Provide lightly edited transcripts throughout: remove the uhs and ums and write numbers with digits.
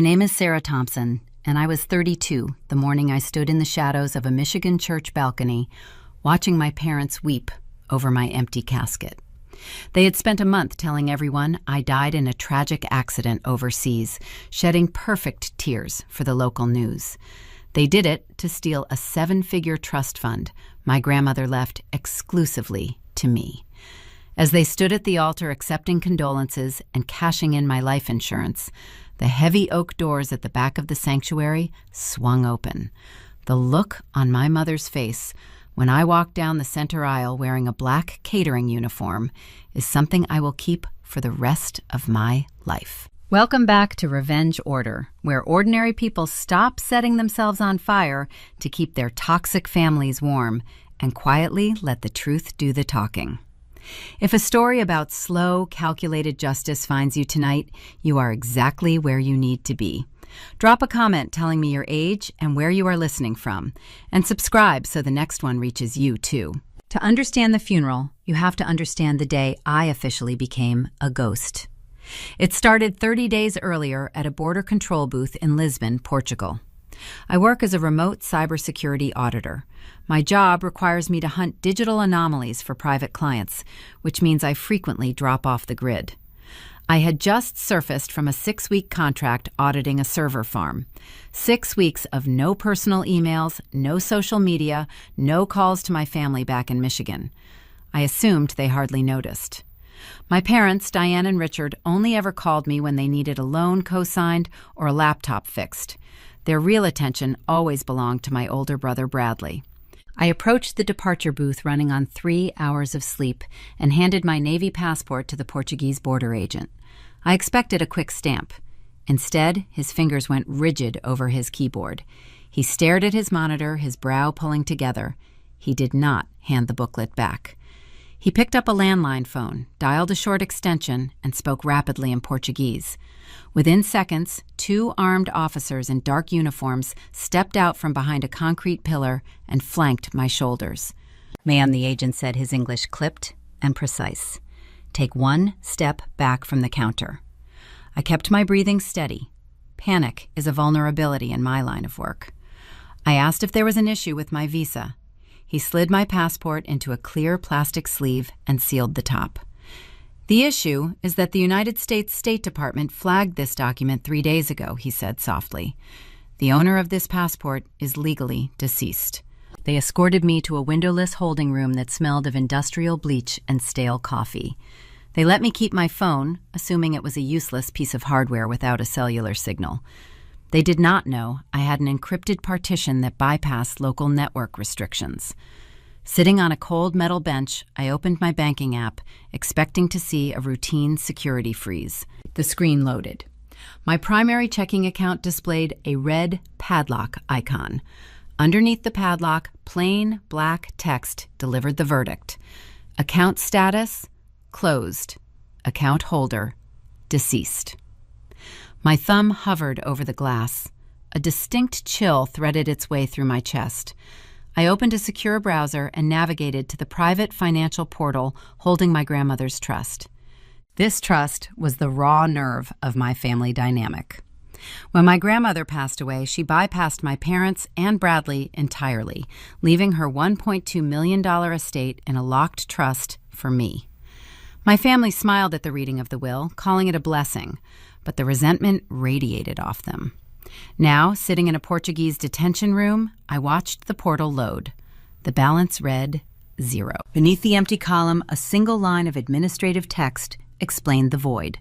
name is Sarah Thompson, and I was 32 the morning I stood in the shadows of a Michigan church balcony watching my parents weep over my empty casket. They had spent a month telling everyone I died in a tragic accident overseas, shedding perfect tears for the local news. They did it to steal a 7-figure trust fund my grandmother left exclusively to me. As they stood at the altar accepting condolences and cashing in my life insurance, the heavy oak doors at the back of the sanctuary swung open. The look on my mother's face when I walked down the center aisle wearing a black catering uniform is something I will keep for the rest of my life. Welcome back to Revenge Order, where ordinary people stop setting themselves on fire to keep their toxic families warm and quietly let the truth do the talking. If a story about slow, calculated justice finds you tonight, you are exactly where you need to be. Drop a comment telling me your age and where you are listening from, and subscribe so the next one reaches you too. To understand the funeral, you have to understand the day I officially became a ghost. It started 30 days earlier at a border control booth in Lisbon, Portugal. I work as a remote cybersecurity auditor. My job requires me to hunt digital anomalies for private clients, which means I frequently drop off the grid. I had just surfaced from a 6-week contract auditing a server farm. 6 weeks of no personal emails, no social media, no calls to my family back in Michigan. I assumed they hardly noticed. My parents, Diane and Richard, only ever called me when they needed a loan co-signed or a laptop fixed. Their real attention always belonged to my older brother, Bradley. I approached the departure booth running on 3 hours of sleep and handed my Navy passport to the Portuguese border agent. I expected a quick stamp. Instead, his fingers went rigid over his keyboard. He stared at his monitor, his brow pulling together. He did not hand the booklet back. He picked up a landline phone, dialed a short extension, and spoke rapidly in Portuguese. Within seconds, 2 armed officers in dark uniforms stepped out from behind a concrete pillar and flanked my shoulders. "Ma'am," the agent said, his English clipped and precise. "Take 1 step back from the counter." I kept my breathing steady. Panic is a vulnerability in my line of work. I asked if there was an issue with my visa. He slid my passport into a clear plastic sleeve and sealed the top. "The issue is that the United States State Department flagged this document 3 days ago," he said softly. "The owner of this passport is legally deceased." They escorted me to a windowless holding room that smelled of industrial bleach and stale coffee. They let me keep my phone, assuming it was a useless piece of hardware without a cellular signal. They did not know I had an encrypted partition that bypassed local network restrictions. Sitting on a cold metal bench, I opened my banking app, expecting to see a routine security freeze. The screen loaded. My primary checking account displayed a red padlock icon. Underneath the padlock, plain black text delivered the verdict. Account status, closed. Account holder, deceased. My thumb hovered over the glass. A distinct chill threaded its way through my chest. I opened a secure browser and navigated to the private financial portal holding my grandmother's trust. This trust was the raw nerve of my family dynamic. When my grandmother passed away, she bypassed my parents and Bradley entirely, leaving her $1.2 million estate in a locked trust for me. My family smiled at the reading of the will, calling it a blessing, but the resentment radiated off them. Now, sitting in a Portuguese detention room, I watched the portal load. The balance read 0. Beneath the empty column, a single line of administrative text explained the void.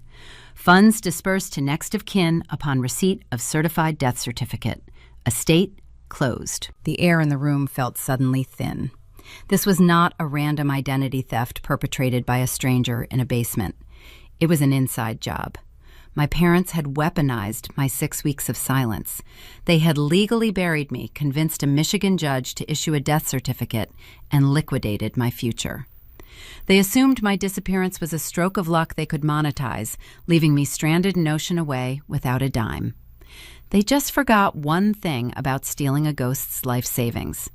Funds dispersed to next of kin upon receipt of certified death certificate. Estate closed. The air in the room felt suddenly thin. This was not a random identity theft perpetrated by a stranger in a basement. It was an inside job. My parents had weaponized my 6 weeks of silence. They had legally buried me, convinced a Michigan judge to issue a death certificate, and liquidated my future. They assumed my disappearance was a stroke of luck they could monetize, leaving me stranded in Ocean Away without a dime. They just forgot one thing about stealing a ghost's life savings.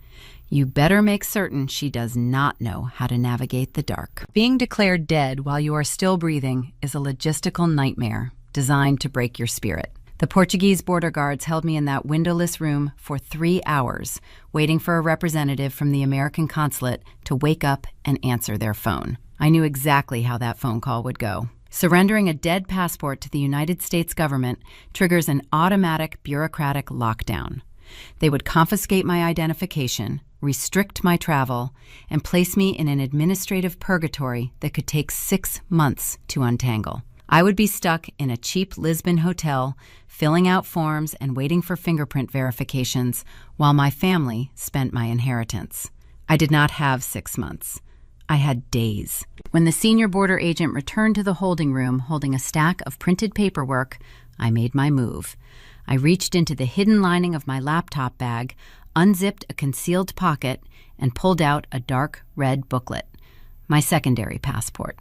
You better make certain she does not know how to navigate the dark. Being declared dead while you are still breathing is a logistical nightmare designed to break your spirit. The Portuguese border guards held me in that windowless room for 3 hours, waiting for a representative from the American consulate to wake up and answer their phone. I knew exactly how that phone call would go. Surrendering a dead passport to the United States government triggers an automatic bureaucratic lockdown. They would confiscate my identification, restrict my travel, and place me in an administrative purgatory that could take 6 months to untangle. I would be stuck in a cheap Lisbon hotel, filling out forms and waiting for fingerprint verifications while my family spent my inheritance. I did not have 6 months. I had days. When the senior border agent returned to the holding room holding a stack of printed paperwork, I made my move. I reached into the hidden lining of my laptop bag, unzipped a concealed pocket, and pulled out a dark red booklet, my secondary passport.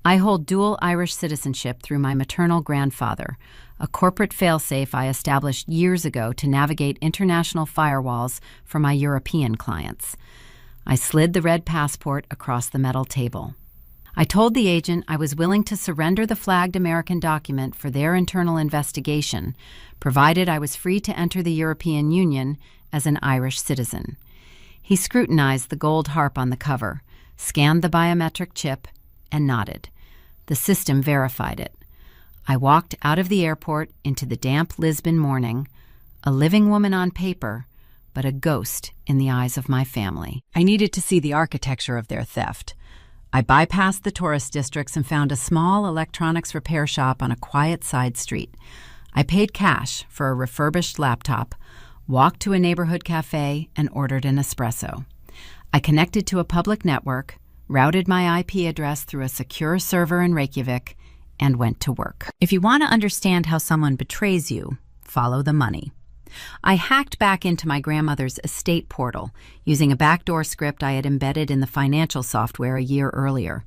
I hold dual Irish citizenship through my maternal grandfather, a corporate failsafe I established years ago to navigate international firewalls for my European clients. I slid the red passport across the metal table. I told the agent I was willing to surrender the flagged American document for their internal investigation, provided I was free to enter the European Union as an Irish citizen. He scrutinized the gold harp on the cover, scanned the biometric chip, and nodded. The system verified it. I walked out of the airport into the damp Lisbon morning, a living woman on paper, but a ghost in the eyes of my family. I needed to see the architecture of their theft. I bypassed the tourist districts and found a small electronics repair shop on a quiet side street. I paid cash for a refurbished laptop, walked to a neighborhood cafe, and ordered an espresso. I connected to a public network, routed my IP address through a secure server in Reykjavik, and went to work. If you want to understand how someone betrays you, follow the money. I hacked back into my grandmother's estate portal using a backdoor script I had embedded in the financial software a year earlier.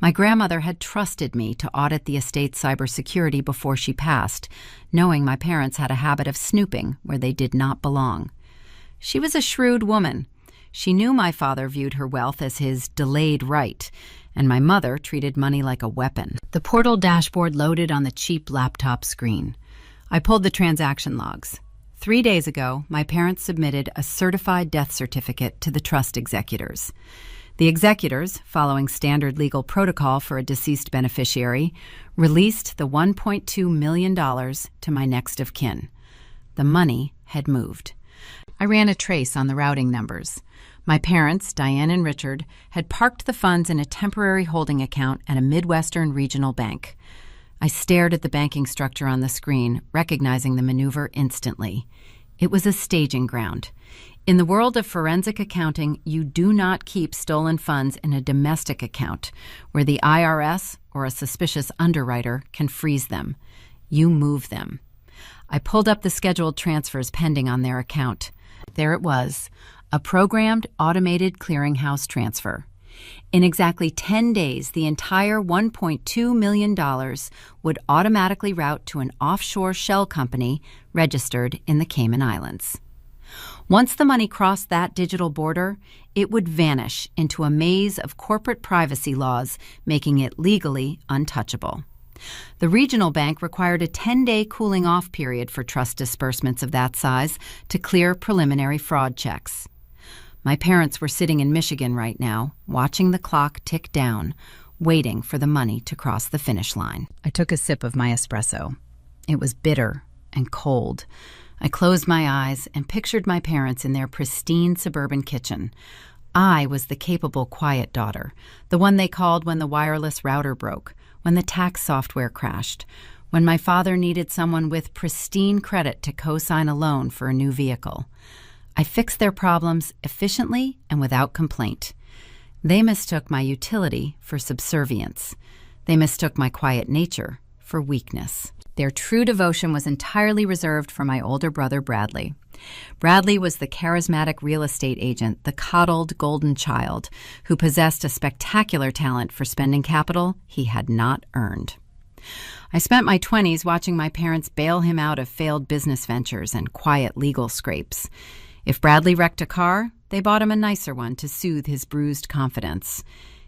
My grandmother had trusted me to audit the estate's cybersecurity before she passed, knowing my parents had a habit of snooping where they did not belong. She was a shrewd woman. She knew my father viewed her wealth as his delayed right, and my mother treated money like a weapon. The portal dashboard loaded on the cheap laptop screen. I pulled the transaction logs. 3 days ago, my parents submitted a certified death certificate to the trust executors. The executors, following standard legal protocol for a deceased beneficiary, released the $1.2 million to my next of kin. The money had moved. I ran a trace on the routing numbers. My parents, Diane and Richard, had parked the funds in a temporary holding account at a Midwestern regional bank. I stared at the banking structure on the screen, recognizing the maneuver instantly. It was a staging ground. In the world of forensic accounting, you do not keep stolen funds in a domestic account where the IRS or a suspicious underwriter can freeze them. You move them. I pulled up the scheduled transfers pending on their account. There it was, a programmed automated clearinghouse transfer. In exactly 10 days, the entire $1.2 million would automatically route to an offshore shell company registered in the Cayman Islands. Once the money crossed that digital border, it would vanish into a maze of corporate privacy laws, making it legally untouchable. The regional bank required a 10-day cooling-off period for trust disbursements of that size to clear preliminary fraud checks. My parents were sitting in Michigan right now, watching the clock tick down, waiting for the money to cross the finish line. I took a sip of my espresso. It was bitter and cold. I closed my eyes and pictured my parents in their pristine suburban kitchen. I was the capable, quiet daughter, the one they called when the wireless router broke, when the tax software crashed, when my father needed someone with pristine credit to co-sign a loan for a new vehicle. I fixed their problems efficiently and without complaint. They mistook my utility for subservience. They mistook my quiet nature for weakness. Their true devotion was entirely reserved for my older brother, Bradley. Bradley was the charismatic real estate agent, the coddled golden child, who possessed a spectacular talent for spending capital he had not earned. I spent my 20s watching my parents bail him out of failed business ventures and quiet legal scrapes. If Bradley wrecked a car, they bought him a nicer one to soothe his bruised confidence.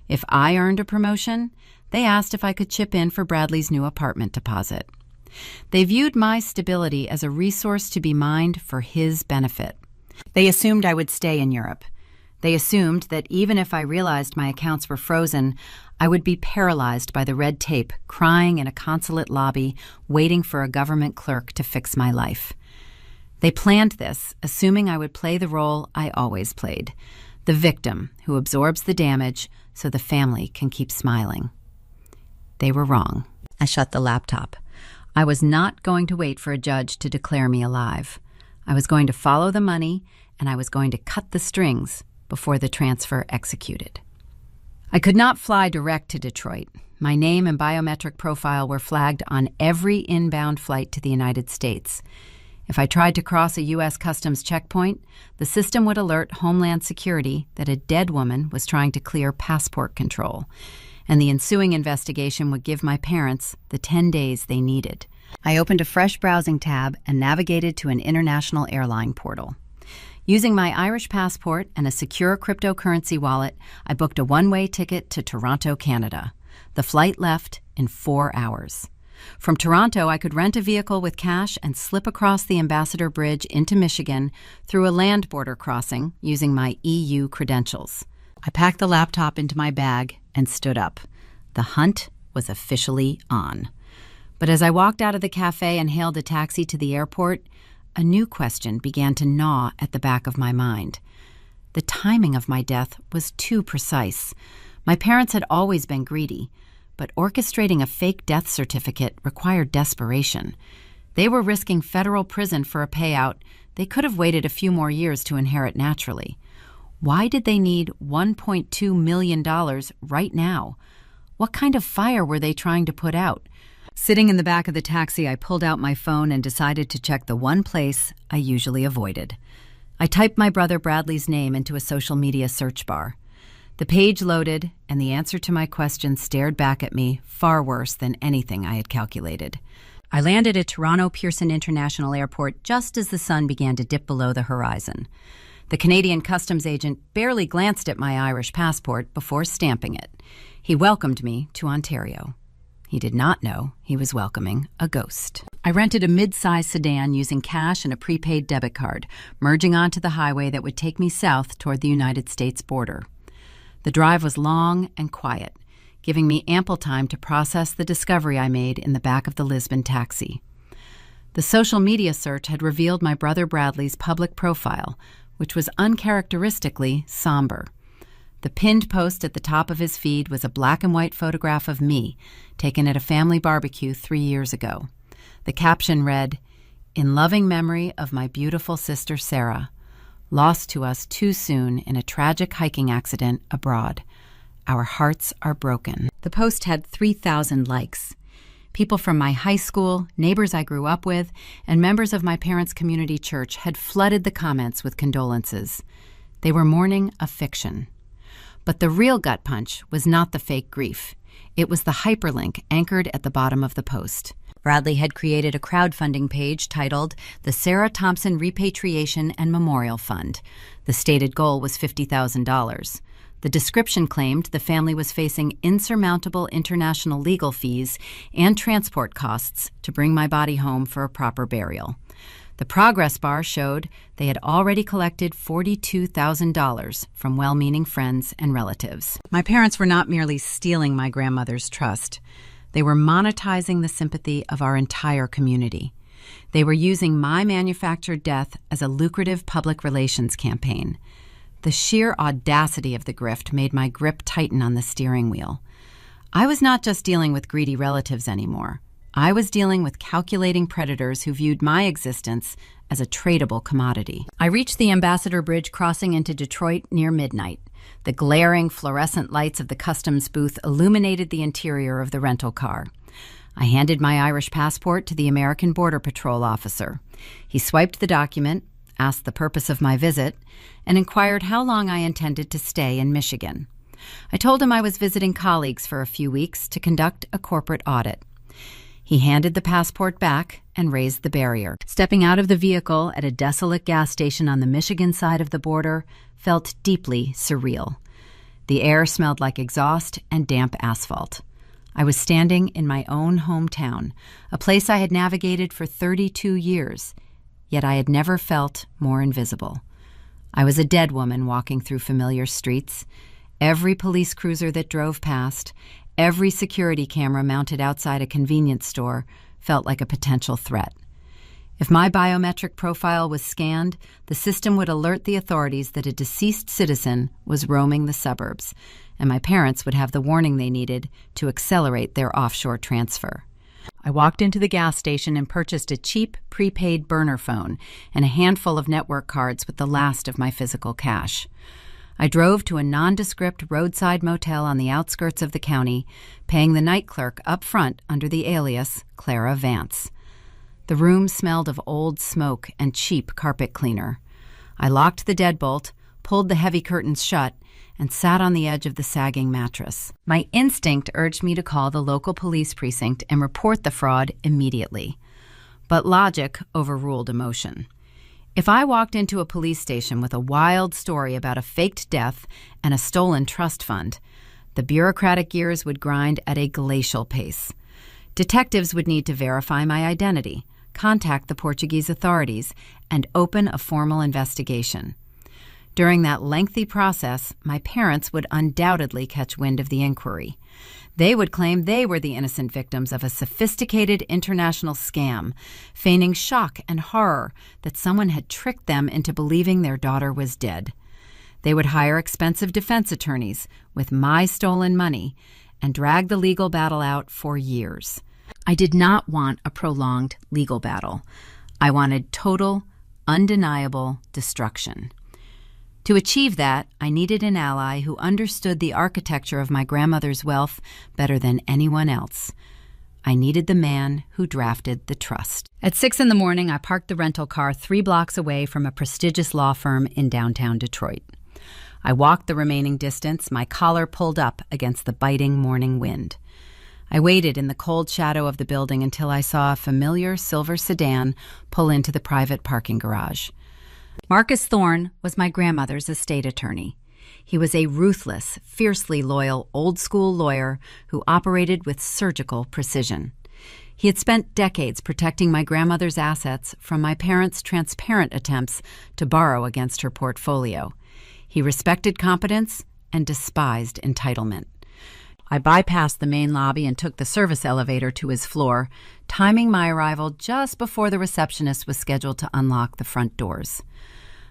If I earned a promotion, they asked if I could chip in for Bradley's new apartment deposit. They viewed my stability as a resource to be mined for his benefit. They assumed I would stay in Europe. They assumed that even if I realized my accounts were frozen, I would be paralyzed by the red tape, crying in a consulate lobby, waiting for a government clerk to fix my life. They planned this, assuming I would play the role I always played, the victim who absorbs the damage so the family can keep smiling. They were wrong. I shut the laptop. I was not going to wait for a judge to declare me alive. I was going to follow the money, and I was going to cut the strings before the transfer executed. I could not fly direct to Detroit. My name and biometric profile were flagged on every inbound flight to the United States. If I tried to cross a U.S. Customs checkpoint, the system would alert Homeland Security that a dead woman was trying to clear passport control, and the ensuing investigation would give my parents the 10 days they needed. I opened a fresh browsing tab and navigated to an international airline portal. Using my Irish passport and a secure cryptocurrency wallet, I booked a one-way ticket to Toronto, Canada. The flight left in 4 hours. From Toronto, I could rent a vehicle with cash and slip across the Ambassador Bridge into Michigan through a land border crossing using my EU credentials. I packed the laptop into my bag and stood up. The hunt was officially on. But as I walked out of the cafe and hailed a taxi to the airport, a new question began to gnaw at the back of my mind. The timing of my death was too precise. My parents had always been greedy, but orchestrating a fake death certificate required desperation. They were risking federal prison for a payout. They could have waited a few more years to inherit naturally. Why did they need $1.2 million right now? What kind of fire were they trying to put out? Sitting in the back of the taxi, I pulled out my phone and decided to check the one place I usually avoided. I typed my brother Bradley's name into a social media search bar. The page loaded, and the answer to my question stared back at me far worse than anything I had calculated. I landed at Toronto Pearson International Airport just as the sun began to dip below the horizon. The Canadian customs agent barely glanced at my Irish passport before stamping it. He welcomed me to Ontario. He did not know he was welcoming a ghost. I rented a mid-sized sedan using cash and a prepaid debit card, merging onto the highway that would take me south toward the United States border. The drive was long and quiet, giving me ample time to process the discovery I made in the back of the Lisbon taxi. The social media search had revealed my brother Bradley's public profile, which was uncharacteristically somber. The pinned post at the top of his feed was a black and white photograph of me, taken at a family barbecue 3 years ago. The caption read, "In loving memory of my beautiful sister Sarah, lost to us too soon in a tragic hiking accident abroad. Our hearts are broken." The post had 3,000 likes. People from my high school, neighbors I grew up with, and members of my parents' community church had flooded the comments with condolences. They were mourning a fiction. But the real gut punch was not the fake grief. It was the hyperlink anchored at the bottom of the post. Bradley had created a crowdfunding page titled the Sarah Thompson Repatriation and Memorial Fund. The stated goal was $50,000. The description claimed the family was facing insurmountable international legal fees and transport costs to bring my body home for a proper burial. The progress bar showed they had already collected $42,000 from well-meaning friends and relatives. My parents were not merely stealing my grandmother's trust. They were monetizing the sympathy of our entire community. They were using my manufactured death as a lucrative public relations campaign. The sheer audacity of the grift made my grip tighten on the steering wheel. I was not just dealing with greedy relatives anymore. I was dealing with calculating predators who viewed my existence as a tradable commodity. I reached the Ambassador Bridge crossing into Detroit near midnight. The glaring fluorescent lights of the customs booth illuminated the interior of the rental car. I handed my Irish passport to the American Border Patrol officer. He swiped the document, asked the purpose of my visit, and inquired how long I intended to stay in Michigan. I told him I was visiting colleagues for a few weeks to conduct a corporate audit. He handed the passport back and raised the barrier. Stepping out of the vehicle at a desolate gas station on the Michigan side of the border felt deeply surreal. The air smelled like exhaust and damp asphalt. I was standing in my own hometown, a place I had navigated for 32 years, yet I had never felt more invisible. I was a dead woman walking through familiar streets. Every police cruiser that drove past, every security camera mounted outside a convenience store felt like a potential threat. If my biometric profile was scanned, the system would alert the authorities that a deceased citizen was roaming the suburbs, and my parents would have the warning they needed to accelerate their offshore transfer. I walked into the gas station and purchased a cheap prepaid burner phone and a handful of network cards with the last of my physical cash. I drove to a nondescript roadside motel on the outskirts of the county, paying the night clerk up front under the alias Clara Vance. The room smelled of old smoke and cheap carpet cleaner. I locked the deadbolt, pulled the heavy curtains shut, and sat on the edge of the sagging mattress. My instinct urged me to call the local police precinct and report the fraud immediately. But logic overruled emotion. If I walked into a police station with a wild story about a faked death and a stolen trust fund, the bureaucratic gears would grind at a glacial pace. Detectives would need to verify my identity, contact the Portuguese authorities, and open a formal investigation. During that lengthy process, my parents would undoubtedly catch wind of the inquiry. They would claim they were the innocent victims of a sophisticated international scam, feigning shock and horror that someone had tricked them into believing their daughter was dead. They would hire expensive defense attorneys with my stolen money and drag the legal battle out for years. I did not want a prolonged legal battle. I wanted total, undeniable destruction. To achieve that, I needed an ally who understood the architecture of my grandmother's wealth better than anyone else. I needed the man who drafted the trust. At 6 a.m, I parked the rental car 3 blocks away from a prestigious law firm in downtown Detroit. I walked the remaining distance, my collar pulled up against the biting morning wind. I waited in the cold shadow of the building until I saw a familiar silver sedan pull into the private parking garage. Marcus Thorne was my grandmother's estate attorney. He was a ruthless, fiercely loyal, old-school lawyer who operated with surgical precision. He had spent decades protecting my grandmother's assets from my parents' transparent attempts to borrow against her portfolio. He respected competence and despised entitlement. I bypassed the main lobby and took the service elevator to his floor, timing my arrival just before the receptionist was scheduled to unlock the front doors.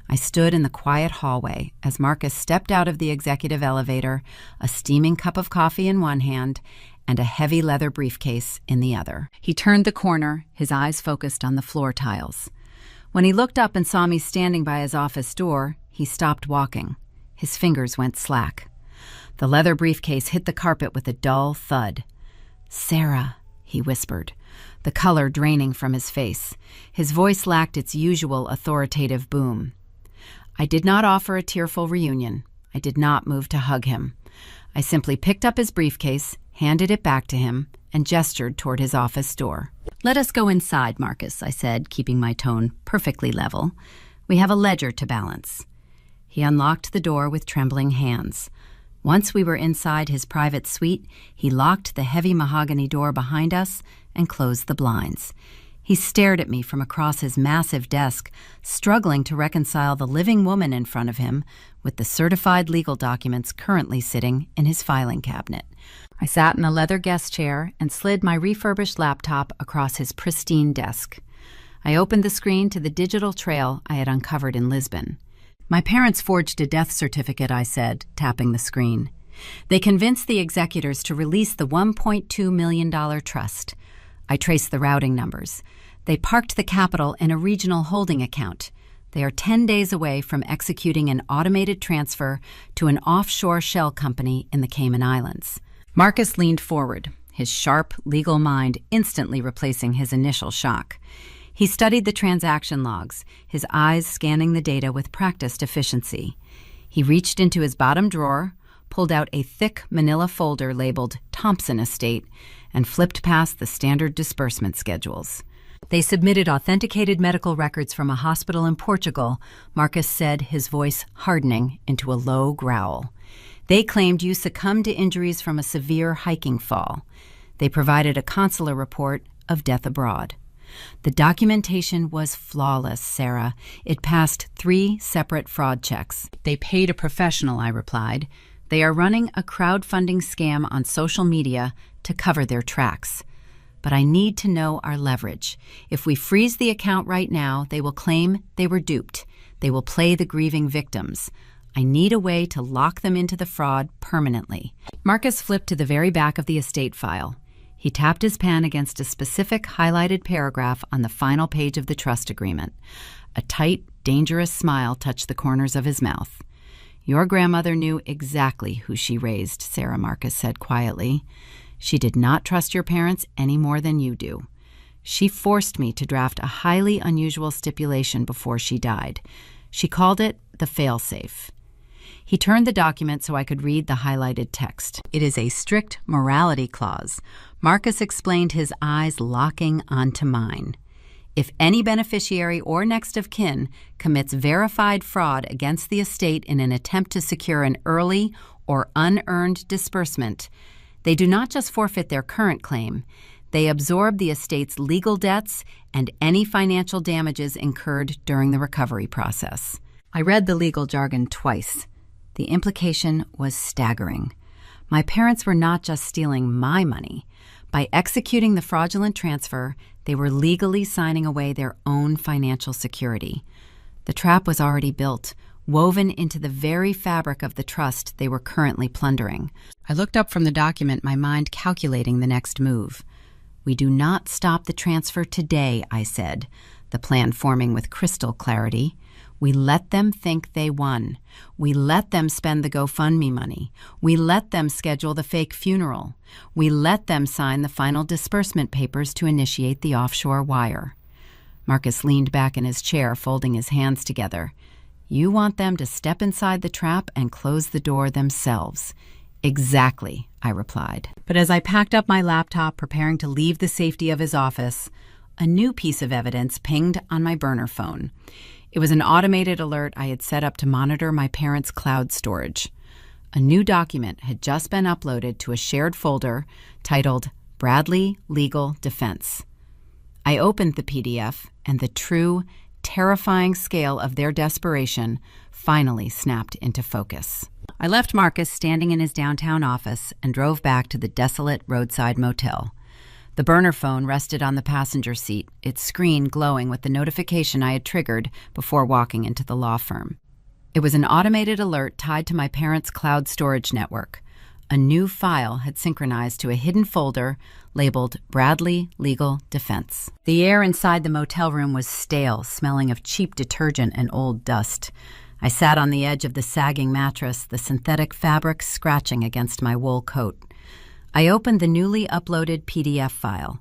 I stood in the quiet hallway as Marcus stepped out of the executive elevator, a steaming cup of coffee in one hand and a heavy leather briefcase in the other. He turned the corner, his eyes focused on the floor tiles. When he looked up and saw me standing by his office door, he stopped walking. His fingers went slack. The leather briefcase hit the carpet with a dull thud. "Sarah," he whispered, the color draining from his face. His voice lacked its usual authoritative boom. I did not offer a tearful reunion. I did not move to hug him. I simply picked up his briefcase, handed it back to him, and gestured toward his office door. "Let us go inside, Marcus," I said, keeping my tone perfectly level. "We have a ledger to balance." He unlocked the door with trembling hands. Once we were inside his private suite, he locked the heavy mahogany door behind us and closed the blinds. He stared at me from across his massive desk, struggling to reconcile the living woman in front of him with the certified legal documents currently sitting in his filing cabinet. I sat in a leather guest chair and slid my refurbished laptop across his pristine desk. I opened the screen to the digital trail I had uncovered in Lisbon. "My parents forged a death certificate," I said, tapping the screen. "They convinced the executors to release the $1.2 million trust. I traced the routing numbers. They parked the capital in a regional holding account. They are 10 days away from executing an automated transfer to an offshore shell company in the Cayman Islands." Marcus leaned forward, his sharp, legal mind instantly replacing his initial shock. He studied the transaction logs, his eyes scanning the data with practiced efficiency. He reached into his bottom drawer, pulled out a thick manila folder labeled Thompson Estate, and flipped past the standard disbursement schedules. "They submitted authenticated medical records from a hospital in Portugal," Marcus said, his voice hardening into a low growl. "They claimed you succumbed to injuries from a severe hiking fall. They provided a consular report of death abroad. The documentation was flawless, Sarah. It passed 3 separate fraud checks. They paid a professional, I replied. They are running a crowdfunding scam on social media to cover their tracks. But I need to know our leverage. If we freeze the account right now, they will claim they were duped. They will play the grieving victims. I need a way to lock them into the fraud permanently. Marcus flipped to the very back of the estate file. He tapped his pen against a specific highlighted paragraph on the final page of the trust agreement. A tight, dangerous smile touched the corners of his mouth. Your grandmother knew exactly who she raised, Sarah, Marcus said quietly. She did not trust your parents any more than you do. She forced me to draft a highly unusual stipulation before she died. She called it the failsafe. He turned the document so I could read the highlighted text. It is a strict morality clause. Marcus explained, his eyes locking onto mine. If any beneficiary or next of kin commits verified fraud against the estate in an attempt to secure an early or unearned disbursement, they do not just forfeit their current claim, they absorb the estate's legal debts and any financial damages incurred during the recovery process. I read the legal jargon twice. The implication was staggering. My parents were not just stealing my money. By executing the fraudulent transfer, they were legally signing away their own financial security. The trap was already built, woven into the very fabric of the trust they were currently plundering. I looked up from the document, my mind calculating the next move. We do not stop the transfer today, I said, the plan forming with crystal clarity. We let them think they won. We let them spend the GoFundMe money. We let them schedule the fake funeral. We let them sign the final disbursement papers to initiate the offshore wire. Marcus leaned back in his chair, folding his hands together. You want them to step inside the trap and close the door themselves. Exactly, I replied. But as I packed up my laptop, preparing to leave the safety of his office, a new piece of evidence pinged on my burner phone. It was an automated alert I had set up to monitor my parents' cloud storage. A new document had just been uploaded to a shared folder titled Bradley Legal Defense. I opened the PDF, and the true, terrifying scale of their desperation finally snapped into focus. I left Marcus standing in his downtown office and drove back to the desolate roadside motel. The burner phone rested on the passenger seat, its screen glowing with the notification I had triggered before walking into the law firm. It was an automated alert tied to my parents' cloud storage network. A new file had synchronized to a hidden folder labeled Bradley Legal Defense. The air inside the motel room was stale, smelling of cheap detergent and old dust. I sat on the edge of the sagging mattress, the synthetic fabric scratching against my wool coat. I opened the newly uploaded PDF file.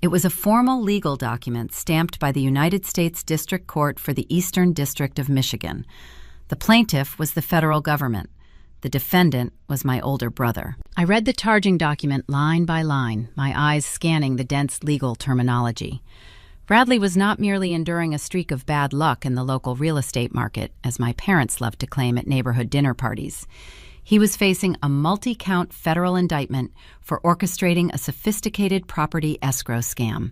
It was a formal legal document stamped by the United States District Court for the Eastern District of Michigan. The plaintiff was the federal government. The defendant was my older brother. I read the charging document line by line, my eyes scanning the dense legal terminology. Bradley was not merely enduring a streak of bad luck in the local real estate market, as my parents loved to claim at neighborhood dinner parties. He was facing a multi-count federal indictment for orchestrating a sophisticated property escrow scam.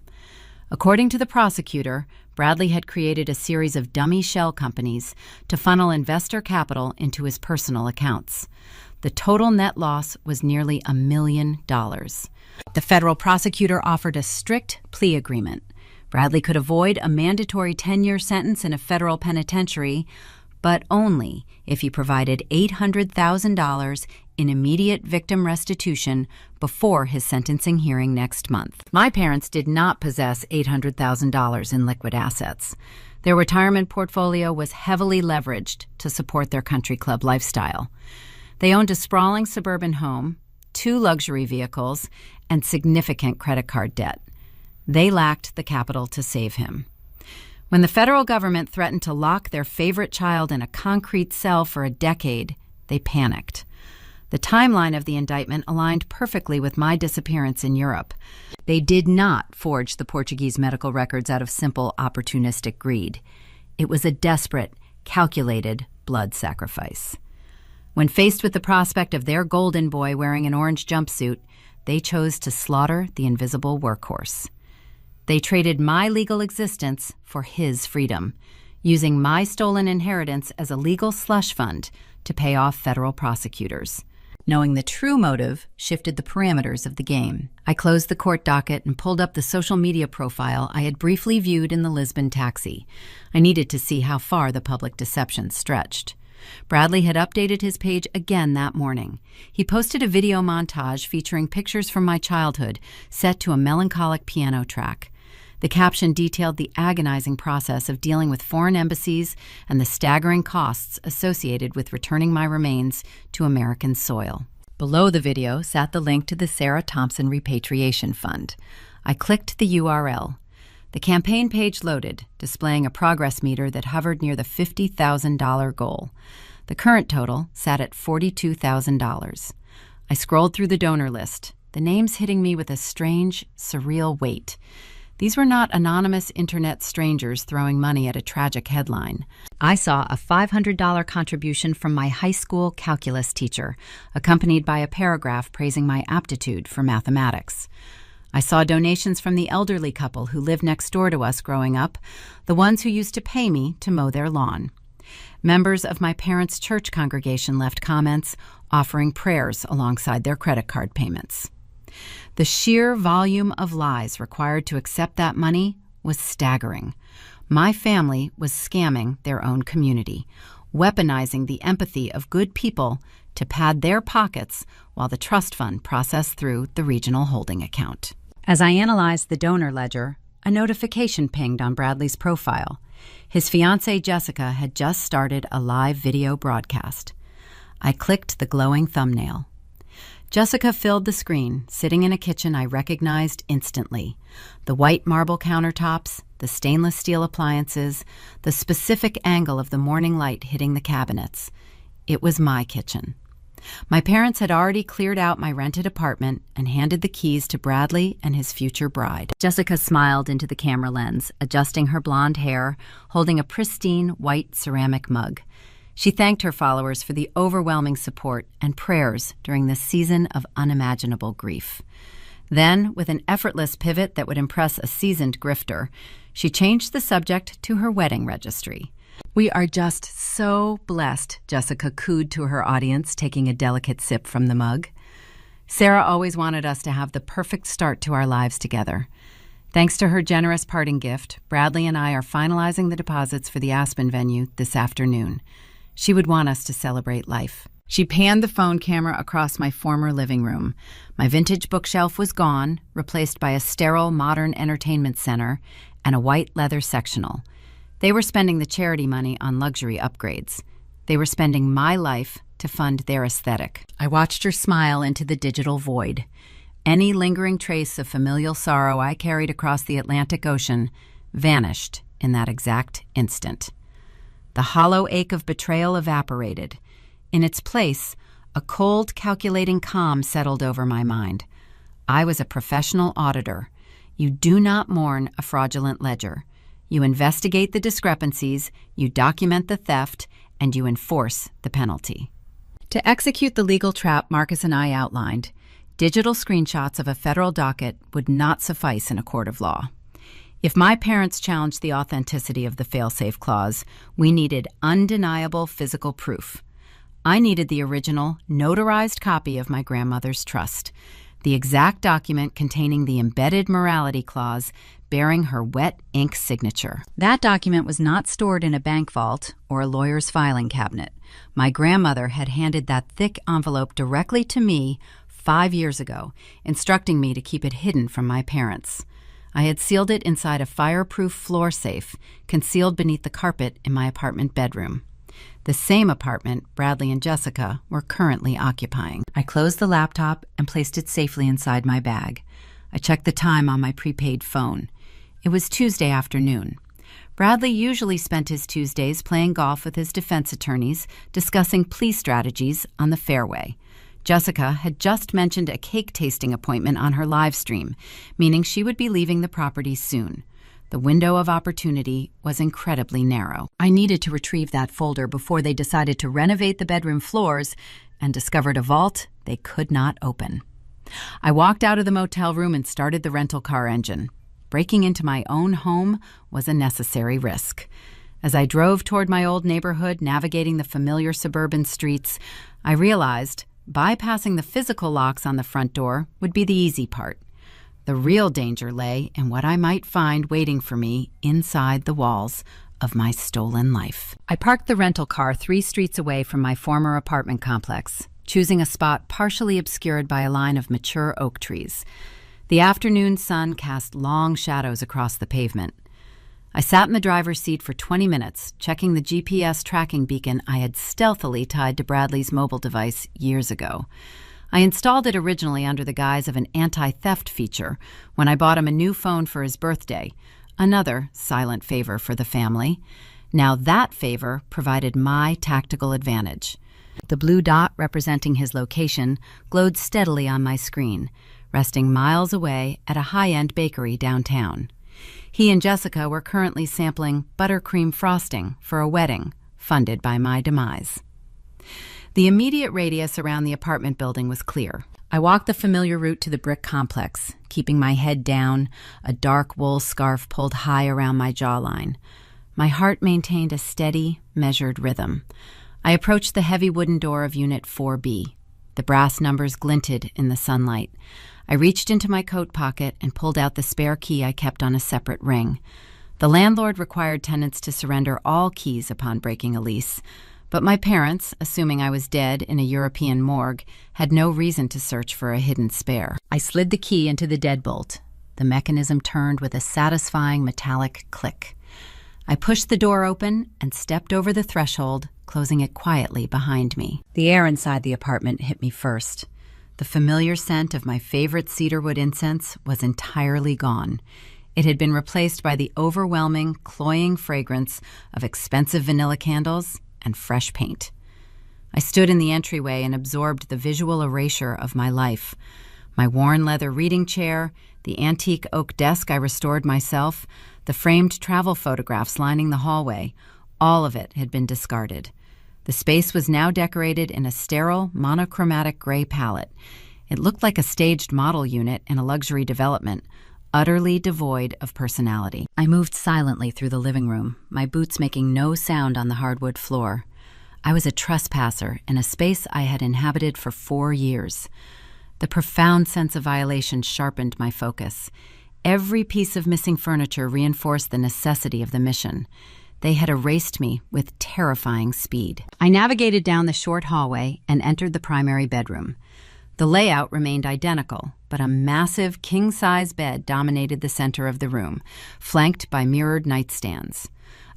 According to the prosecutor, Bradley had created a series of dummy shell companies to funnel investor capital into his personal accounts. The total net loss was nearly $1 million. The federal prosecutor offered a strict plea agreement. Bradley could avoid a mandatory 10-year sentence in a federal penitentiary, but only if he provided $800,000 in immediate victim restitution before his sentencing hearing next month. My parents did not possess $800,000 in liquid assets. Their retirement portfolio was heavily leveraged to support their country club lifestyle. They owned a sprawling suburban home, 2 luxury vehicles, and significant credit card debt. They lacked the capital to save him. When the federal government threatened to lock their favorite child in a concrete cell for a decade, they panicked. The timeline of the indictment aligned perfectly with my disappearance in Europe. They did not forge the Portuguese medical records out of simple opportunistic greed. It was a desperate, calculated blood sacrifice. When faced with the prospect of their golden boy wearing an orange jumpsuit, they chose to slaughter the invisible workhorse. They traded my legal existence for his freedom, using my stolen inheritance as a legal slush fund to pay off federal prosecutors. Knowing the true motive shifted the parameters of the game. I closed the court docket and pulled up the social media profile I had briefly viewed in the Lisbon taxi. I needed to see how far the public deception stretched. Bradley had updated his page again that morning. He posted a video montage featuring pictures from my childhood, set to a melancholic piano track. The caption detailed the agonizing process of dealing with foreign embassies and the staggering costs associated with returning my remains to American soil. Below the video sat the link to the Sarah Thompson Repatriation Fund. I clicked the URL. The campaign page loaded, displaying a progress meter that hovered near the $50,000 goal. The current total sat at $42,000. I scrolled through the donor list, the names hitting me with a strange, surreal weight. These were not anonymous internet strangers throwing money at a tragic headline. I saw a $500 contribution from my high school calculus teacher, accompanied by a paragraph praising my aptitude for mathematics. I saw donations from the elderly couple who lived next door to us growing up, the ones who used to pay me to mow their lawn. Members of my parents' church congregation left comments offering prayers alongside their credit card payments. The sheer volume of lies required to accept that money was staggering. My family was scamming their own community, weaponizing the empathy of good people to pad their pockets while the trust fund processed through the regional holding account. As I analyzed the donor ledger, a notification pinged on Bradley's profile. His fiancée Jessica had just started a live video broadcast. I clicked the glowing thumbnail. Jessica filled the screen, sitting in a kitchen I recognized instantly. The white marble countertops, the stainless steel appliances, the specific angle of the morning light hitting the cabinets. It was my kitchen. My parents had already cleared out my rented apartment and handed the keys to Bradley and his future bride. Jessica smiled into the camera lens, adjusting her blonde hair, holding a pristine white ceramic mug. She thanked her followers for the overwhelming support and prayers during this season of unimaginable grief. Then, with an effortless pivot that would impress a seasoned grifter, she changed the subject to her wedding registry. "We are just so blessed," Jessica cooed to her audience, taking a delicate sip from the mug. "Sarah always wanted us to have the perfect start to our lives together. Thanks to her generous parting gift, Bradley and I are finalizing the deposits for the Aspen venue this afternoon. She would want us to celebrate life." She panned the phone camera across my former living room. My vintage bookshelf was gone, replaced by a sterile modern entertainment center and a white leather sectional. They were spending the charity money on luxury upgrades. They were spending my life to fund their aesthetic. I watched her smile into the digital void. Any lingering trace of familial sorrow I carried across the Atlantic Ocean vanished in that exact instant. The hollow ache of betrayal evaporated. In its place, a cold, calculating calm settled over my mind. I was a professional auditor. You do not mourn a fraudulent ledger. You investigate the discrepancies, you document the theft, and you enforce the penalty. To execute the legal trap Marcus and I outlined, digital screenshots of a federal docket would not suffice in a court of law. If my parents challenged the authenticity of the fail-safe clause, we needed undeniable physical proof. I needed the original, notarized copy of my grandmother's trust, the exact document containing the embedded morality clause bearing her wet ink signature. That document was not stored in a bank vault or a lawyer's filing cabinet. My grandmother had handed that thick envelope directly to me 5 years ago, instructing me to keep it hidden from my parents. I had sealed it inside a fireproof floor safe, concealed beneath the carpet in my apartment bedroom. The same apartment Bradley and Jessica were currently occupying. I closed the laptop and placed it safely inside my bag. I checked the time on my prepaid phone. It was Tuesday afternoon. Bradley usually spent his Tuesdays playing golf with his defense attorneys, discussing plea strategies on the fairway. Jessica had just mentioned a cake tasting appointment on her live stream, meaning she would be leaving the property soon. The window of opportunity was incredibly narrow. I needed to retrieve that folder before they decided to renovate the bedroom floors and discovered a vault they could not open. I walked out of the motel room and started the rental car engine. Breaking into my own home was a necessary risk. As I drove toward my old neighborhood, navigating the familiar suburban streets, I realized bypassing the physical locks on the front door would be the easy part. The real danger lay in what I might find waiting for me inside the walls of my stolen life. I parked the rental car 3 streets away from my former apartment complex, choosing a spot partially obscured by a line of mature oak trees. The afternoon sun cast long shadows across the pavement. I sat in the driver's seat for 20 minutes, checking the GPS tracking beacon I had stealthily tied to Bradley's mobile device years ago. I installed it originally under the guise of an anti-theft feature when I bought him a new phone for his birthday, another silent favor for the family. Now that favor provided my tactical advantage. The blue dot representing his location glowed steadily on my screen, resting miles away at a high-end bakery downtown. He and Jessica were currently sampling buttercream frosting for a wedding funded by my demise. The immediate radius around the apartment building was clear. I walked the familiar route to the brick complex, keeping my head down, a dark wool scarf pulled high around my jawline. My heart maintained a steady, measured rhythm. I approached the heavy wooden door of Unit 4B. The brass numbers glinted in the sunlight. I reached into my coat pocket and pulled out the spare key I kept on a separate ring. The landlord required tenants to surrender all keys upon breaking a lease, but my parents, assuming I was dead in a European morgue, had no reason to search for a hidden spare. I slid the key into the deadbolt. The mechanism turned with a satisfying metallic click. I pushed the door open and stepped over the threshold, closing it quietly behind me. The air inside the apartment hit me first. The familiar scent of my favorite cedarwood incense was entirely gone. It had been replaced by the overwhelming, cloying fragrance of expensive vanilla candles and fresh paint. I stood in the entryway and absorbed the visual erasure of my life. My worn leather reading chair, the antique oak desk I restored myself, the framed travel photographs lining the hallway, all of it had been discarded. The space was now decorated in a sterile, monochromatic gray palette. It looked like a staged model unit in a luxury development, utterly devoid of personality. I moved silently through the living room, my boots making no sound on the hardwood floor. I was a trespasser in a space I had inhabited for 4 years. The profound sense of violation sharpened my focus. Every piece of missing furniture reinforced the necessity of the mission. They had erased me with terrifying speed. I navigated down the short hallway and entered the primary bedroom. The layout remained identical, but a massive king-size bed dominated the center of the room, flanked by mirrored nightstands.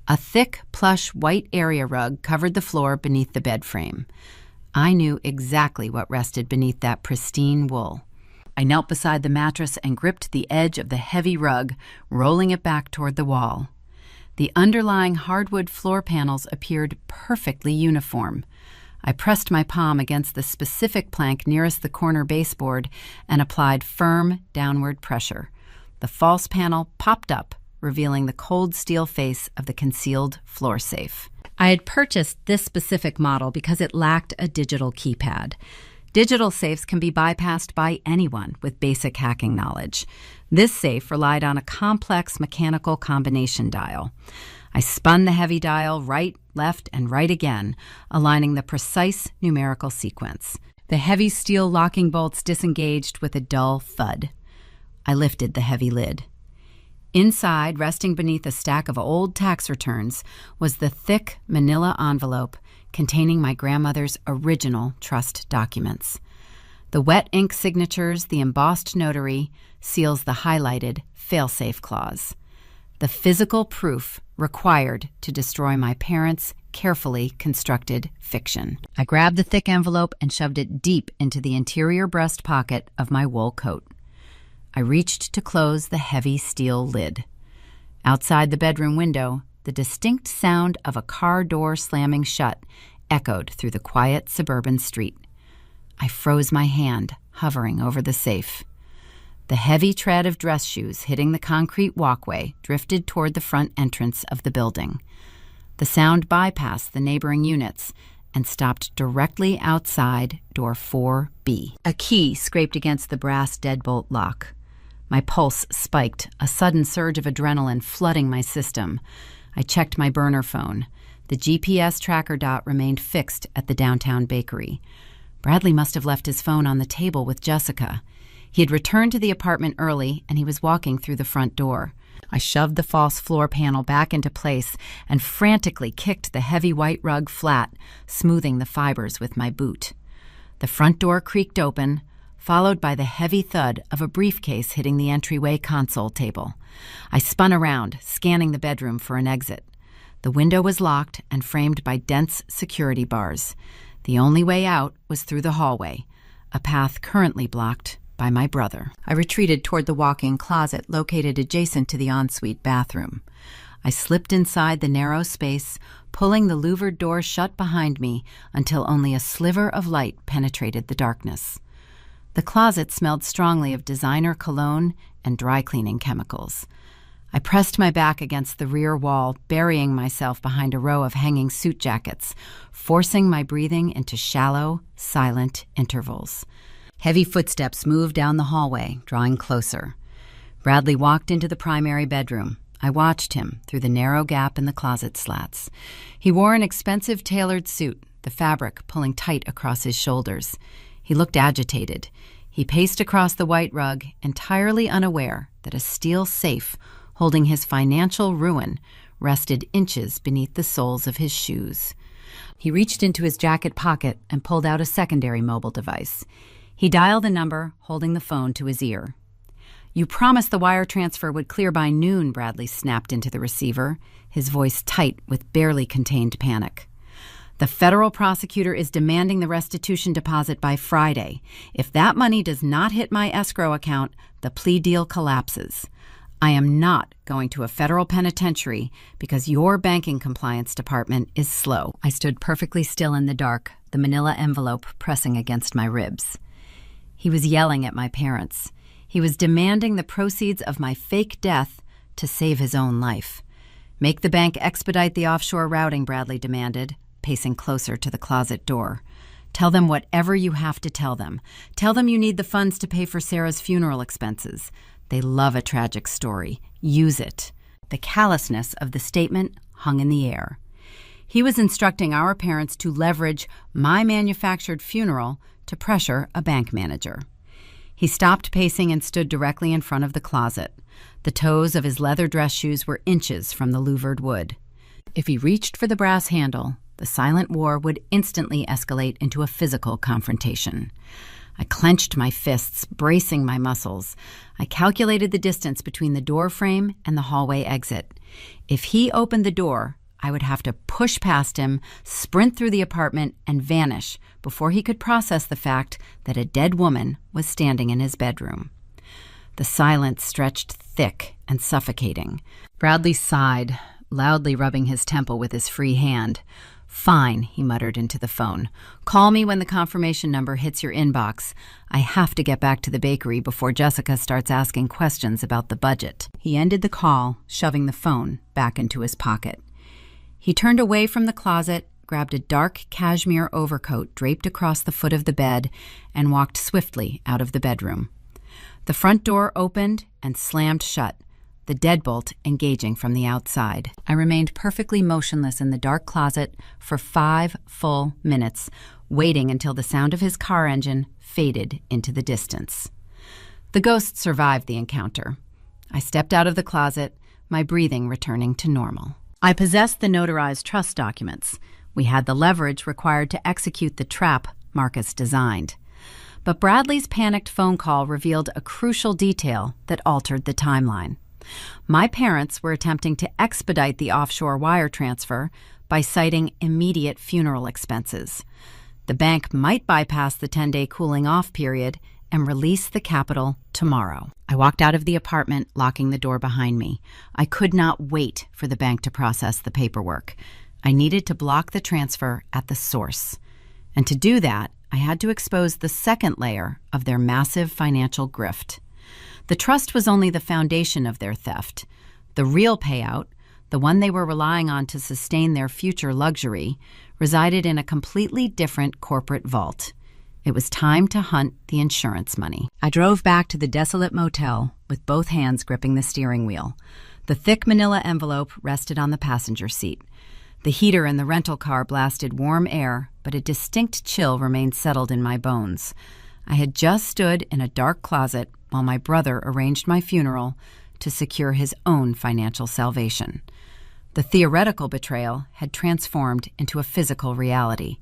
A thick, plush white area rug covered the floor beneath the bed frame. I knew exactly what rested beneath that pristine wool. I knelt beside the mattress and gripped the edge of the heavy rug, rolling it back toward the wall. The underlying hardwood floor panels appeared perfectly uniform. I pressed my palm against the specific plank nearest the corner baseboard and applied firm downward pressure. The false panel popped up, revealing the cold steel face of the concealed floor safe. I had purchased this specific model because it lacked a digital keypad. Digital safes can be bypassed by anyone with basic hacking knowledge. This safe relied on a complex mechanical combination dial. I spun the heavy dial right, left, and right again, aligning the precise numerical sequence. The heavy steel locking bolts disengaged with a dull thud. I lifted the heavy lid. Inside, resting beneath a stack of old tax returns, was the thick manila envelope containing my grandmother's original trust documents. The wet ink signatures, the embossed notary, seals the highlighted fail-safe clause. The physical proof required to destroy my parents' carefully constructed fiction. I grabbed the thick envelope and shoved it deep into the interior breast pocket of my wool coat. I reached to close the heavy steel lid. Outside the bedroom window, the distinct sound of a car door slamming shut echoed through the quiet suburban street. I froze my hand, hovering over the safe. The heavy tread of dress shoes hitting the concrete walkway drifted toward the front entrance of the building. The sound bypassed the neighboring units, and stopped directly outside door 4B. A key scraped against the brass deadbolt lock. My pulse spiked, a sudden surge of adrenaline flooding my system. I checked my burner phone. The GPS tracker dot remained fixed at the downtown bakery. Bradley must have left his phone on the table with Jessica. He had returned to the apartment early, and he was walking through the front door. I shoved the false floor panel back into place and frantically kicked the heavy white rug flat, smoothing the fibers with my boot. The front door creaked open, followed by the heavy thud of a briefcase hitting the entryway console table. I spun around, scanning the bedroom for an exit. The window was locked and framed by dense security bars. The only way out was through the hallway, a path currently blocked by my brother. I retreated toward the walk-in closet located adjacent to the ensuite bathroom. I slipped inside the narrow space, pulling the louvered door shut behind me until only a sliver of light penetrated the darkness. The closet smelled strongly of designer cologne and dry cleaning chemicals. I pressed my back against the rear wall, burying myself behind a row of hanging suit jackets, forcing my breathing into shallow, silent intervals. Heavy footsteps moved down the hallway, drawing closer. Bradley walked into the primary bedroom. I watched him through the narrow gap in the closet slats. He wore an expensive tailored suit, the fabric pulling tight across his shoulders. He looked agitated. He paced across the white rug, entirely unaware that a steel safe holding his financial ruin rested inches beneath the soles of his shoes. He reached into his jacket pocket and pulled out a secondary mobile device. He dialed a number, holding the phone to his ear. "You promised the wire transfer would clear by noon," Bradley snapped into the receiver, his voice tight with barely contained panic. "The federal prosecutor is demanding the restitution deposit by Friday. If that money does not hit my escrow account, the plea deal collapses. I am not going to a federal penitentiary because your banking compliance department is slow." I stood perfectly still in the dark, the manila envelope pressing against my ribs. He was yelling at my parents. He was demanding the proceeds of my fake death to save his own life. "Make the bank expedite the offshore routing," Bradley demanded, pacing closer to the closet door. "Tell them whatever you have to tell them. Tell them you need the funds to pay for Sarah's funeral expenses. They love a tragic story. Use it." The callousness of the statement hung in the air. He was instructing our parents to leverage my manufactured funeral to pressure a bank manager. He stopped pacing and stood directly in front of the closet. The toes of his leather dress shoes were inches from the louvered wood. If he reached for the brass handle, the silent war would instantly escalate into a physical confrontation. I clenched my fists, bracing my muscles. I calculated the distance between the door frame and the hallway exit. If he opened the door, I would have to push past him, sprint through the apartment, and vanish before he could process the fact that a dead woman was standing in his bedroom. The silence stretched thick and suffocating. Bradley sighed, loudly rubbing his temple with his free hand. "Fine," he muttered into the phone. "Call me when the confirmation number hits your inbox. I have to get back to the bakery before Jessica starts asking questions about the budget." He ended the call, shoving the phone back into his pocket. He turned away from the closet, grabbed a dark cashmere overcoat draped across the foot of the bed, and walked swiftly out of the bedroom. The front door opened and slammed shut, the deadbolt engaging from the outside. I remained perfectly motionless in the dark closet for 5 full minutes, waiting until the sound of his car engine faded into the distance. The ghost survived the encounter. I stepped out of the closet, my breathing returning to normal. I possessed the notarized trust documents. We had the leverage required to execute the trap Marcus designed. But Bradley's panicked phone call revealed a crucial detail that altered the timeline. My parents were attempting to expedite the offshore wire transfer by citing immediate funeral expenses. The bank might bypass the 10-day cooling-off period and release the capital tomorrow. I walked out of the apartment, locking the door behind me. I could not wait for the bank to process the paperwork. I needed to block the transfer at the source. And to do that, I had to expose the second layer of their massive financial grift. The trust was only the foundation of their theft. The real payout, the one they were relying on to sustain their future luxury, resided in a completely different corporate vault. It was time to hunt the insurance money. I drove back to the desolate motel with both hands gripping the steering wheel. The thick manila envelope rested on the passenger seat. The heater in the rental car blasted warm air, but a distinct chill remained settled in my bones. I had just stood in a dark closet while my brother arranged my funeral to secure his own financial salvation. The theoretical betrayal had transformed into a physical reality.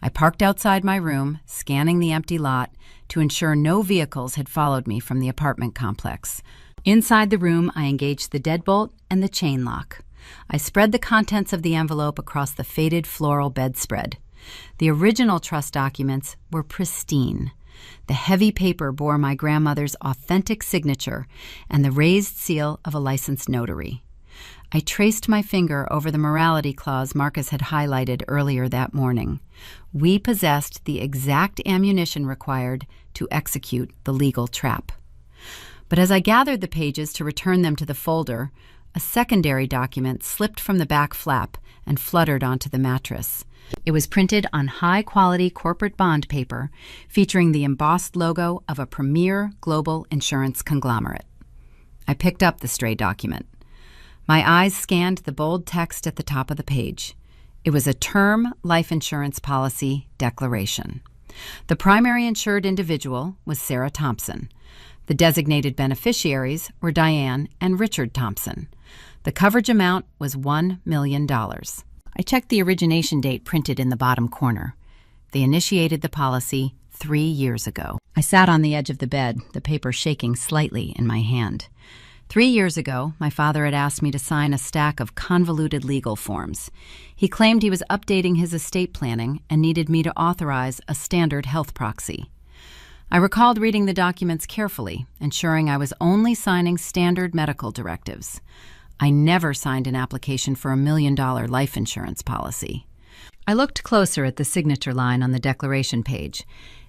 I parked outside my room, scanning the empty lot to ensure no vehicles had followed me from the apartment complex. Inside the room, I engaged the deadbolt and the chain lock. I spread the contents of the envelope across the faded floral bedspread. The original trust documents were pristine. The heavy paper bore my grandmother's authentic signature and the raised seal of a licensed notary. I traced my finger over the morality clause Marcus had highlighted earlier that morning. We possessed the exact ammunition required to execute the legal trap. But as I gathered the pages to return them to the folder, a secondary document slipped from the back flap and fluttered onto the mattress. It was printed on high-quality corporate bond paper featuring the embossed logo of a premier global insurance conglomerate. I picked up the stray document. My eyes scanned the bold text at the top of the page. It was a term life insurance policy declaration. The primary insured individual was Sarah Thompson. The designated beneficiaries were Diane and Richard Thompson. The coverage amount was $1 million. I checked the origination date printed in the bottom corner. They initiated the policy 3 years ago. I sat on the edge of the bed, the paper shaking slightly in my hand. 3 years ago, my father had asked me to sign a stack of convoluted legal forms. He claimed he was updating his estate planning and needed me to authorize a standard health proxy. I recalled reading the documents carefully, ensuring I was only signing standard medical directives. I never signed an application for $1 million life insurance policy. I looked closer at the signature line on the declaration page.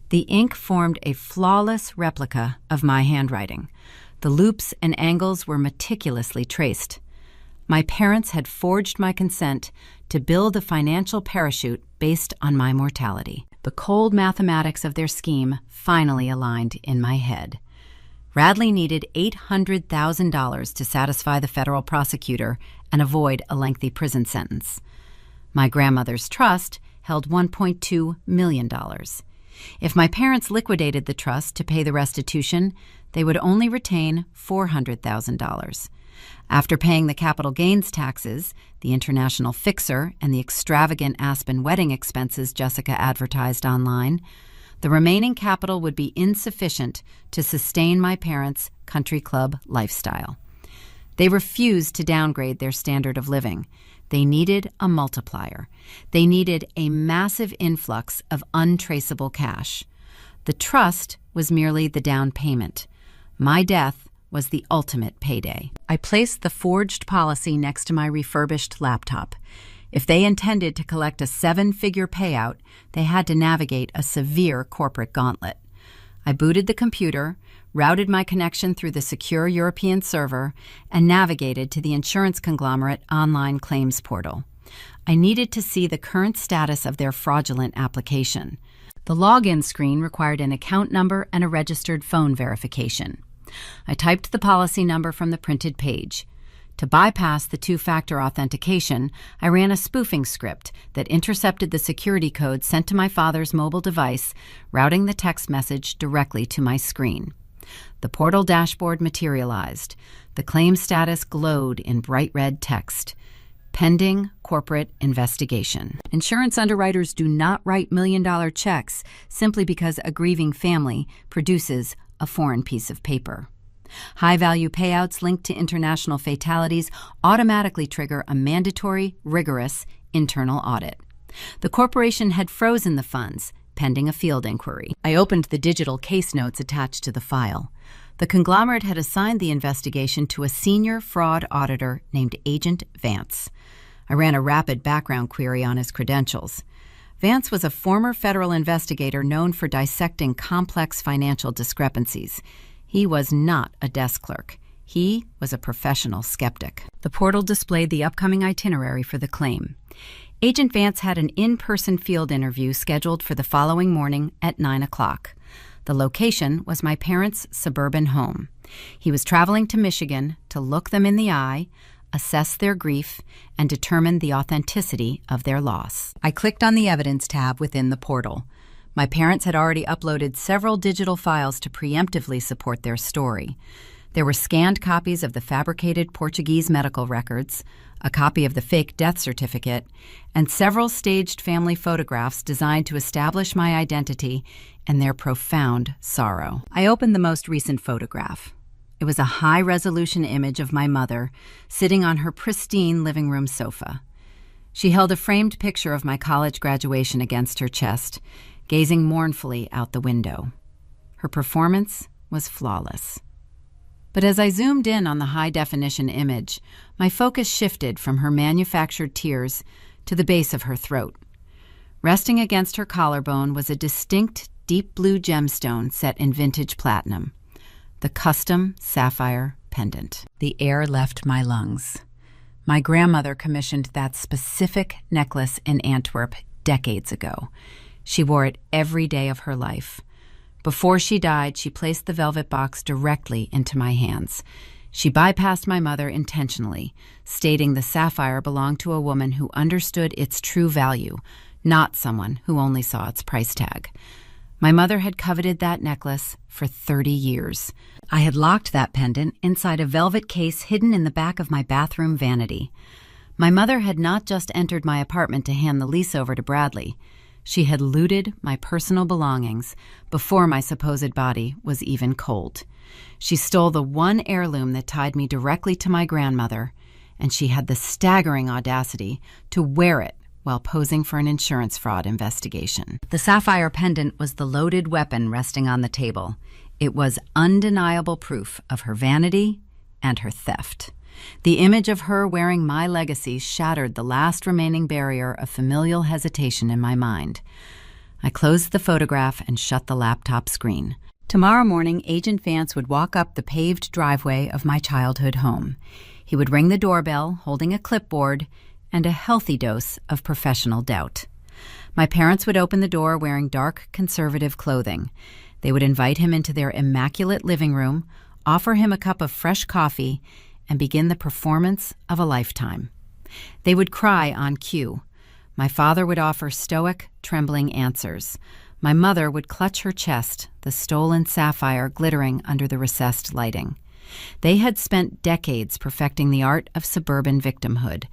The ink formed a flawless replica of my handwriting. The loops and angles were meticulously traced. My parents had forged my consent to build a financial parachute based on my mortality. The cold mathematics of their scheme finally aligned in my head. Radley needed $800,000 to satisfy the federal prosecutor and avoid a lengthy prison sentence. My grandmother's trust held $1.2 million. If my parents liquidated the trust to pay the restitution, they would only retain $400,000. After paying the capital gains taxes, the international fixer, and the extravagant Aspen wedding expenses Jessica advertised online, the remaining capital would be insufficient to sustain my parents' country club lifestyle. They refused to downgrade their standard of living. They needed a multiplier. They needed a massive influx of untraceable cash. The trust was merely the down payment. My death was the ultimate payday. I placed the forged policy next to my refurbished laptop. If they intended to collect a 7-figure payout, they had to navigate a severe corporate gauntlet. I booted the computer, routed my connection through the secure European server, and navigated to the insurance conglomerate online claims portal. I needed to see the current status of their fraudulent application. The login screen required an account number and a registered phone verification. I typed the policy number from the printed page. To bypass the two-factor authentication, I ran a spoofing script that intercepted the security code sent to my father's mobile device, routing the text message directly to my screen. The portal dashboard materialized. The claim status glowed in bright red text. Pending corporate investigation. Insurance underwriters do not write million-dollar checks simply because a grieving family produces a foreign piece of paper. High-value payouts linked to international fatalities automatically trigger a mandatory, rigorous internal audit. The corporation had frozen the funds, pending a field inquiry. I opened the digital case notes attached to the file. The conglomerate had assigned the investigation to a senior fraud auditor named Agent Vance. I ran a rapid background query on his credentials. Vance was a former federal investigator known for dissecting complex financial discrepancies. He was not a desk clerk. He was a professional skeptic. The portal displayed the upcoming itinerary for the claim. Agent Vance had an in-person field interview scheduled for the following morning at 9 o'clock. The location was my parents' suburban home. He was traveling to Michigan to look them in the eye, assess their grief, and determine the authenticity of their loss. I clicked on the Evidence tab within the portal. My parents had already uploaded several digital files to preemptively support their story. There were scanned copies of the fabricated Portuguese medical records, a copy of the fake death certificate, and several staged family photographs designed to establish my identity and their profound sorrow. I opened the most recent photograph. It was a high-resolution image of my mother sitting on her pristine living room sofa. She held a framed picture of my college graduation against her chest, gazing mournfully out the window. Her performance was flawless. But as I zoomed in on the high-definition image, my focus shifted from her manufactured tears to the base of her throat. Resting against her collarbone was a distinct deep blue gemstone set in vintage platinum, the custom sapphire pendant. The air left my lungs. My grandmother commissioned that specific necklace in Antwerp decades ago. She wore it every day of her life. Before she died, she placed the velvet box directly into my hands. She bypassed my mother intentionally, stating the sapphire belonged to a woman who understood its true value, not someone who only saw its price tag. My mother had coveted that necklace for 30 years. I had locked that pendant inside a velvet case hidden in the back of my bathroom vanity. My mother had not just entered my apartment to hand the lease over to Bradley. She had looted my personal belongings before my supposed body was even cold. She stole the one heirloom that tied me directly to my grandmother, and she had the staggering audacity to wear it while posing for an insurance fraud investigation. The sapphire pendant was the loaded weapon resting on the table. It was undeniable proof of her vanity and her theft. The image of her wearing my legacy shattered the last remaining barrier of familial hesitation in my mind. I closed the photograph and shut the laptop screen. Tomorrow morning, Agent Vance would walk up the paved driveway of my childhood home. He would ring the doorbell, holding a clipboard and a healthy dose of professional doubt. My parents would open the door wearing dark, conservative clothing. They would invite him into their immaculate living room, offer him a cup of fresh coffee, and begin the performance of a lifetime. They would cry on cue. My father would offer stoic, trembling answers. My mother would clutch her chest, the stolen sapphire glittering under the recessed lighting. They had spent decades perfecting the art of suburban victimhood.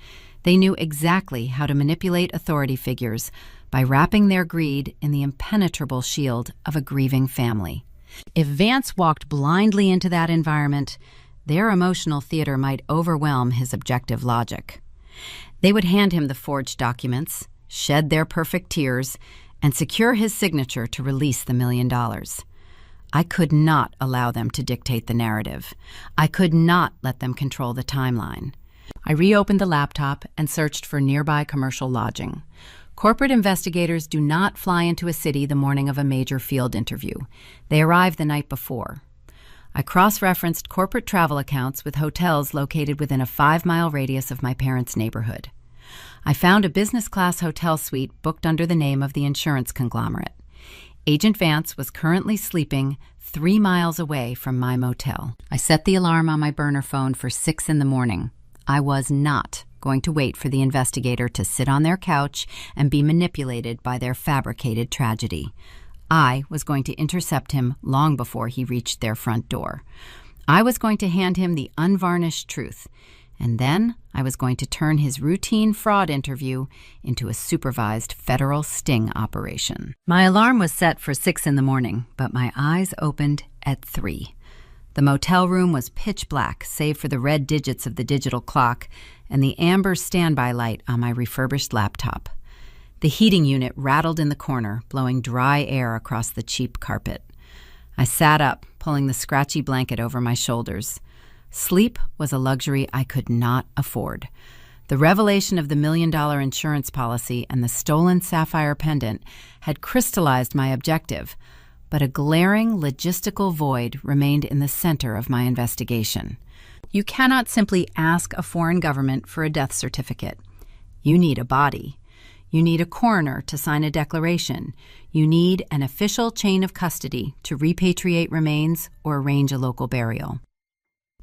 They knew exactly how to manipulate authority figures by wrapping their greed in the impenetrable shield of a grieving family. If Vance walked blindly into that environment, their emotional theater might overwhelm his objective logic. They would hand him the forged documents, shed their perfect tears, and secure his signature to release the $1 million. I could not allow them to dictate the narrative. I could not let them control the timeline. I reopened the laptop and searched for nearby commercial lodging. Corporate investigators do not fly into a city the morning of a major field interview. They arrive the night before. I cross-referenced corporate travel accounts with hotels located within a 5-mile radius of my parents' neighborhood. I found a business-class hotel suite booked under the name of the insurance conglomerate. Agent Vance was currently sleeping 3 miles away from my motel. I set the alarm on my burner phone for 6 in the morning. I was not going to wait for the investigator to sit on their couch and be manipulated by their fabricated tragedy. I was going to intercept him long before he reached their front door. I was going to hand him the unvarnished truth, and then I was going to turn his routine fraud interview into a supervised federal sting operation. My alarm was set for 6 in the morning, but my eyes opened at 3. The motel room was pitch black, save for the red digits of the digital clock and the amber standby light on my refurbished laptop. The heating unit rattled in the corner, blowing dry air across the cheap carpet. I sat up, pulling the scratchy blanket over my shoulders. Sleep was a luxury I could not afford. The revelation of the $1 million insurance policy and the stolen sapphire pendant had crystallized my objective, but a glaring logistical void remained in the center of my investigation. You cannot simply ask a foreign government for a death certificate. You need a body. You need a coroner to sign a declaration. You need an official chain of custody to repatriate remains or arrange a local burial.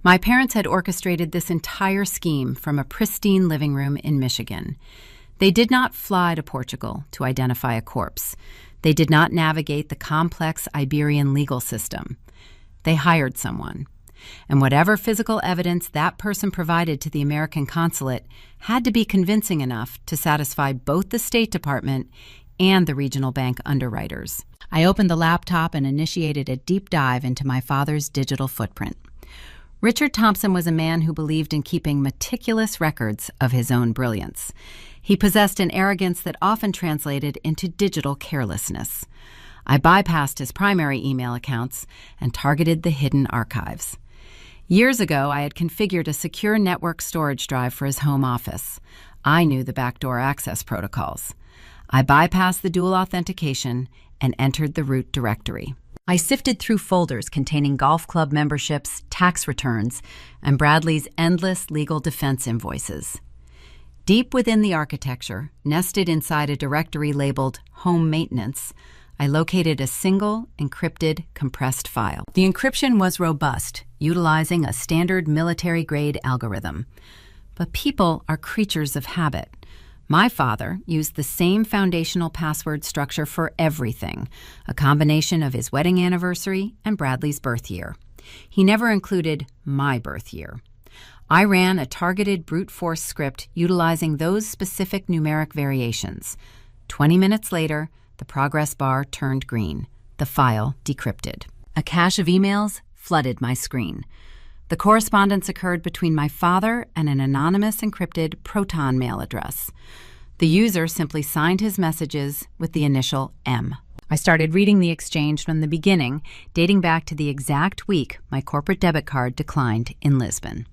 My parents had orchestrated this entire scheme from a pristine living room in Michigan. They did not fly to Portugal to identify a corpse. They did not navigate the complex Iberian legal system. They hired someone. And whatever physical evidence that person provided to the American consulate had to be convincing enough to satisfy both the State Department and the regional bank underwriters. I opened the laptop and initiated a deep dive into my father's digital footprint. Richard Thompson was a man who believed in keeping meticulous records of his own brilliance. He possessed an arrogance that often translated into digital carelessness. I bypassed his primary email accounts and targeted the hidden archives. Years ago, I had configured a secure network storage drive for his home office. I knew the backdoor access protocols. I bypassed the dual authentication and entered the root directory. I sifted through folders containing golf club memberships, tax returns, and Bradley's endless legal defense invoices. Deep within the architecture, nested inside a directory labeled Home Maintenance, I located a single, encrypted, compressed file. The encryption was robust, utilizing a standard military-grade algorithm. But people are creatures of habit. My father used the same foundational password structure for everything, a combination of his wedding anniversary and Bradley's birth year. He never included my birth year. I ran a targeted brute force script utilizing those specific numeric variations. 20 minutes later, the progress bar turned green, the file decrypted. A cache of emails flooded my screen. The correspondence occurred between my father and an anonymous encrypted Proton mail address. The user simply signed his messages with the initial M. I started reading the exchange from the beginning, dating back to the exact week my corporate debit card declined in Lisbon.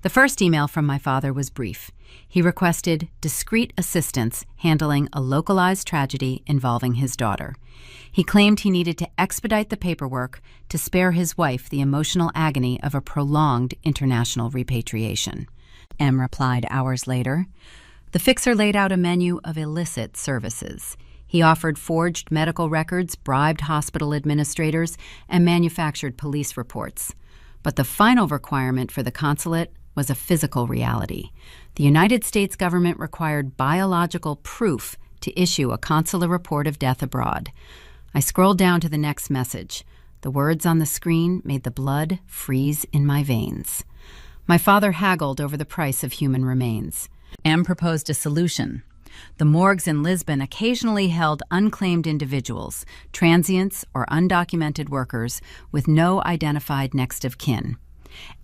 The first email from my father was brief. He requested discreet assistance handling a localized tragedy involving his daughter. He claimed he needed to expedite the paperwork to spare his wife the emotional agony of a prolonged international repatriation. M replied hours later. The fixer laid out a menu of illicit services. He offered forged medical records, bribed hospital administrators, and manufactured police reports. But the final requirement for the consulate was a physical reality. The United States government required biological proof to issue a consular report of death abroad. I scrolled down to the next message. The words on the screen made the blood freeze in my veins. My father haggled over the price of human remains. M proposed a solution. The morgues in Lisbon occasionally held unclaimed individuals, transients or undocumented workers with no identified next of kin.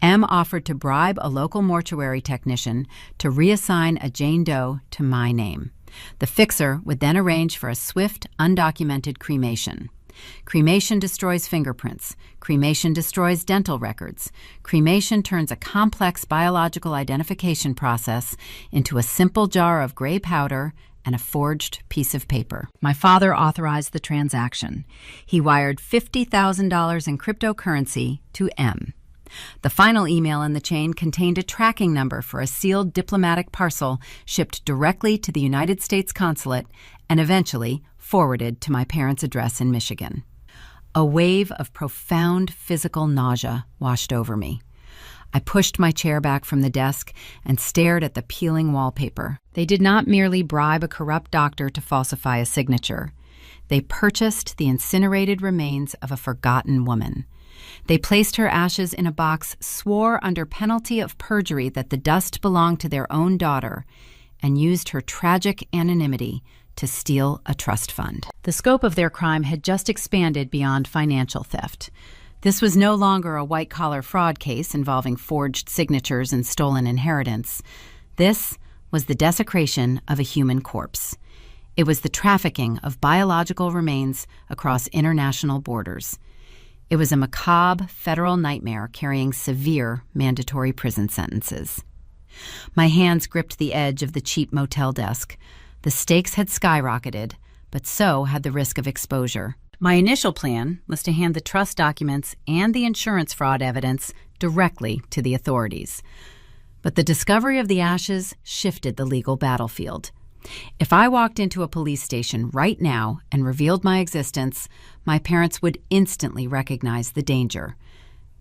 M offered to bribe a local mortuary technician to reassign a Jane Doe to my name. The fixer would then arrange for a swift, undocumented cremation. Cremation destroys fingerprints. Cremation destroys dental records. Cremation turns a complex biological identification process into a simple jar of gray powder and a forged piece of paper. My father authorized the transaction. He wired $50,000 in cryptocurrency to M. The final email in the chain contained a tracking number for a sealed diplomatic parcel shipped directly to the United States consulate and eventually forwarded to my parents' address in Michigan. A wave of profound physical nausea washed over me. I pushed my chair back from the desk and stared at the peeling wallpaper. They did not merely bribe a corrupt doctor to falsify a signature. They purchased the incinerated remains of a forgotten woman. They placed her ashes in a box, swore under penalty of perjury that the dust belonged to their own daughter, and used her tragic anonymity to steal a trust fund. The scope of their crime had just expanded beyond financial theft. This was no longer a white-collar fraud case involving forged signatures and stolen inheritance. This was the desecration of a human corpse. It was the trafficking of biological remains across international borders. It was a macabre federal nightmare carrying severe mandatory prison sentences. My hands gripped the edge of the cheap motel desk. The stakes had skyrocketed, but so had the risk of exposure. My initial plan was to hand the trust documents and the insurance fraud evidence directly to the authorities. But the discovery of the ashes shifted the legal battlefield. If I walked into a police station right now and revealed my existence, my parents would instantly recognize the danger.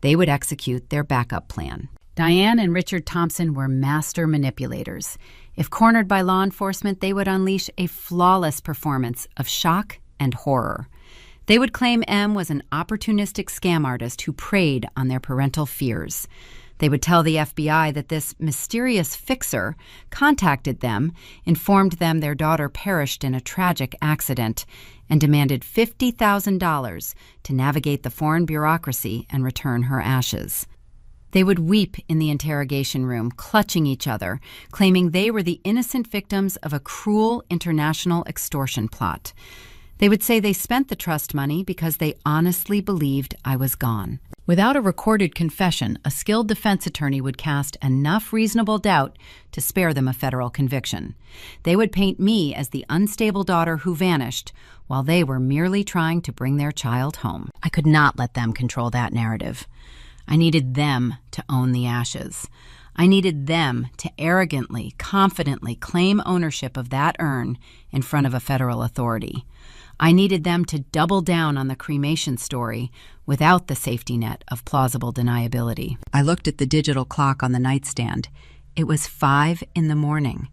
They would execute their backup plan. Diane and Richard Thompson were master manipulators. If cornered by law enforcement, they would unleash a flawless performance of shock and horror. They would claim M was an opportunistic scam artist who preyed on their parental fears. They would tell the FBI that this mysterious fixer contacted them, informed them their daughter perished in a tragic accident, and demanded $50,000 to navigate the foreign bureaucracy and return her ashes. They would weep in the interrogation room, clutching each other, claiming they were the innocent victims of a cruel international extortion plot. They would say they spent the trust money because they honestly believed I was gone. Without a recorded confession, a skilled defense attorney would cast enough reasonable doubt to spare them a federal conviction. They would paint me as the unstable daughter who vanished, while they were merely trying to bring their child home. I could not let them control that narrative. I needed them to own the ashes. I needed them to arrogantly, confidently claim ownership of that urn in front of a federal authority. I needed them to double down on the cremation story without the safety net of plausible deniability. I looked at the digital clock on the nightstand. It was 5 a.m.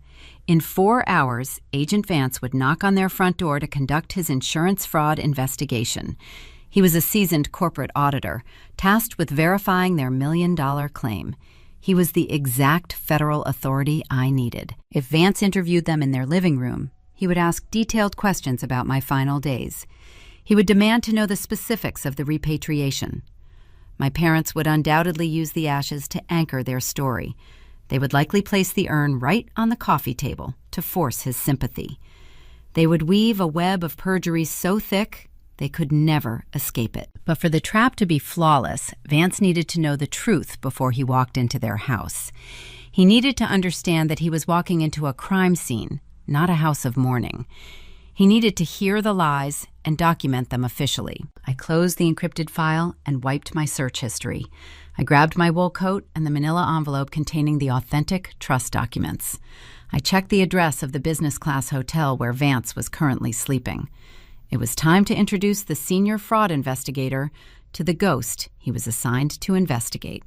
In 4 hours, Agent Vance would knock on their front door to conduct his insurance fraud investigation. He was a seasoned corporate auditor, tasked with verifying their $1 million claim. He was the exact federal authority I needed. If Vance interviewed them in their living room, he would ask detailed questions about my final days. He would demand to know the specifics of the repatriation. My parents would undoubtedly use the ashes to anchor their story. They would likely place the urn right on the coffee table to force his sympathy. They would weave a web of perjury so thick they could never escape it. But for the trap to be flawless, Vance needed to know the truth before he walked into their house. He needed to understand that he was walking into a crime scene, not a house of mourning. He needed to hear the lies and document them officially. I closed the encrypted file and wiped my search history. I grabbed my wool coat and the manila envelope containing the authentic trust documents. I checked the address of the business class hotel where Vance was currently sleeping. It was time to introduce the senior fraud investigator to the ghost he was assigned to investigate.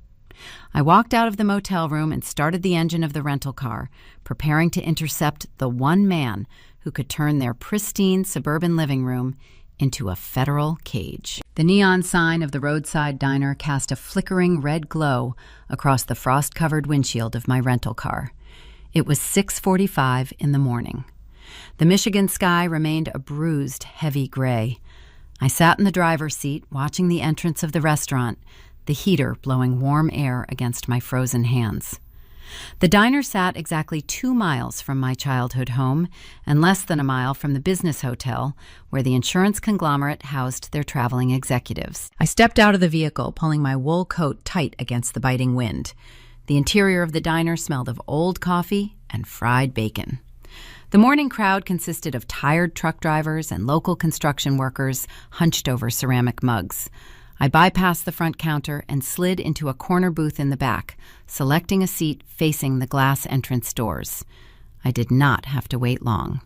I walked out of the motel room and started the engine of the rental car, preparing to intercept the one man who could turn their pristine suburban living room into a federal cage. The neon sign of the roadside diner cast a flickering red glow across the frost-covered windshield of my rental car. It was 6:45 in the morning. The Michigan sky remained a bruised, heavy gray. I sat in the driver's seat, watching the entrance of the restaurant, the heater blowing warm air against my frozen hands. The diner sat exactly 2 miles from my childhood home and less than a mile from the business hotel where the insurance conglomerate housed their traveling executives. I stepped out of the vehicle, pulling my wool coat tight against the biting wind. The interior of the diner smelled of old coffee and fried bacon. The morning crowd consisted of tired truck drivers and local construction workers hunched over ceramic mugs. I bypassed the front counter and slid into a corner booth in the back, selecting a seat facing the glass entrance doors. I did not have to wait long.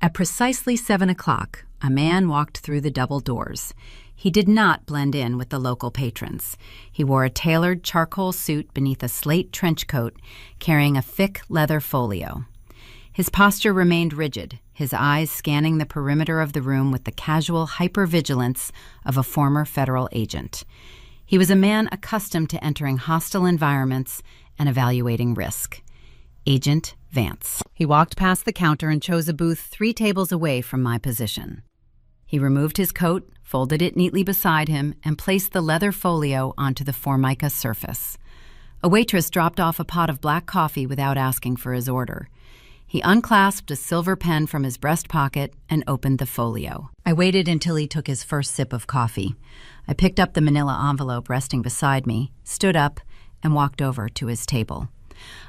At precisely 7 o'clock, a man walked through the double doors. He did not blend in with the local patrons. He wore a tailored charcoal suit beneath a slate trench coat, carrying a thick leather folio. His posture remained rigid, his eyes scanning the perimeter of the room with the casual hypervigilance of a former federal agent. He was a man accustomed to entering hostile environments and evaluating risk. Agent Vance. He walked past the counter and chose a booth 3 tables away from my position. He removed his coat, folded it neatly beside him, and placed the leather folio onto the Formica surface. A waitress dropped off a pot of black coffee without asking for his order. He unclasped a silver pen from his breast pocket and opened the folio. I waited until he took his first sip of coffee. I picked up the manila envelope resting beside me, stood up, and walked over to his table.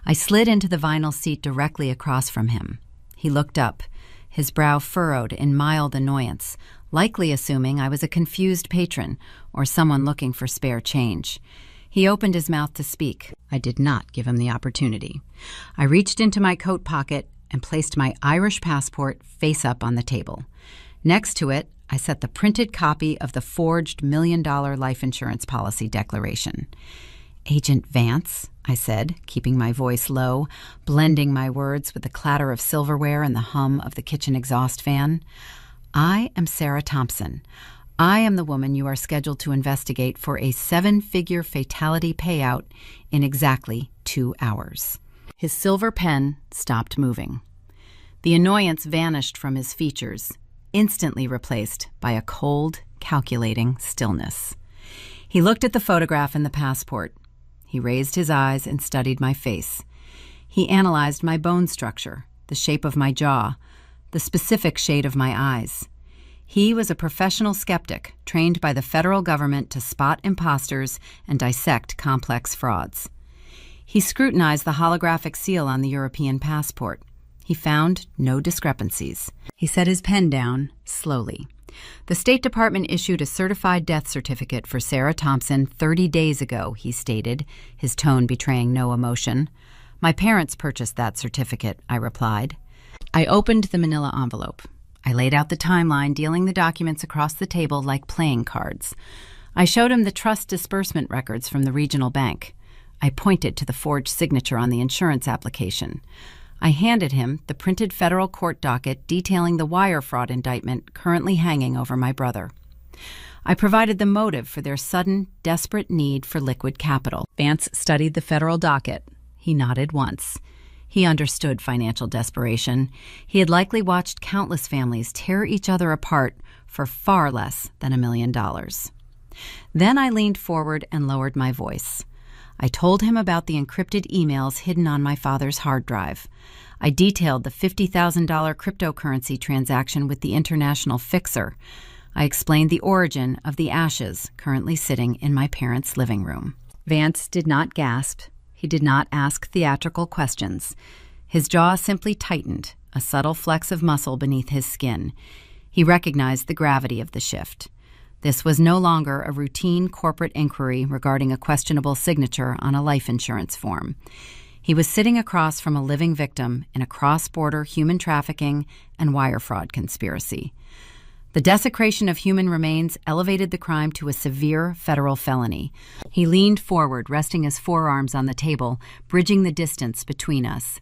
I slid into the vinyl seat directly across from him. He looked up, his brow furrowed in mild annoyance, likely assuming I was a confused patron or someone looking for spare change. He opened his mouth to speak. I did not give him the opportunity. I reached into my coat pocket and placed my Irish passport face up on the table. Next to it, I set the printed copy of the forged $1 million life insurance policy declaration. "Agent Vance," I said, keeping my voice low, blending my words with the clatter of silverware and the hum of the kitchen exhaust fan. "I am Sarah Thompson. I am the woman you are scheduled to investigate for a 7-figure fatality payout in exactly 2 hours." His silver pen stopped moving. The annoyance vanished from his features, instantly replaced by a cold, calculating stillness. He looked at the photograph in the passport. He raised his eyes and studied my face. He analyzed my bone structure, the shape of my jaw, the specific shade of my eyes. He was a professional skeptic trained by the federal government to spot imposters and dissect complex frauds. He scrutinized the holographic seal on the European passport. He found no discrepancies. He set his pen down slowly. "The State Department issued a certified death certificate for Sarah Thompson 30 days ago," he stated, his tone betraying no emotion. "My parents purchased that certificate," I replied. I opened the manila envelope. I laid out the timeline, dealing the documents across the table like playing cards. I showed him the trust disbursement records from the regional bank. I pointed to the forged signature on the insurance application. I handed him the printed federal court docket detailing the wire fraud indictment currently hanging over my brother. I provided the motive for their sudden, desperate need for liquid capital. Vance studied the federal docket. He nodded once. He understood financial desperation. He had likely watched countless families tear each other apart for far less than $1 million. Then I leaned forward and lowered my voice. I told him about the encrypted emails hidden on my father's hard drive. I detailed the $50,000 cryptocurrency transaction with the international fixer. I explained the origin of the ashes currently sitting in my parents' living room. Vance did not gasp. He did not ask theatrical questions. His jaw simply tightened, a subtle flex of muscle beneath his skin. He recognized the gravity of the shift. This was no longer a routine corporate inquiry regarding a questionable signature on a life insurance form. He was sitting across from a living victim in a cross-border human trafficking and wire fraud conspiracy. The desecration of human remains elevated the crime to a severe federal felony. He leaned forward, resting his forearms on the table, bridging the distance between us.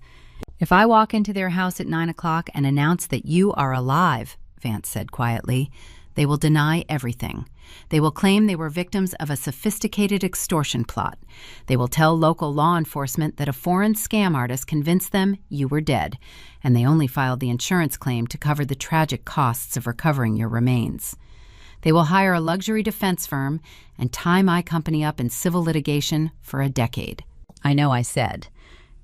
"If I walk into their house at 9 o'clock and announce that you are alive," Vance said quietly, "they will deny everything. They will claim they were victims of a sophisticated extortion plot. They will tell local law enforcement that a foreign scam artist convinced them you were dead, and they only filed the insurance claim to cover the tragic costs of recovering your remains. They will hire a luxury defense firm and tie my company up in civil litigation for a decade." "I know," I said.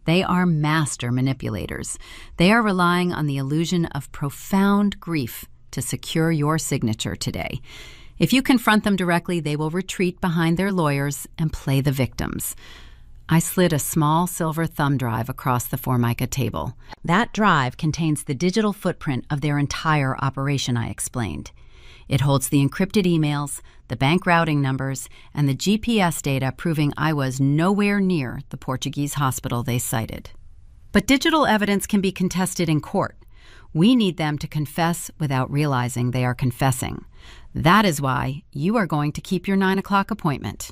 "They are master manipulators. They are relying on the illusion of profound grief to secure your signature today. If you confront them directly, they will retreat behind their lawyers and play the victims." I slid a small silver thumb drive across the Formica table. "That drive contains the digital footprint of their entire operation," I explained. "It holds the encrypted emails, the bank routing numbers, and the GPS data proving I was nowhere near the Portuguese hospital they cited. But digital evidence can be contested in court. We need them to confess without realizing they are confessing. That is why you are going to keep your 9 o'clock appointment."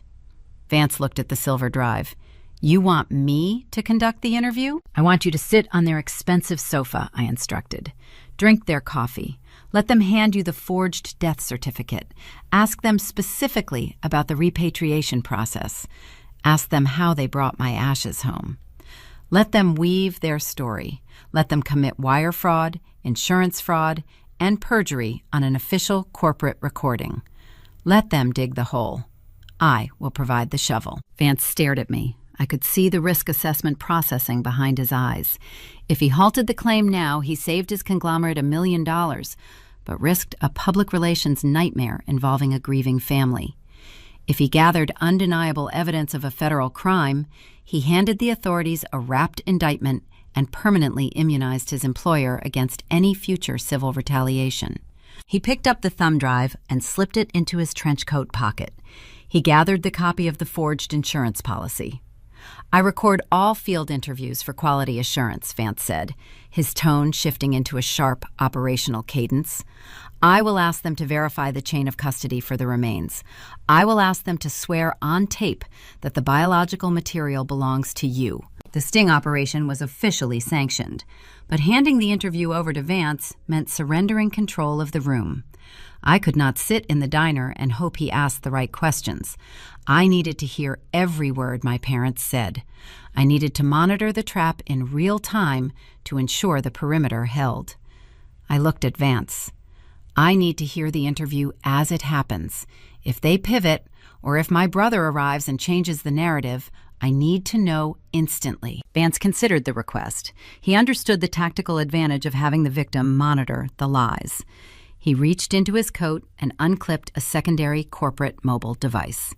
Vance looked at the silver drive. "You want me to conduct the interview?" "I want you to sit on their expensive sofa," I instructed. "Drink their coffee. Let them hand you the forged death certificate. Ask them specifically about the repatriation process. Ask them how they brought my ashes home. Let them weave their story. Let them commit wire fraud, insurance fraud, and perjury on an official corporate recording. Let them dig the hole. I will provide the shovel." Vance stared at me. I could see the risk assessment processing behind his eyes. If he halted the claim now, he saved his conglomerate $1 million, but risked a public relations nightmare involving a grieving family. If he gathered undeniable evidence of a federal crime, he handed the authorities a wrapped indictment and permanently immunized his employer against any future civil retaliation. He picked up the thumb drive and slipped it into his trench coat pocket. He gathered the copy of the forged insurance policy. I record all field interviews for quality assurance, Vance said, his tone shifting into a sharp operational cadence. I will ask them to verify the chain of custody for the remains. I will ask them to swear on tape that the biological material belongs to you. The sting operation was officially sanctioned, but handing the interview over to Vance meant surrendering control of the room. I could not sit in the diner and hope he asked the right questions. I needed to hear every word my parents said. I needed to monitor the trap in real time to ensure the perimeter held. I looked at Vance. I need to hear the interview as it happens. If they pivot, or if my brother arrives and changes the narrative, I need to know instantly. Vance considered the request. He understood the tactical advantage of having the victim monitor the lies. He reached into his coat and unclipped a secondary corporate mobile device.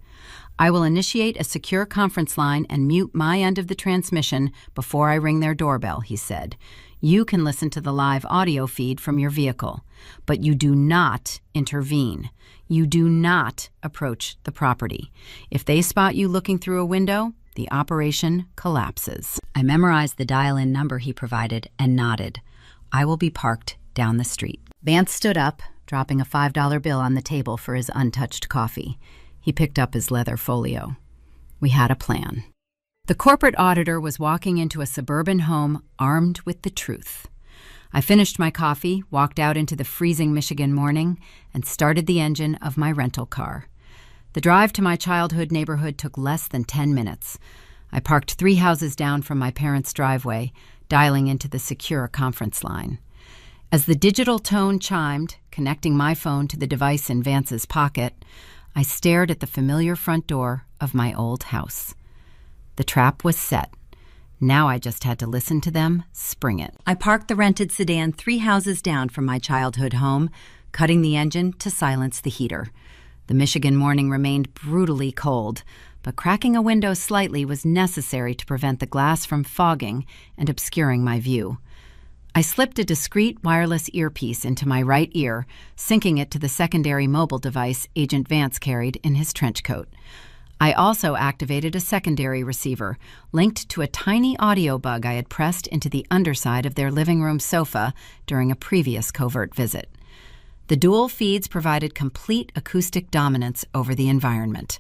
I will initiate a secure conference line and mute my end of the transmission before I ring their doorbell, he said. You can listen to the live audio feed from your vehicle, but you do not intervene. You do not approach the property. If they spot you looking through a window, the operation collapses. I memorized the dial-in number he provided and nodded. I will be parked down the street. Vance stood up, dropping a $5 bill on the table for his untouched coffee. He picked up his leather folio. We had a plan. The corporate auditor was walking into a suburban home armed with the truth. I finished my coffee, walked out into the freezing Michigan morning, and started the engine of my rental car. The drive to my childhood neighborhood took less than 10 minutes. I parked 3 houses down from my parents' driveway, dialing into the secure conference line. As the digital tone chimed, connecting my phone to the device in Vance's pocket, I stared at the familiar front door of my old house. The trap was set. Now I just had to listen to them spring it. I parked the rented sedan 3 houses down from my childhood home, cutting the engine to silence the heater. The Michigan morning remained brutally cold, but cracking a window slightly was necessary to prevent the glass from fogging and obscuring my view. I slipped a discreet wireless earpiece into my right ear, syncing it to the secondary mobile device Agent Vance carried in his trench coat. I also activated a secondary receiver, linked to a tiny audio bug I had pressed into the underside of their living room sofa during a previous covert visit. The dual feeds provided complete acoustic dominance over the environment.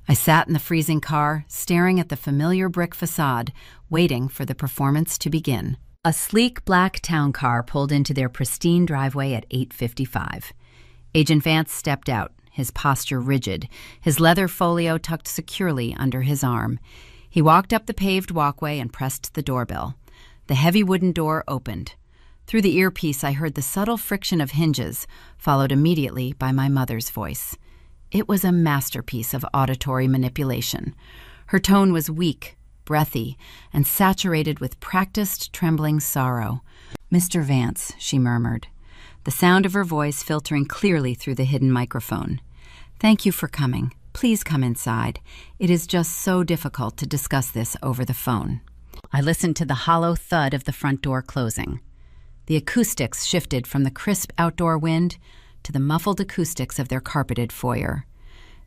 I sat in the freezing car, staring at the familiar brick facade, waiting for the performance to begin. A sleek black town car pulled into their pristine driveway at 8:55. Agent Vance stepped out, his posture rigid, his leather folio tucked securely under his arm. He walked up the paved walkway and pressed the doorbell. The heavy wooden door opened. Through the earpiece, I heard the subtle friction of hinges, followed immediately by my mother's voice. It was a masterpiece of auditory manipulation. Her tone was weak, breathy, and saturated with practiced, trembling sorrow. "Mr. Vance," she murmured, the sound of her voice filtering clearly through the hidden microphone. "Thank you for coming. Please come inside. It is just so difficult to discuss this over the phone." I listened to the hollow thud of the front door closing. The acoustics shifted from the crisp outdoor wind to the muffled acoustics of their carpeted foyer.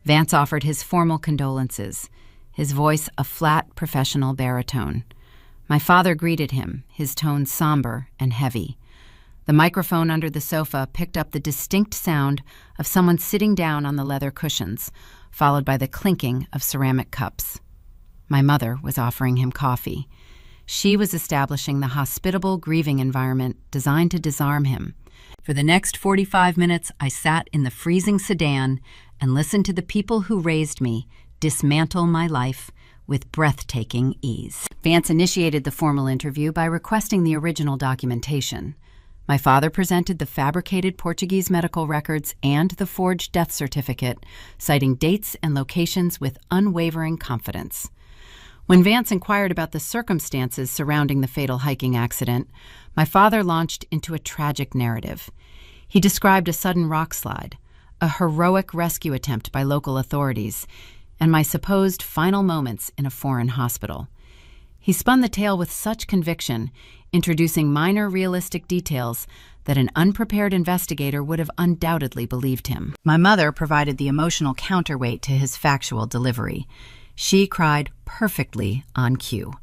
Vance offered his formal condolences, his voice a flat, professional baritone. My father greeted him, his tone somber and heavy. The microphone under the sofa picked up the distinct sound of someone sitting down on the leather cushions, followed by the clinking of ceramic cups. My mother was offering him coffee. She was establishing the hospitable grieving environment designed to disarm him. For the next 45 minutes, I sat in the freezing sedan and listened to the people who raised me dismantle my life with breathtaking ease. Vance initiated the formal interview by requesting the original documentation. My father presented the fabricated Portuguese medical records and the forged death certificate, citing dates and locations with unwavering confidence. When Vance inquired about the circumstances surrounding the fatal hiking accident, my father launched into a tragic narrative. He described a sudden rock slide, a heroic rescue attempt by local authorities, and my supposed final moments in a foreign hospital. He spun the tale with such conviction, introducing minor realistic details that an unprepared investigator would have undoubtedly believed him. My mother provided the emotional counterweight to his factual delivery. She cried perfectly on cue.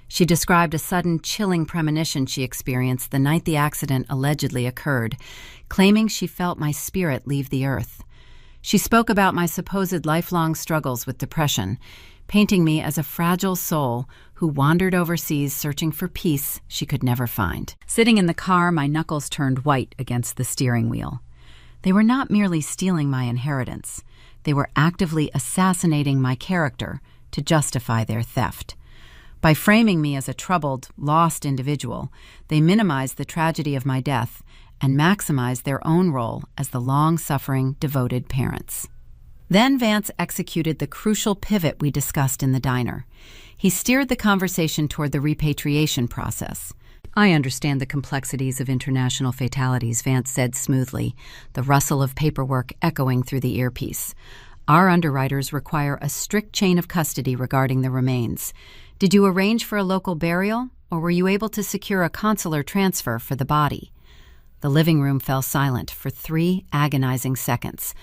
She described a sudden chilling premonition she experienced the night the accident allegedly occurred, claiming she felt my spirit leave the earth. She spoke about my supposed lifelong struggles with depression, painting me as a fragile soul who wandered overseas searching for peace she could never find. Sitting in the car, my knuckles turned white against the steering wheel. They were not merely stealing my inheritance. They were actively assassinating my character to justify their theft. By framing me as a troubled, lost individual, they minimized the tragedy of my death and maximized their own role as the long-suffering, devoted parents. Then Vance executed the crucial pivot we discussed in the diner. He steered the conversation toward the repatriation process. "I understand the complexities of international fatalities," Vance said smoothly, the rustle of paperwork echoing through the earpiece. "Our underwriters require a strict chain of custody regarding the remains. Did you arrange for a local burial, or were you able to secure a consular transfer for the body?" The living room fell silent for 3 agonizing seconds.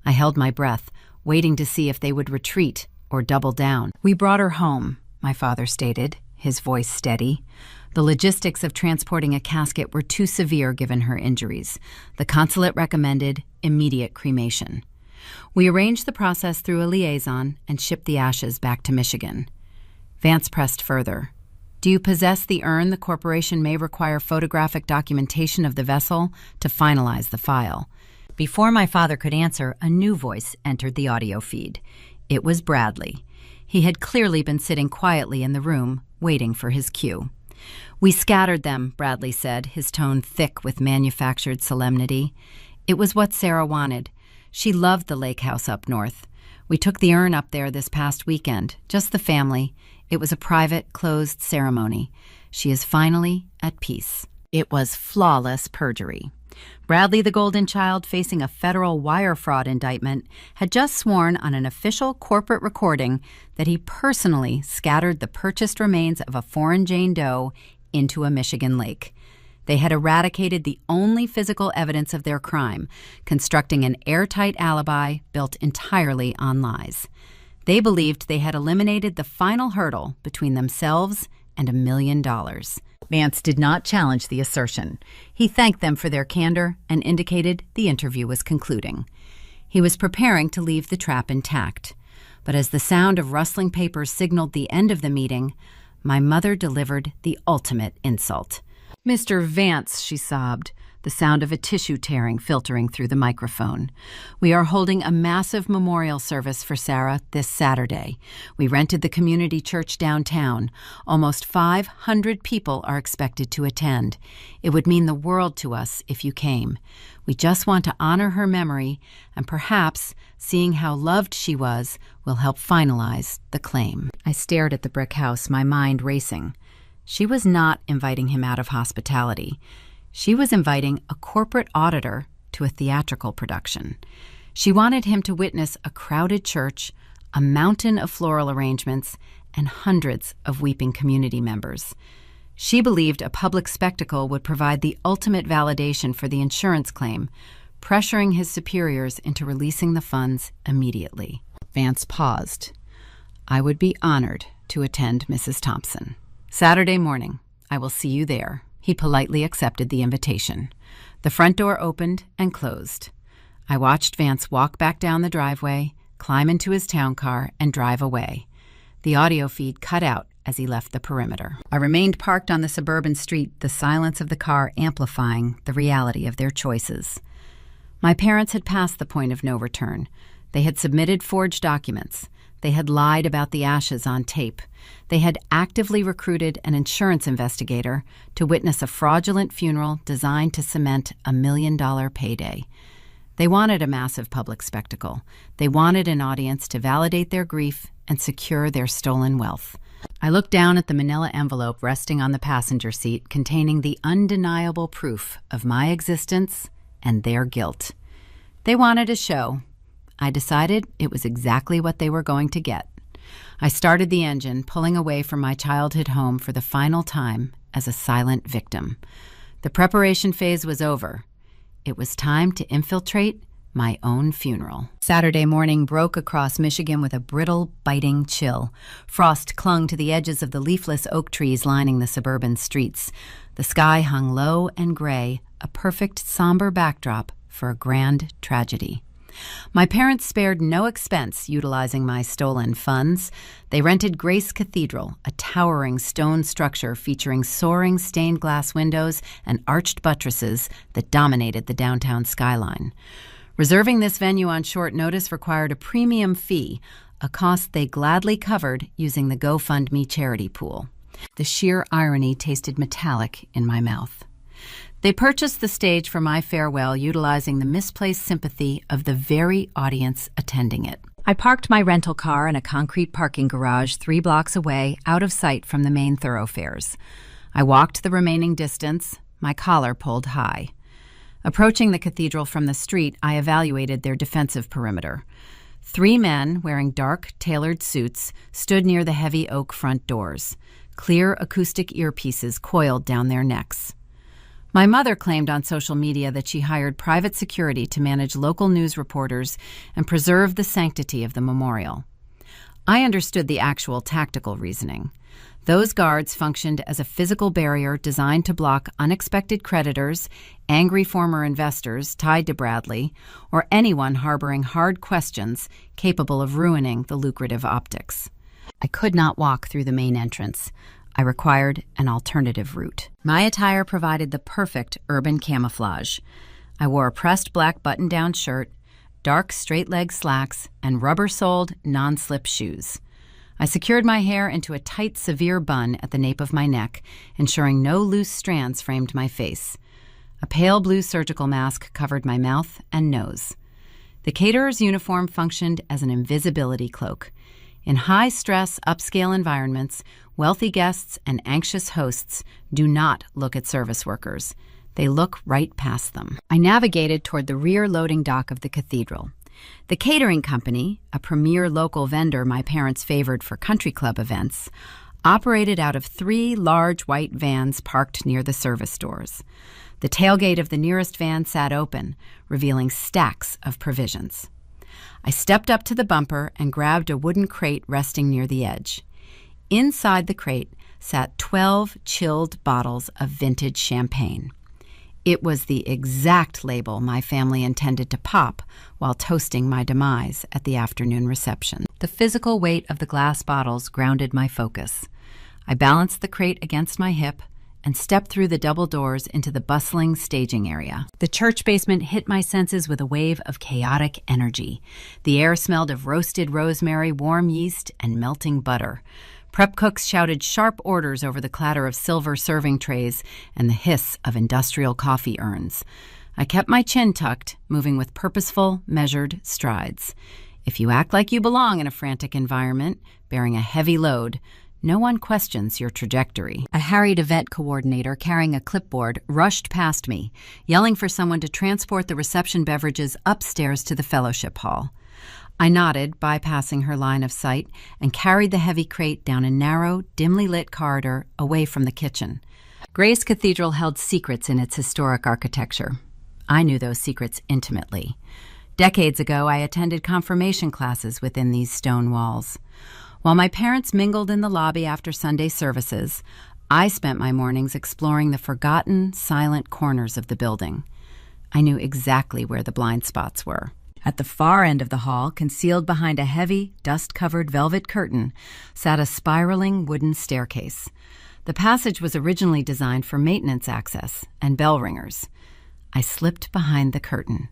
I held my breath, waiting to see if they would retreat or double down. "We brought her home," my father stated, his voice steady. "The logistics of transporting a casket were too severe given her injuries. The consulate recommended immediate cremation. We arranged the process through a liaison and shipped the ashes back to Michigan." Vance pressed further. "Do you possess the urn? The corporation may require photographic documentation of the vessel to finalize the file." Before my father could answer, a new voice entered the audio feed. It was Bradley. He had clearly been sitting quietly in the room, waiting for his cue. "We scattered them," Bradley said, his tone thick with manufactured solemnity. "It was what Sarah wanted. She loved the lake house up north. We took the urn up there this past weekend, just the family. It was a private, closed ceremony. She is finally at peace." It was flawless perjury. Bradley, the golden child, facing a federal wire fraud indictment, had just sworn on an official corporate recording that he personally scattered the purchased remains of a foreign Jane Doe into a Michigan lake. They had eradicated the only physical evidence of their crime, constructing an airtight alibi built entirely on lies. They believed they had eliminated the final hurdle between themselves and $1 million. Vance did not challenge the assertion. He thanked them for their candor and indicated the interview was concluding. He was preparing to leave the trap intact. But as the sound of rustling papers signaled the end of the meeting, my mother delivered the ultimate insult. "Mr. Vance," she sobbed, the sound of a tissue tearing filtering through the microphone. "We are holding a massive memorial service for Sarah this Saturday. We rented the community church downtown. Almost 500 people are expected to attend. It would mean the world to us if you came. We just want to honor her memory, and perhaps seeing how loved she was will help finalize the claim." I stared at the brick house, my mind racing. She was not inviting him out of hospitality. She was inviting a corporate auditor to a theatrical production. She wanted him to witness a crowded church, a mountain of floral arrangements, and hundreds of weeping community members. She believed a public spectacle would provide the ultimate validation for the insurance claim, pressuring his superiors into releasing the funds immediately. Vance paused. "I would be honored to attend, Mrs. Thompson. Saturday morning. I will see you there." He politely accepted the invitation. The front door opened and closed. I watched Vance walk back down the driveway, climb into his town car, and drive away. The audio feed cut out as he left the perimeter. I remained parked on the suburban street, the silence of the car amplifying the reality of their choices. My parents had passed the point of no return. They had submitted forged documents. They had lied about the ashes on tape. They had actively recruited an insurance investigator to witness a fraudulent funeral designed to cement $1 million payday. They wanted a massive public spectacle. They wanted an audience to validate their grief and secure their stolen wealth. I looked down at the manila envelope resting on the passenger seat containing the undeniable proof of my existence and their guilt. They wanted a show. I decided it was exactly what they were going to get. I started the engine, pulling away from my childhood home for the final time as a silent victim. The preparation phase was over. It was time to infiltrate my own funeral. Saturday morning broke across Michigan with a brittle, biting chill. Frost clung to the edges of the leafless oak trees lining the suburban streets. The sky hung low and gray, a perfect somber backdrop for a grand tragedy. My parents spared no expense utilizing my stolen funds. They rented Grace Cathedral, a towering stone structure featuring soaring stained glass windows and arched buttresses that dominated the downtown skyline. Reserving this venue on short notice required a premium fee, a cost they gladly covered using the GoFundMe charity pool. The sheer irony tasted metallic in my mouth. They purchased the stage for my farewell utilizing the misplaced sympathy of the very audience attending it. I parked my rental car in a concrete parking garage 3 blocks away, out of sight from the main thoroughfares. I walked the remaining distance, my collar pulled high. Approaching the cathedral from the street, I evaluated their defensive perimeter. 3 men wearing dark, tailored suits stood near the heavy oak front doors. Clear acoustic earpieces coiled down their necks. My mother claimed on social media that she hired private security to manage local news reporters and preserve the sanctity of the memorial. I understood the actual tactical reasoning. Those guards functioned as a physical barrier designed to block unexpected creditors, angry former investors tied to Bradley, or anyone harboring hard questions capable of ruining the lucrative optics. I could not walk through the main entrance. I required an alternative route. My attire provided the perfect urban camouflage. I wore a pressed black button-down shirt, dark straight-leg slacks, and rubber-soled, non-slip shoes. I secured my hair into a tight, severe bun at the nape of my neck, ensuring no loose strands framed my face. A pale blue surgical mask covered my mouth and nose. The caterer's uniform functioned as an invisibility cloak. In high-stress, upscale environments, wealthy guests and anxious hosts do not look at service workers. They look right past them. I navigated toward the rear loading dock of the cathedral. The catering company, a premier local vendor my parents favored for country club events, operated out of 3 large white vans parked near the service doors. The tailgate of the nearest van sat open, revealing stacks of provisions. I stepped up to the bumper and grabbed a wooden crate resting near the edge. Inside the crate sat 12 chilled bottles of vintage champagne. It was the exact label my family intended to pop while toasting my demise at the afternoon reception. The physical weight of the glass bottles grounded my focus. I balanced the crate against my hip and stepped through the double doors into the bustling staging area. The church basement hit my senses with a wave of chaotic energy. The air smelled of roasted rosemary, warm yeast, and melting butter. Prep cooks shouted sharp orders over the clatter of silver serving trays and the hiss of industrial coffee urns. I kept my chin tucked, moving with purposeful, measured strides. If you act like you belong in a frantic environment, bearing a heavy load, no one questions your trajectory. A harried event coordinator carrying a clipboard rushed past me, yelling for someone to transport the reception beverages upstairs to the fellowship hall. I nodded, bypassing her line of sight, and carried the heavy crate down a narrow, dimly lit corridor away from the kitchen. Grace Cathedral held secrets in its historic architecture. I knew those secrets intimately. Decades ago, I attended confirmation classes within these stone walls. While my parents mingled in the lobby after Sunday services, I spent my mornings exploring the forgotten, silent corners of the building. I knew exactly where the blind spots were. At the far end of the hall, concealed behind a heavy, dust-covered velvet curtain, sat a spiraling wooden staircase. The passage was originally designed for maintenance access and bell ringers. I slipped behind the curtain.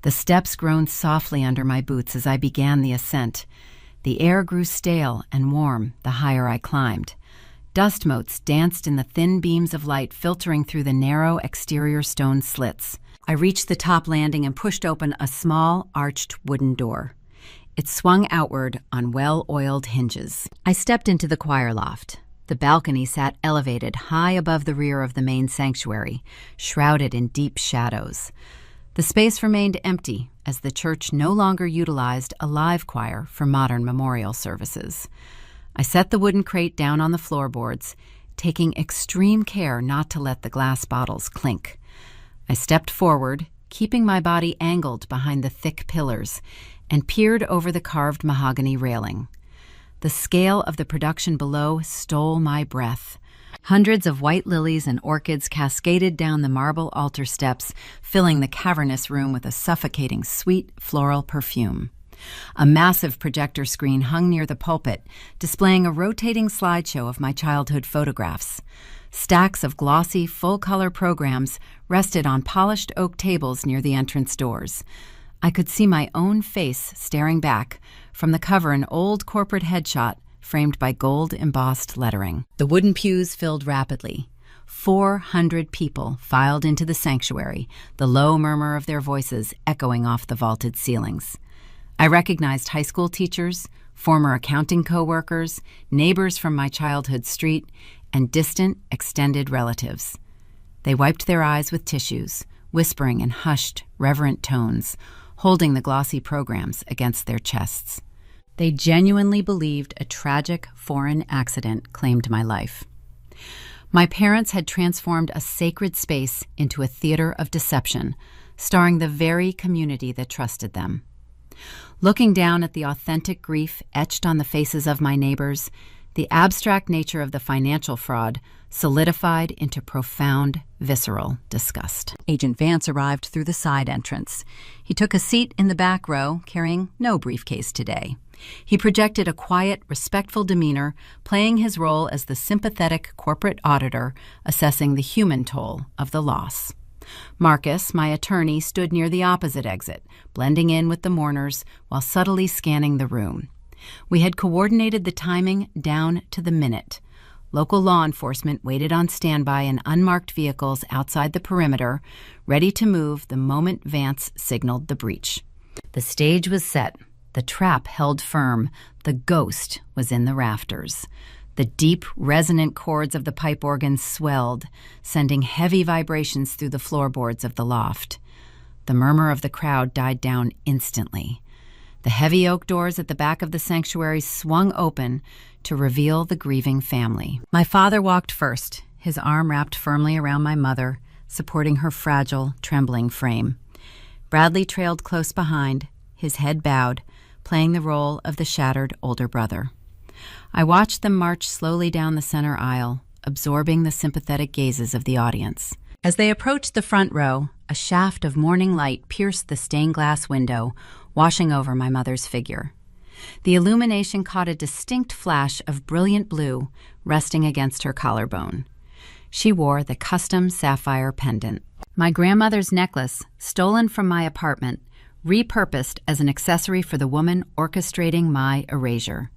The steps groaned softly under my boots as I began the ascent. The air grew stale and warm the higher I climbed. Dust motes danced in the thin beams of light filtering through the narrow exterior stone slits. I reached the top landing and pushed open a small, arched wooden door. It swung outward on well-oiled hinges. I stepped into the choir loft. The balcony sat elevated high above the rear of the main sanctuary, shrouded in deep shadows. The space remained empty as the church no longer utilized a live choir for modern memorial services. I set the wooden crate down on the floorboards, taking extreme care not to let the glass bottles clink. I stepped forward, keeping my body angled behind the thick pillars, and peered over the carved mahogany railing. The scale of the production below stole my breath. Hundreds of white lilies and orchids cascaded down the marble altar steps, filling the cavernous room with a suffocating sweet floral perfume. A massive projector screen hung near the pulpit, displaying a rotating slideshow of my childhood photographs. Stacks of glossy, full-color programs rested on polished oak tables near the entrance doors. I could see my own face staring back, from the cover an old corporate headshot framed by gold-embossed lettering. The wooden pews filled rapidly. 400 people filed into the sanctuary, the low murmur of their voices echoing off the vaulted ceilings. I recognized high school teachers, former accounting co-workers, neighbors from my childhood street, and distant, extended relatives. They wiped their eyes with tissues, whispering in hushed, reverent tones, holding the glossy programs against their chests. They genuinely believed a tragic foreign accident claimed my life. My parents had transformed a sacred space into a theater of deception, starring the very community that trusted them. Looking down at the authentic grief etched on the faces of my neighbors, the abstract nature of the financial fraud solidified into profound, visceral disgust. Agent Vance arrived through the side entrance. He took a seat in the back row, carrying no briefcase today. He projected a quiet, respectful demeanor, playing his role as the sympathetic corporate auditor assessing the human toll of the loss. Marcus, my attorney, stood near the opposite exit, blending in with the mourners while subtly scanning the room. We had coordinated the timing down to the minute. Local law enforcement waited on standby in unmarked vehicles outside the perimeter, ready to move the moment Vance signaled the breach. The stage was set. The trap held firm. The ghost was in the rafters. The deep, resonant chords of the pipe organ swelled, sending heavy vibrations through the floorboards of the loft. The murmur of the crowd died down instantly. The heavy oak doors at the back of the sanctuary swung open to reveal the grieving family. My father walked first, his arm wrapped firmly around my mother, supporting her fragile, trembling frame. Bradley trailed close behind, his head bowed, playing the role of the shattered older brother. I watched them march slowly down the center aisle, absorbing the sympathetic gazes of the audience. As they approached the front row, a shaft of morning light pierced the stained glass window, washing over my mother's figure. The illumination caught a distinct flash of brilliant blue resting against her collarbone. She wore the custom sapphire pendant. My grandmother's necklace, stolen from my apartment, repurposed as an accessory for the woman orchestrating my erasure.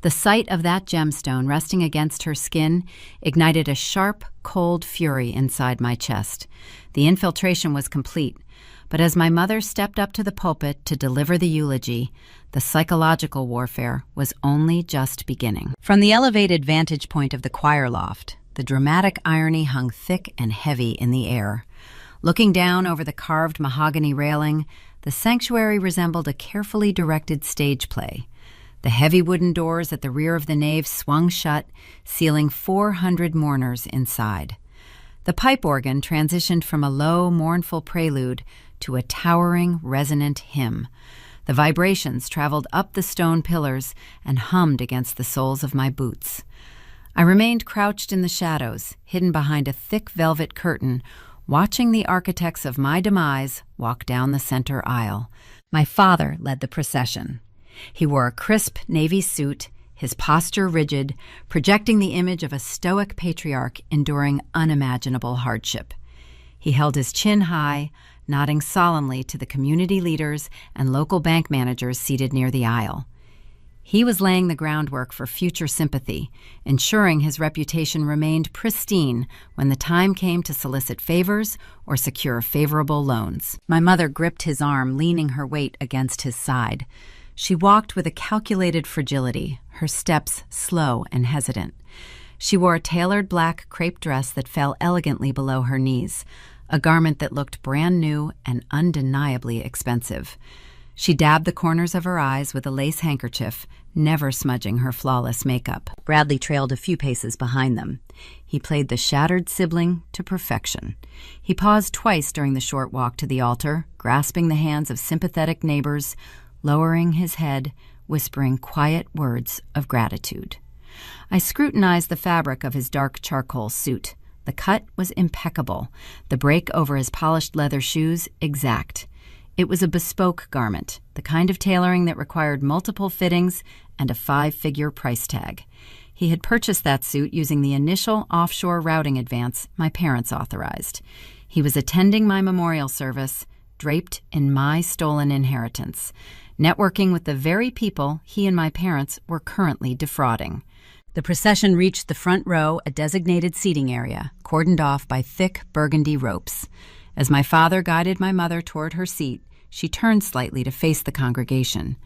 The sight of that gemstone resting against her skin ignited a sharp, cold fury inside my chest. The infiltration was complete, but as my mother stepped up to the pulpit to deliver the eulogy, the psychological warfare was only just beginning. From the elevated vantage point of the choir loft, the dramatic irony hung thick and heavy in the air. Looking down over the carved mahogany railing, the sanctuary resembled a carefully directed stage play. The heavy wooden doors at the rear of the nave swung shut, sealing 400 mourners inside. The pipe organ transitioned from a low, mournful prelude to a towering, resonant hymn. The vibrations traveled up the stone pillars and hummed against the soles of my boots. I remained crouched in the shadows, hidden behind a thick velvet curtain, watching the architects of my demise walk down the center aisle. My father led the procession. He wore a crisp navy suit, his posture rigid, projecting the image of a stoic patriarch enduring unimaginable hardship. He held his chin high, nodding solemnly to the community leaders and local bank managers seated near the aisle. He was laying the groundwork for future sympathy, ensuring his reputation remained pristine when the time came to solicit favors or secure favorable loans. My mother gripped his arm, leaning her weight against his side. She walked with a calculated fragility, her steps slow and hesitant. She wore a tailored black crepe dress that fell elegantly below her knees, a garment that looked brand new and undeniably expensive. She dabbed the corners of her eyes with a lace handkerchief, never smudging her flawless makeup. Bradley trailed a few paces behind them. He played the shattered sibling to perfection. He paused twice during the short walk to the altar, grasping the hands of sympathetic neighbors, lowering his head, whispering quiet words of gratitude. I scrutinized the fabric of his dark charcoal suit. The cut was impeccable, the break over his polished leather shoes exact. It was a bespoke garment, the kind of tailoring that required multiple fittings and a 5-figure price tag. He had purchased that suit using the initial offshore routing advance my parents authorized. He was attending my memorial service, draped in my stolen inheritance, networking with the very people he and my parents were currently defrauding. The procession reached the front row, a designated seating area, cordoned off by thick burgundy ropes. As my father guided my mother toward her seat, she turned slightly to face the congregation.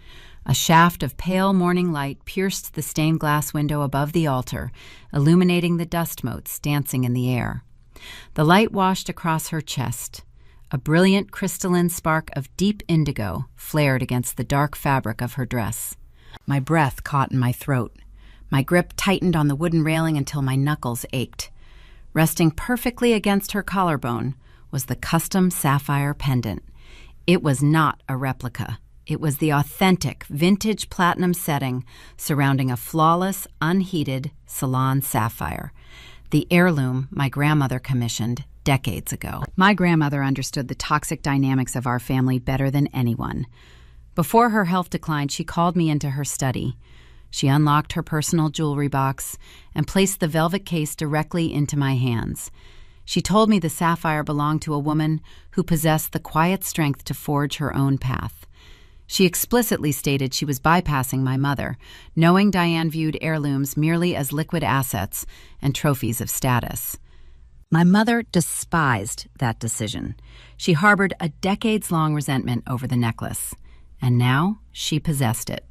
A shaft of pale morning light pierced the stained glass window above the altar, illuminating the dust motes dancing in the air. The light washed across her chest. A brilliant crystalline spark of deep indigo flared against the dark fabric of her dress. My breath caught in my throat. My grip tightened on the wooden railing until my knuckles ached. Resting perfectly against her collarbone was the custom sapphire pendant. It was not a replica. It was the authentic, vintage platinum setting surrounding a flawless, unheated salon sapphire, the heirloom my grandmother commissioned decades ago. My grandmother understood the toxic dynamics of our family better than anyone. Before her health declined, she called me into her study. She unlocked her personal jewelry box and placed the velvet case directly into my hands. She told me the sapphire belonged to a woman who possessed the quiet strength to forge her own path. She explicitly stated she was bypassing my mother, knowing Diane viewed heirlooms merely as liquid assets and trophies of status. My mother despised that decision. She harbored a decades-long resentment over the necklace, and now she possessed it.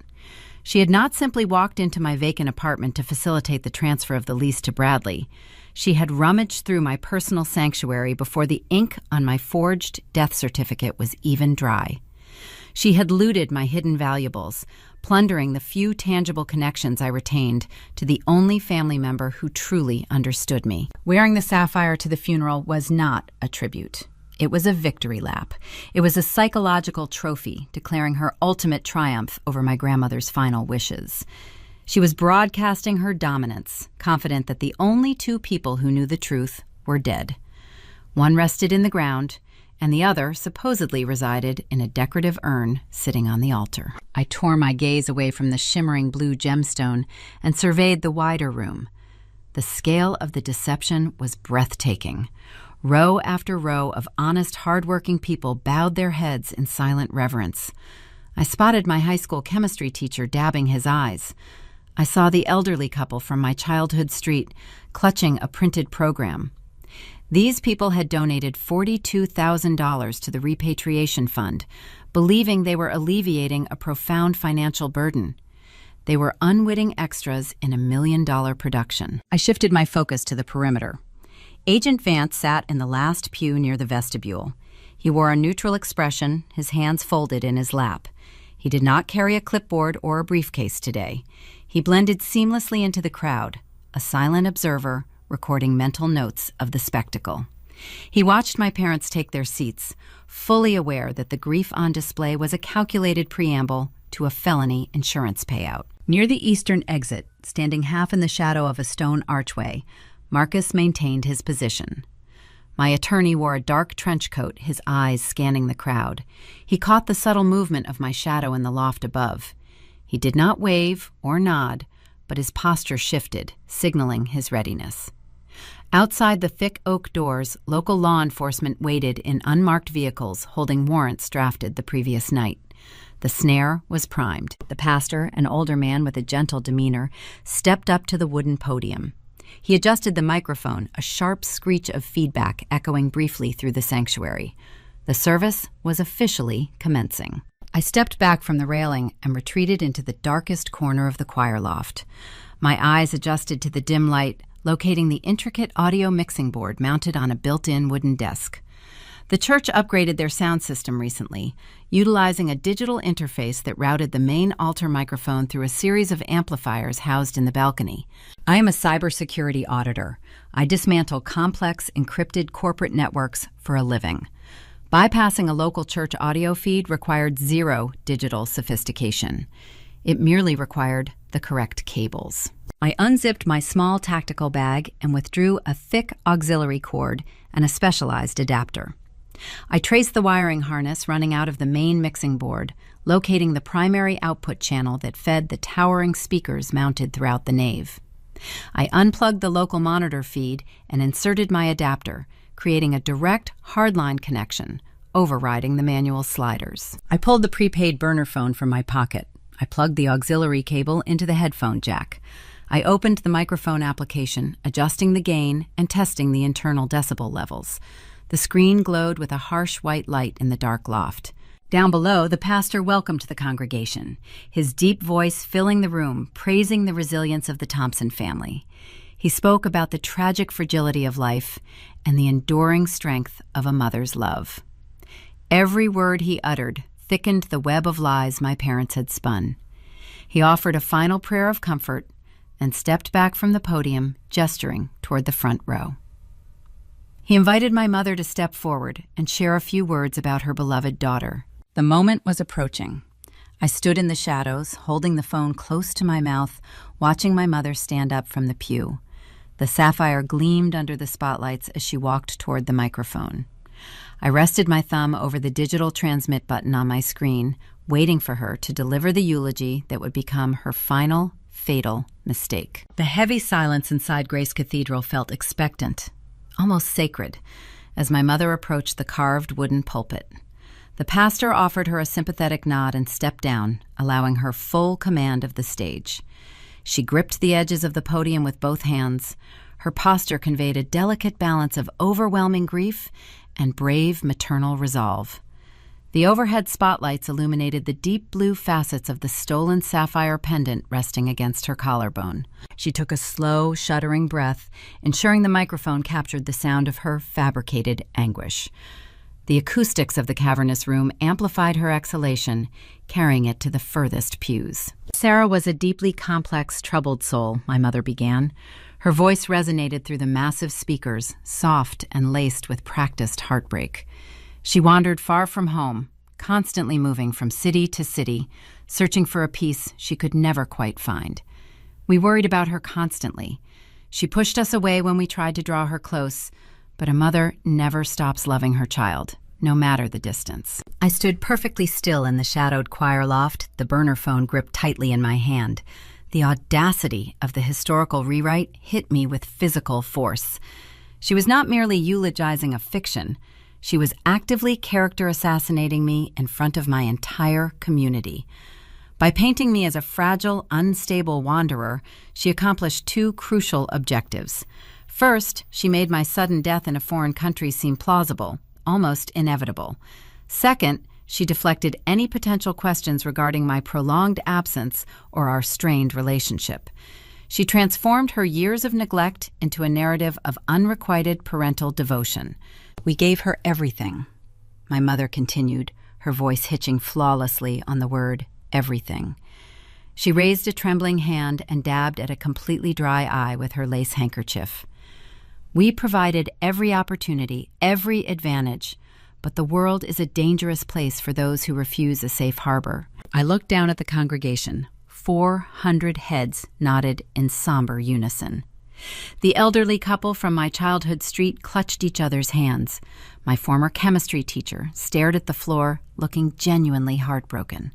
She had not simply walked into my vacant apartment to facilitate the transfer of the lease to Bradley. She had rummaged through my personal sanctuary before the ink on my forged death certificate was even dry. She had looted my hidden valuables, plundering the few tangible connections I retained to the only family member who truly understood me. Wearing the sapphire to the funeral was not a tribute. It was a victory lap. It was a psychological trophy declaring her ultimate triumph over my grandmother's final wishes. She was broadcasting her dominance, confident that the only two people who knew the truth were dead. One rested in the ground, and the other supposedly resided in a decorative urn sitting on the altar. I tore my gaze away from the shimmering blue gemstone and surveyed the wider room. The scale of the deception was breathtaking. Row after row of honest, hard-working people bowed their heads in silent reverence. I spotted my high school chemistry teacher dabbing his eyes. I saw the elderly couple from my childhood street clutching a printed program. These people had donated $42,000 to the repatriation fund, believing they were alleviating a profound financial burden. They were unwitting extras in a $1 million production. I shifted my focus to the perimeter. Agent Vance sat in the last pew near the vestibule. He wore a neutral expression, his hands folded in his lap. He did not carry a clipboard or a briefcase today. He blended seamlessly into the crowd, a silent observer, recording mental notes of the spectacle. He watched my parents take their seats, fully aware that the grief on display was a calculated preamble to a felony insurance payout. Near the eastern exit, standing half in the shadow of a stone archway, Marcus maintained his position. My attorney wore a dark trench coat, his eyes scanning the crowd. He caught the subtle movement of my shadow in the loft above. He did not wave or nod, but his posture shifted, signaling his readiness. Outside the thick oak doors, local law enforcement waited in unmarked vehicles holding warrants drafted the previous night. The snare was primed. The pastor, an older man with a gentle demeanor, stepped up to the wooden podium. He adjusted the microphone, a sharp screech of feedback echoing briefly through the sanctuary. The service was officially commencing. I stepped back from the railing and retreated into the darkest corner of the choir loft. My eyes adjusted to the dim light, locating the intricate audio mixing board mounted on a built-in wooden desk. The church upgraded their sound system recently, utilizing a digital interface that routed the main altar microphone through a series of amplifiers housed in the balcony. I am a cybersecurity auditor. I dismantle complex, encrypted corporate networks for a living. Bypassing a local church audio feed required zero digital sophistication. It merely required the correct cables. I unzipped my small tactical bag and withdrew a thick auxiliary cord and a specialized adapter. I traced the wiring harness running out of the main mixing board, locating the primary output channel that fed the towering speakers mounted throughout the nave. I unplugged the local monitor feed and inserted my adapter, creating a direct hardline connection, overriding the manual sliders. I pulled the prepaid burner phone from my pocket. I plugged the auxiliary cable into the headphone jack. I opened the microphone application, adjusting the gain and testing the internal decibel levels. The screen glowed with a harsh white light in the dark loft. Down below, the pastor welcomed the congregation, his deep voice filling the room, praising the resilience of the Thompson family. He spoke about the tragic fragility of life and the enduring strength of a mother's love. Every word he uttered thickened the web of lies my parents had spun. He offered a final prayer of comfort and stepped back from the podium, gesturing toward the front row. He invited my mother to step forward and share a few words about her beloved daughter. The moment was approaching. I stood in the shadows, holding the phone close to my mouth, watching my mother stand up from the pew. The sapphire gleamed under the spotlights as she walked toward the microphone. I rested my thumb over the digital transmit button on my screen, waiting for her to deliver the eulogy that would become her final, fatal mistake. The heavy silence inside Grace Cathedral felt expectant, almost sacred, as my mother approached the carved wooden pulpit. The pastor offered her a sympathetic nod and stepped down, allowing her full command of the stage. She gripped the edges of the podium with both hands. Her posture conveyed a delicate balance of overwhelming grief and brave maternal resolve. The overhead spotlights illuminated the deep blue facets of the stolen sapphire pendant resting against her collarbone. She took a slow, shuddering breath, ensuring the microphone captured the sound of her fabricated anguish. The acoustics of the cavernous room amplified her exhalation, carrying it to the furthest pews. Sarah was a deeply complex, troubled soul, my mother began. Her voice resonated through the massive speakers, soft and laced with practiced heartbreak. She wandered far from home, constantly moving from city to city, searching for a peace she could never quite find. We worried about her constantly. She pushed us away when we tried to draw her close, but a mother never stops loving her child, no matter the distance. I stood perfectly still in the shadowed choir loft, the burner phone gripped tightly in my hand. The audacity of the historical rewrite hit me with physical force. She was not merely eulogizing a fiction. She was actively character assassinating me in front of my entire community. By painting me as a fragile, unstable wanderer, she accomplished two crucial objectives. First, she made my sudden death in a foreign country seem plausible, almost inevitable. Second, she deflected any potential questions regarding my prolonged absence or our strained relationship. She transformed her years of neglect into a narrative of unrequited parental devotion. We gave her everything, my mother continued, her voice hitching flawlessly on the word everything. She raised a trembling hand and dabbed at a completely dry eye with her lace handkerchief. We provided every opportunity, every advantage, but the world is a dangerous place for those who refuse a safe harbor. I looked down at the congregation. 400 heads nodded in somber unison. The elderly couple from my childhood street clutched each other's hands. My former chemistry teacher stared at the floor, looking genuinely heartbroken.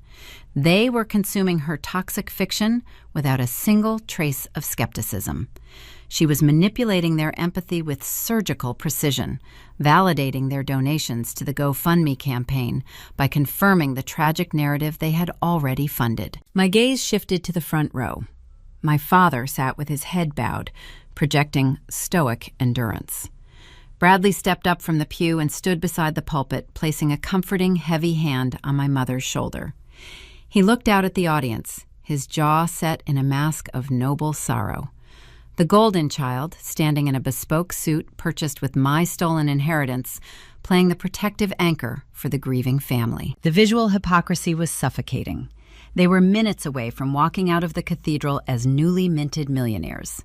They were consuming her toxic fiction without a single trace of skepticism. She was manipulating their empathy with surgical precision, validating their donations to the GoFundMe campaign by confirming the tragic narrative they had already funded. My gaze shifted to the front row. My father sat with his head bowed, projecting stoic endurance. Bradley stepped up from the pew and stood beside the pulpit, placing a comforting, heavy hand on my mother's shoulder. He looked out at the audience, his jaw set in a mask of noble sorrow. The golden child, standing in a bespoke suit purchased with my stolen inheritance, playing the protective anchor for the grieving family. The visual hypocrisy was suffocating. They were minutes away from walking out of the cathedral as newly minted millionaires.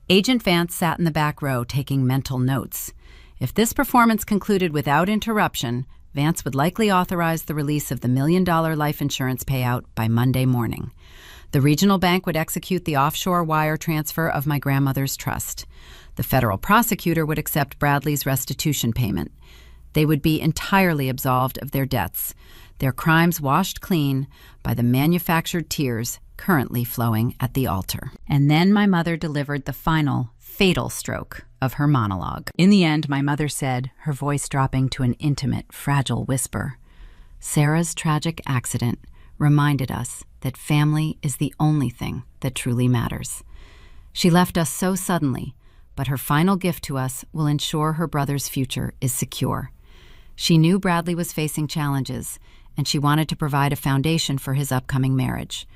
Agent Vance sat in the back row taking mental notes. If this performance concluded without interruption, Vance would likely authorize the release of the $1 million life insurance payout by Monday morning. The regional bank would execute the offshore wire transfer of my grandmother's trust. The federal prosecutor would accept Bradley's restitution payment. They would be entirely absolved of their debts, their crimes washed clean by the manufactured tears currently flowing at the altar. And then my mother delivered the final, fatal stroke of her monologue. In the end, my mother said, her voice dropping to an intimate, fragile whisper, "Sarah's tragic accident reminded us that family is the only thing that truly matters. She left us so suddenly, but her final gift to us will ensure her brother's future is secure. She knew Bradley was facing challenges, and she wanted to provide a foundation for his upcoming marriage.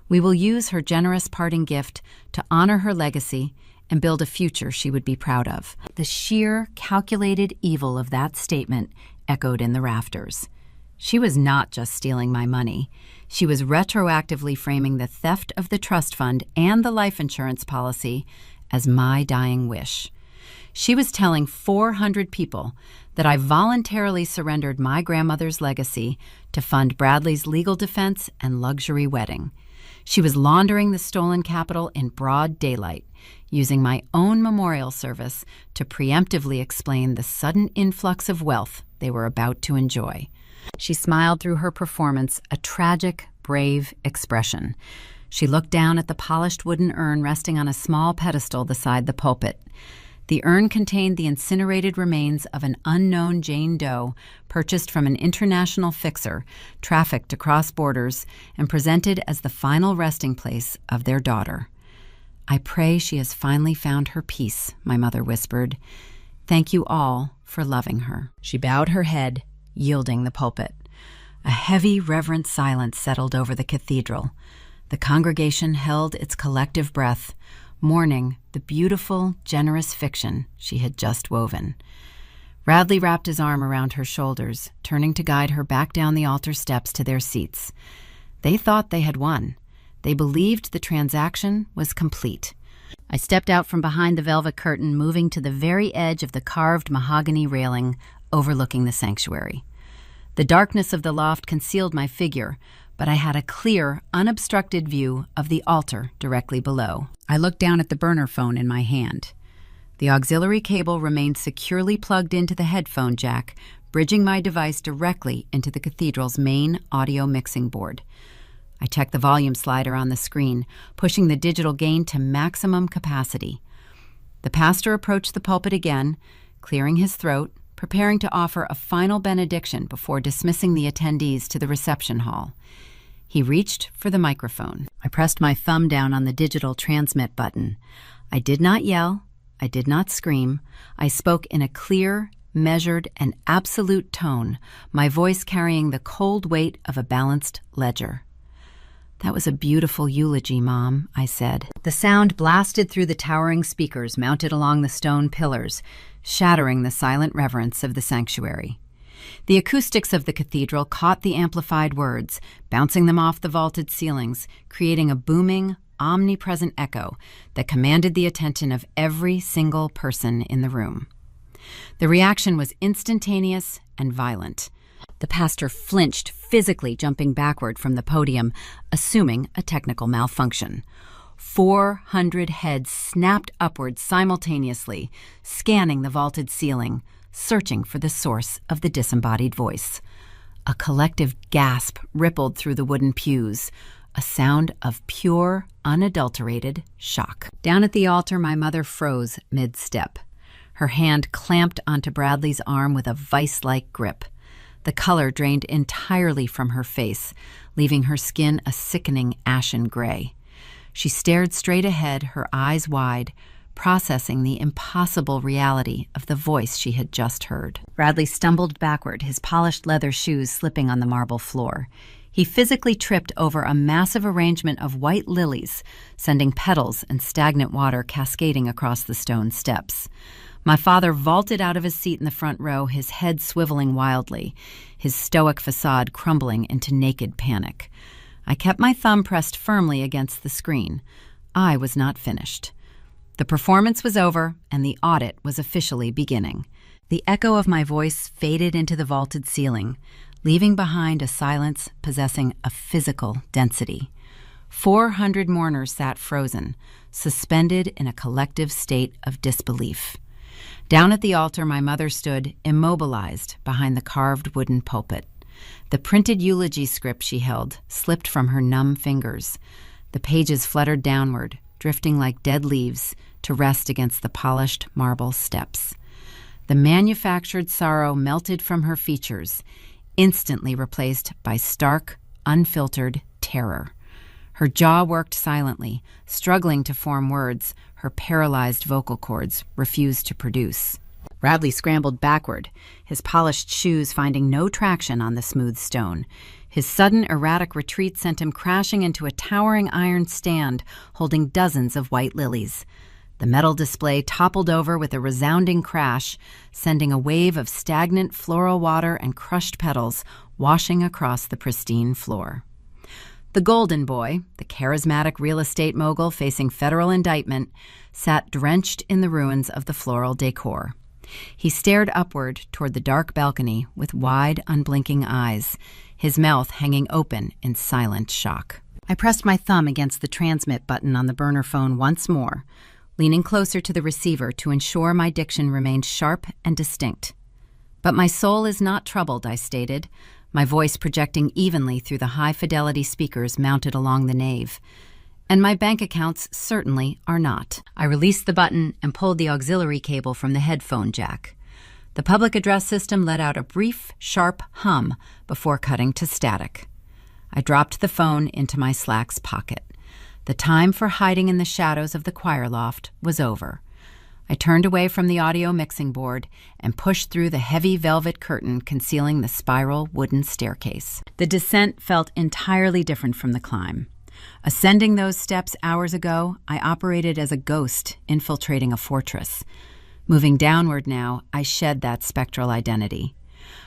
We will use her generous parting gift to honor her legacy and build a future she would be proud of." The sheer, calculated evil of that statement echoed in the rafters. She was not just stealing my money. She was retroactively framing the theft of the trust fund and the life insurance policy as my dying wish. She was telling 400 people that I voluntarily surrendered my grandmother's legacy to fund Bradley's legal defense and luxury wedding. She was laundering the stolen capital in broad daylight, using my own memorial service to preemptively explain the sudden influx of wealth they were about to enjoy. She smiled through her performance, a tragic, brave expression. She looked down at the polished wooden urn resting on a small pedestal beside the pulpit. The urn contained the incinerated remains of an unknown Jane Doe purchased from an international fixer, trafficked across borders, and presented as the final resting place of their daughter. "I pray she has finally found her peace," my mother whispered. "Thank you all for loving her." She bowed her head, yielding the pulpit. A heavy, reverent silence settled over the cathedral. The congregation held its collective breath, mourning the beautiful, generous fiction she had just woven. Bradley wrapped his arm around her shoulders, turning to guide her back down the altar steps to their seats. They thought they had won. They believed the transaction was complete. I stepped out from behind the velvet curtain, moving to the very edge of the carved mahogany railing overlooking the sanctuary. The darkness of the loft concealed my figure, but I had a clear, unobstructed view of the altar directly below. I looked down at the burner phone in my hand. The auxiliary cable remained securely plugged into the headphone jack, bridging my device directly into the cathedral's main audio mixing board. I checked the volume slider on the screen, pushing the digital gain to maximum capacity. The pastor approached the pulpit again, clearing his throat, preparing to offer a final benediction before dismissing the attendees to the reception hall. He reached for the microphone. I pressed my thumb down on the digital transmit button. I did not yell. I did not scream. I spoke in a clear, measured, and absolute tone, my voice carrying the cold weight of a balanced ledger. "That was a beautiful eulogy, Mom," I said. The sound blasted through the towering speakers mounted along the stone pillars, shattering the silent reverence of the sanctuary. The acoustics of the cathedral caught the amplified words, bouncing them off the vaulted ceilings, creating a booming, omnipresent echo that commanded the attention of every single person in the room. The reaction was instantaneous and violent. The pastor flinched, physically jumping backward from the podium, assuming a technical malfunction. 400 heads snapped upward simultaneously, scanning the vaulted ceiling, searching for the source of the disembodied voice. A collective gasp rippled through the wooden pews, a sound of pure, unadulterated shock. Down at the altar, my mother froze mid-step. Her hand clamped onto Bradley's arm with a vice-like grip. The color drained entirely from her face, leaving her skin a sickening ashen gray. She stared straight ahead, her eyes wide, processing the impossible reality of the voice she had just heard. Bradley stumbled backward, his polished leather shoes slipping on the marble floor. He physically tripped over a massive arrangement of white lilies, sending petals and stagnant water cascading across the stone steps. My father vaulted out of his seat in the front row, his head swiveling wildly, his stoic facade crumbling into naked panic. I kept my thumb pressed firmly against the screen. I was not finished. The performance was over, and the audit was officially beginning. The echo of my voice faded into the vaulted ceiling, leaving behind a silence possessing a physical density. 400 mourners sat frozen, suspended in a collective state of disbelief. Down at the altar, my mother stood, immobilized, behind the carved wooden pulpit. The printed eulogy script she held slipped from her numb fingers. The pages fluttered downward, drifting like dead leaves to rest against the polished marble steps. The manufactured sorrow melted from her features, instantly replaced by stark, unfiltered terror. Her jaw worked silently, struggling to form words her paralyzed vocal cords refused to produce. Radley scrambled backward, his polished shoes finding no traction on the smooth stone. His sudden, erratic retreat sent him crashing into a towering iron stand holding dozens of white lilies. The metal display toppled over with a resounding crash, sending a wave of stagnant floral water and crushed petals washing across the pristine floor. The Golden Boy, the charismatic real estate mogul facing federal indictment, sat drenched in the ruins of the floral decor. He stared upward toward the dark balcony with wide, unblinking eyes, his mouth hanging open in silent shock. I pressed my thumb against the transmit button on the burner phone once more, leaning closer to the receiver to ensure my diction remained sharp and distinct. "But my soul is not troubled," I stated, my voice projecting evenly through the high-fidelity speakers mounted along the nave. "And my bank accounts certainly are not." I released the button and pulled the auxiliary cable from the headphone jack. The public address system let out a brief, sharp hum before cutting to static. I dropped the phone into my slacks pocket. The time for hiding in the shadows of the choir loft was over. I turned away from the audio mixing board and pushed through the heavy velvet curtain concealing the spiral wooden staircase. The descent felt entirely different from the climb. Ascending those steps hours ago, I operated as a ghost infiltrating a fortress. Moving downward now, I shed that spectral identity.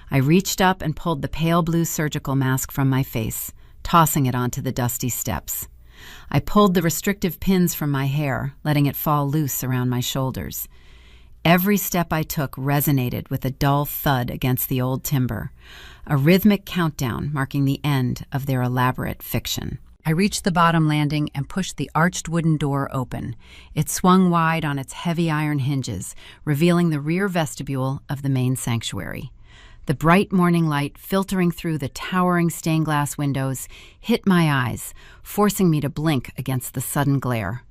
I reached up and pulled the pale blue surgical mask from my face, tossing it onto the dusty steps. I pulled the restrictive pins from my hair, letting it fall loose around my shoulders. Every step I took resonated with a dull thud against the old timber, a rhythmic countdown marking the end of their elaborate fiction. I reached the bottom landing and pushed the arched wooden door open. It swung wide on its heavy iron hinges, revealing the rear vestibule of the main sanctuary. The bright morning light filtering through the towering stained glass windows hit my eyes, forcing me to blink against the sudden glare.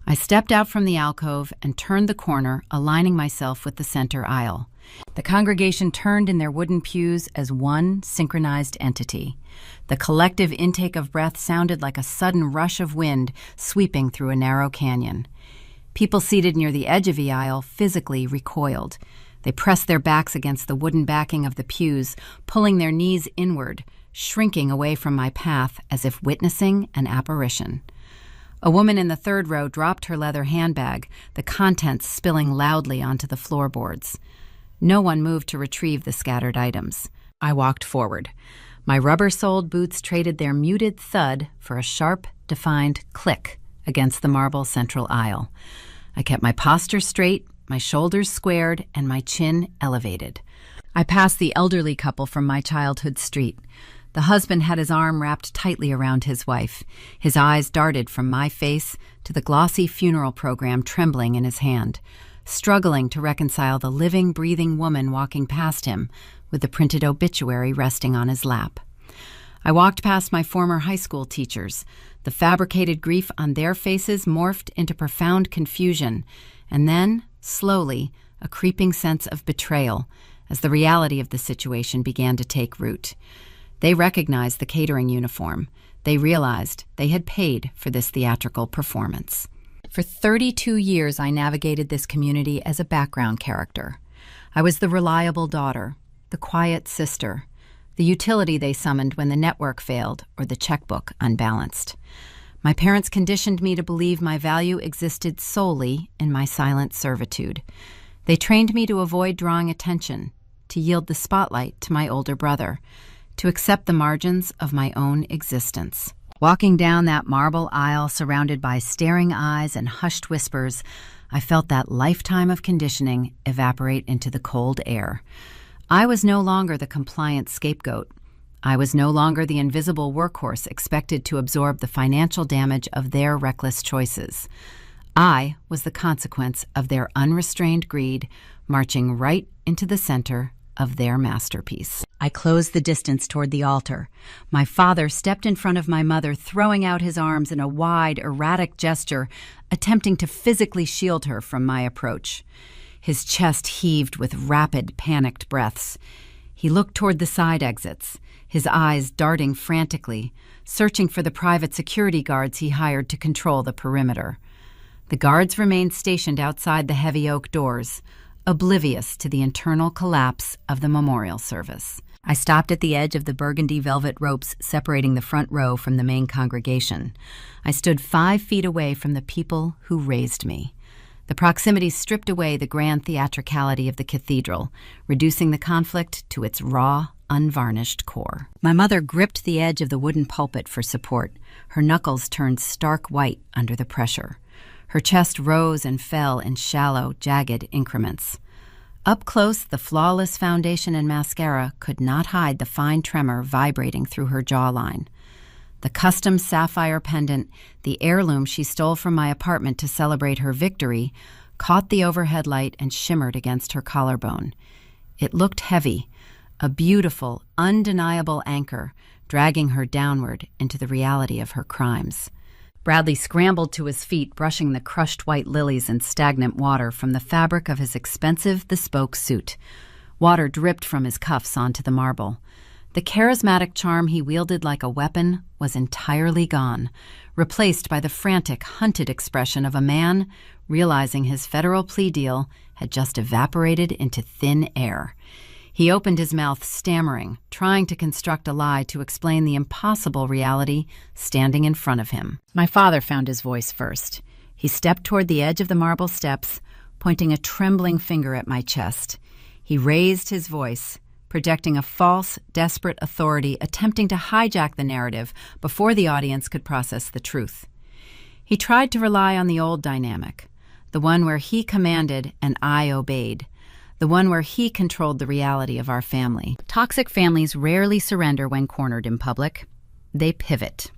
I stepped out from the alcove and turned the corner, aligning myself with the center aisle. The congregation turned in their wooden pews as one synchronized entity. The collective intake of breath sounded like a sudden rush of wind sweeping through a narrow canyon. People seated near the edge of the aisle physically recoiled. They pressed their backs against the wooden backing of the pews, pulling their knees inward, shrinking away from my path as if witnessing an apparition. A woman in the third row dropped her leather handbag, the contents spilling loudly onto the floorboards. No one moved to retrieve the scattered items. I walked forward. My rubber-soled boots traded their muted thud for a sharp, defined click against the marble central aisle. I kept my posture straight, my shoulders squared, and my chin elevated. I passed the elderly couple from my childhood street. The husband had his arm wrapped tightly around his wife. His eyes darted from my face to the glossy funeral program trembling in his hand, struggling to reconcile the living, breathing woman walking past him with the printed obituary resting on his lap. I walked past my former high school teachers. The fabricated grief on their faces morphed into profound confusion, and then, slowly, a creeping sense of betrayal as the reality of the situation began to take root. They recognized the catering uniform. They realized they had paid for this theatrical performance. For 32 years, I navigated this community as a background character. I was the reliable daughter, the quiet sister, the utility they summoned when the network failed or the checkbook unbalanced. My parents conditioned me to believe my value existed solely in my silent servitude. They trained me to avoid drawing attention, to yield the spotlight to my older brother, to accept the margins of my own existence. Walking down that marble aisle surrounded by staring eyes and hushed whispers, I felt that lifetime of conditioning evaporate into the cold air. I was no longer the compliant scapegoat. I was no longer the invisible workhorse expected to absorb the financial damage of their reckless choices. I was the consequence of their unrestrained greed, marching right into the center of their masterpiece. I closed the distance toward the altar. My father stepped in front of my mother, throwing out his arms in a wide, erratic gesture, attempting to physically shield her from my approach. His chest heaved with rapid, panicked breaths. He looked toward the side exits, his eyes darting frantically, searching for the private security guards he hired to control the perimeter. The guards remained stationed outside the heavy oak doors, oblivious to the internal collapse of the memorial service. I stopped at the edge of the burgundy velvet ropes separating the front row from the main congregation. I stood 5 feet away from the people who raised me. The proximity stripped away the grand theatricality of the cathedral, reducing the conflict to its raw, unvarnished core. My mother gripped the edge of the wooden pulpit for support. Her knuckles turned stark white under the pressure. Her chest rose and fell in shallow, jagged increments. Up close, the flawless foundation and mascara could not hide the fine tremor vibrating through her jawline. The custom sapphire pendant, the heirloom she stole from my apartment to celebrate her victory, caught the overhead light and shimmered against her collarbone. It looked heavy, a beautiful, undeniable anchor, dragging her downward into the reality of her crimes. Bradley scrambled to his feet, brushing the crushed white lilies and stagnant water from the fabric of his expensive, bespoke suit. Water dripped from his cuffs onto the marble. The charismatic charm he wielded like a weapon was entirely gone, replaced by the frantic, hunted expression of a man realizing his federal plea deal had just evaporated into thin air. He opened his mouth, stammering, trying to construct a lie to explain the impossible reality standing in front of him. My father found his voice first. He stepped toward the edge of the marble steps, pointing a trembling finger at my chest. He raised his voice, projecting a false, desperate authority, attempting to hijack the narrative before the audience could process the truth. He tried to rely on the old dynamic, the one where he commanded and I obeyed, the one where he controlled the reality of our family. Toxic families rarely surrender when cornered in public. They pivot.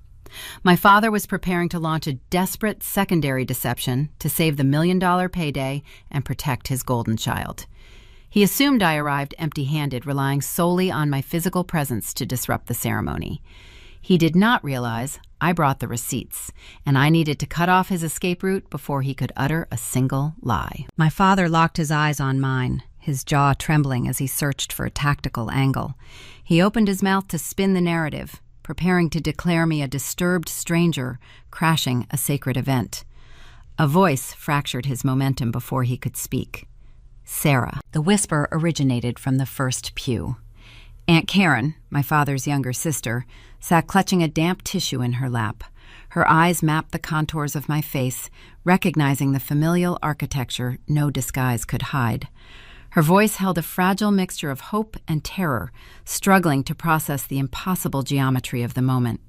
My father was preparing to launch a desperate secondary deception to save the $1 million payday and protect his golden child. He assumed I arrived empty-handed, relying solely on my physical presence to disrupt the ceremony. He did not realize I brought the receipts, and I needed to cut off his escape route before he could utter a single lie. My father locked his eyes on mine, his jaw trembling as he searched for a tactical angle. He opened his mouth to spin the narrative, preparing to declare me a disturbed stranger crashing a sacred event. A voice fractured his momentum before he could speak. Sarah. The whisper originated from the first pew. Aunt Karen, my father's younger sister, sat clutching a damp tissue in her lap. Her eyes mapped the contours of my face, recognizing the familial architecture no disguise could hide. Her voice held a fragile mixture of hope and terror, struggling to process the impossible geometry of the moment.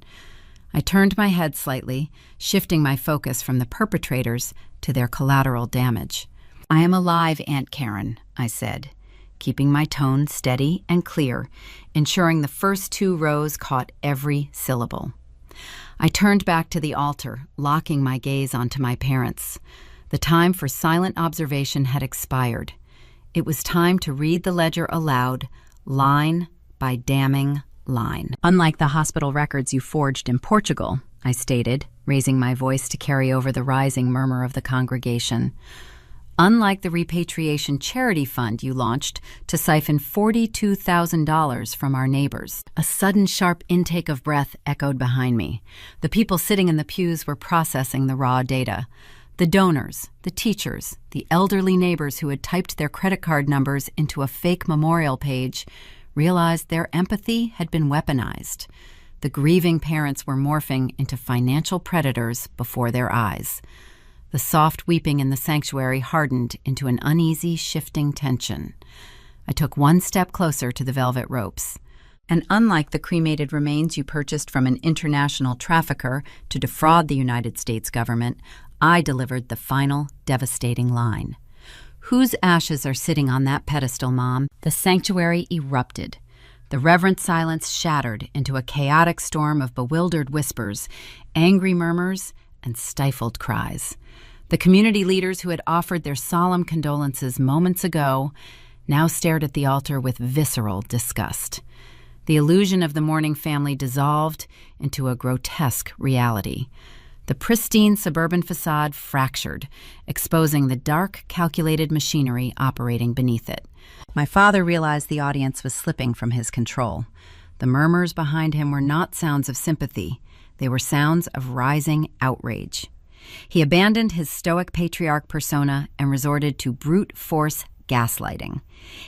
I turned my head slightly, shifting my focus from the perpetrators to their collateral damage. "I am alive, Aunt Karen," I said, keeping my tone steady and clear, ensuring the first 2 rows caught every syllable. I turned back to the altar, locking my gaze onto my parents. The time for silent observation had expired. It was time to read the ledger aloud, line by damning line. "Unlike the hospital records you forged in Portugal," I stated, raising my voice to carry over the rising murmur of the congregation. "Unlike the repatriation charity fund you launched to siphon $42,000 from our neighbors." A sudden sharp intake of breath echoed behind me. The people sitting in the pews were processing the raw data. The donors, the teachers, the elderly neighbors who had typed their credit card numbers into a fake memorial page realized their empathy had been weaponized. The grieving parents were morphing into financial predators before their eyes. The soft weeping in the sanctuary hardened into an uneasy, shifting tension. I took one step closer to the velvet ropes. And unlike the cremated remains you purchased from an international trafficker to defraud the United States government, I delivered the final, devastating line. Whose ashes are sitting on that pedestal, Mom? The sanctuary erupted. The reverent silence shattered into a chaotic storm of bewildered whispers, angry murmurs, and stifled cries. The community leaders who had offered their solemn condolences moments ago now stared at the altar with visceral disgust. The illusion of the mourning family dissolved into a grotesque reality. The pristine suburban facade fractured, exposing the dark, calculated machinery operating beneath it. My father realized the audience was slipping from his control. The murmurs behind him were not sounds of sympathy. They were sounds of rising outrage. He abandoned his stoic patriarch persona and resorted to brute force gaslighting.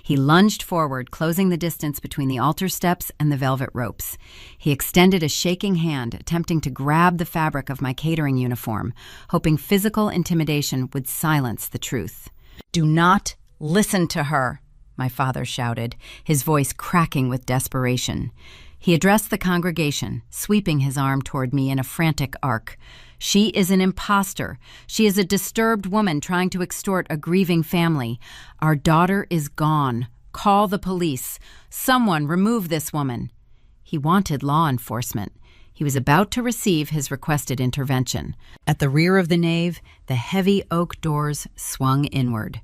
He lunged forward, closing the distance between the altar steps and the velvet ropes. He extended a shaking hand, attempting to grab the fabric of my catering uniform, hoping physical intimidation would silence the truth. "Do not listen to her," my father shouted, his voice cracking with desperation. He addressed the congregation, sweeping his arm toward me in a frantic arc. "She is an imposter. She is a disturbed woman trying to extort a grieving family. Our daughter is gone. Call the police. Someone remove this woman." He wanted law enforcement. He was about to receive his requested intervention. At the rear of the nave, the heavy oak doors swung inward.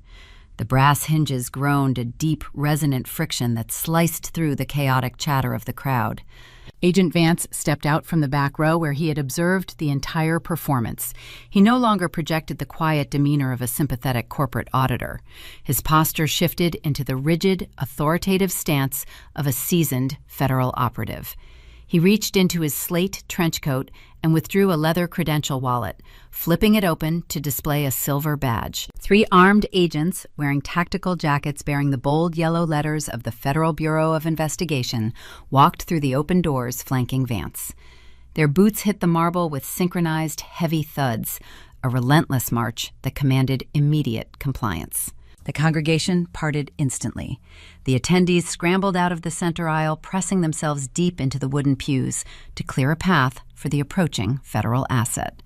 The brass hinges groaned a deep, resonant friction that sliced through the chaotic chatter of the crowd. Agent Vance stepped out from the back row where he had observed the entire performance. He no longer projected the quiet demeanor of a sympathetic corporate auditor. His posture shifted into the rigid, authoritative stance of a seasoned federal operative. He reached into his slate trench coat and withdrew a leather credential wallet, flipping it open to display a silver badge. 3 armed agents, wearing tactical jackets bearing the bold yellow letters of the Federal Bureau of Investigation, walked through the open doors flanking Vance. Their boots hit the marble with synchronized heavy thuds, a relentless march that commanded immediate compliance. The congregation parted instantly. The attendees scrambled out of the center aisle, pressing themselves deep into the wooden pews to clear a path for the approaching federal asset.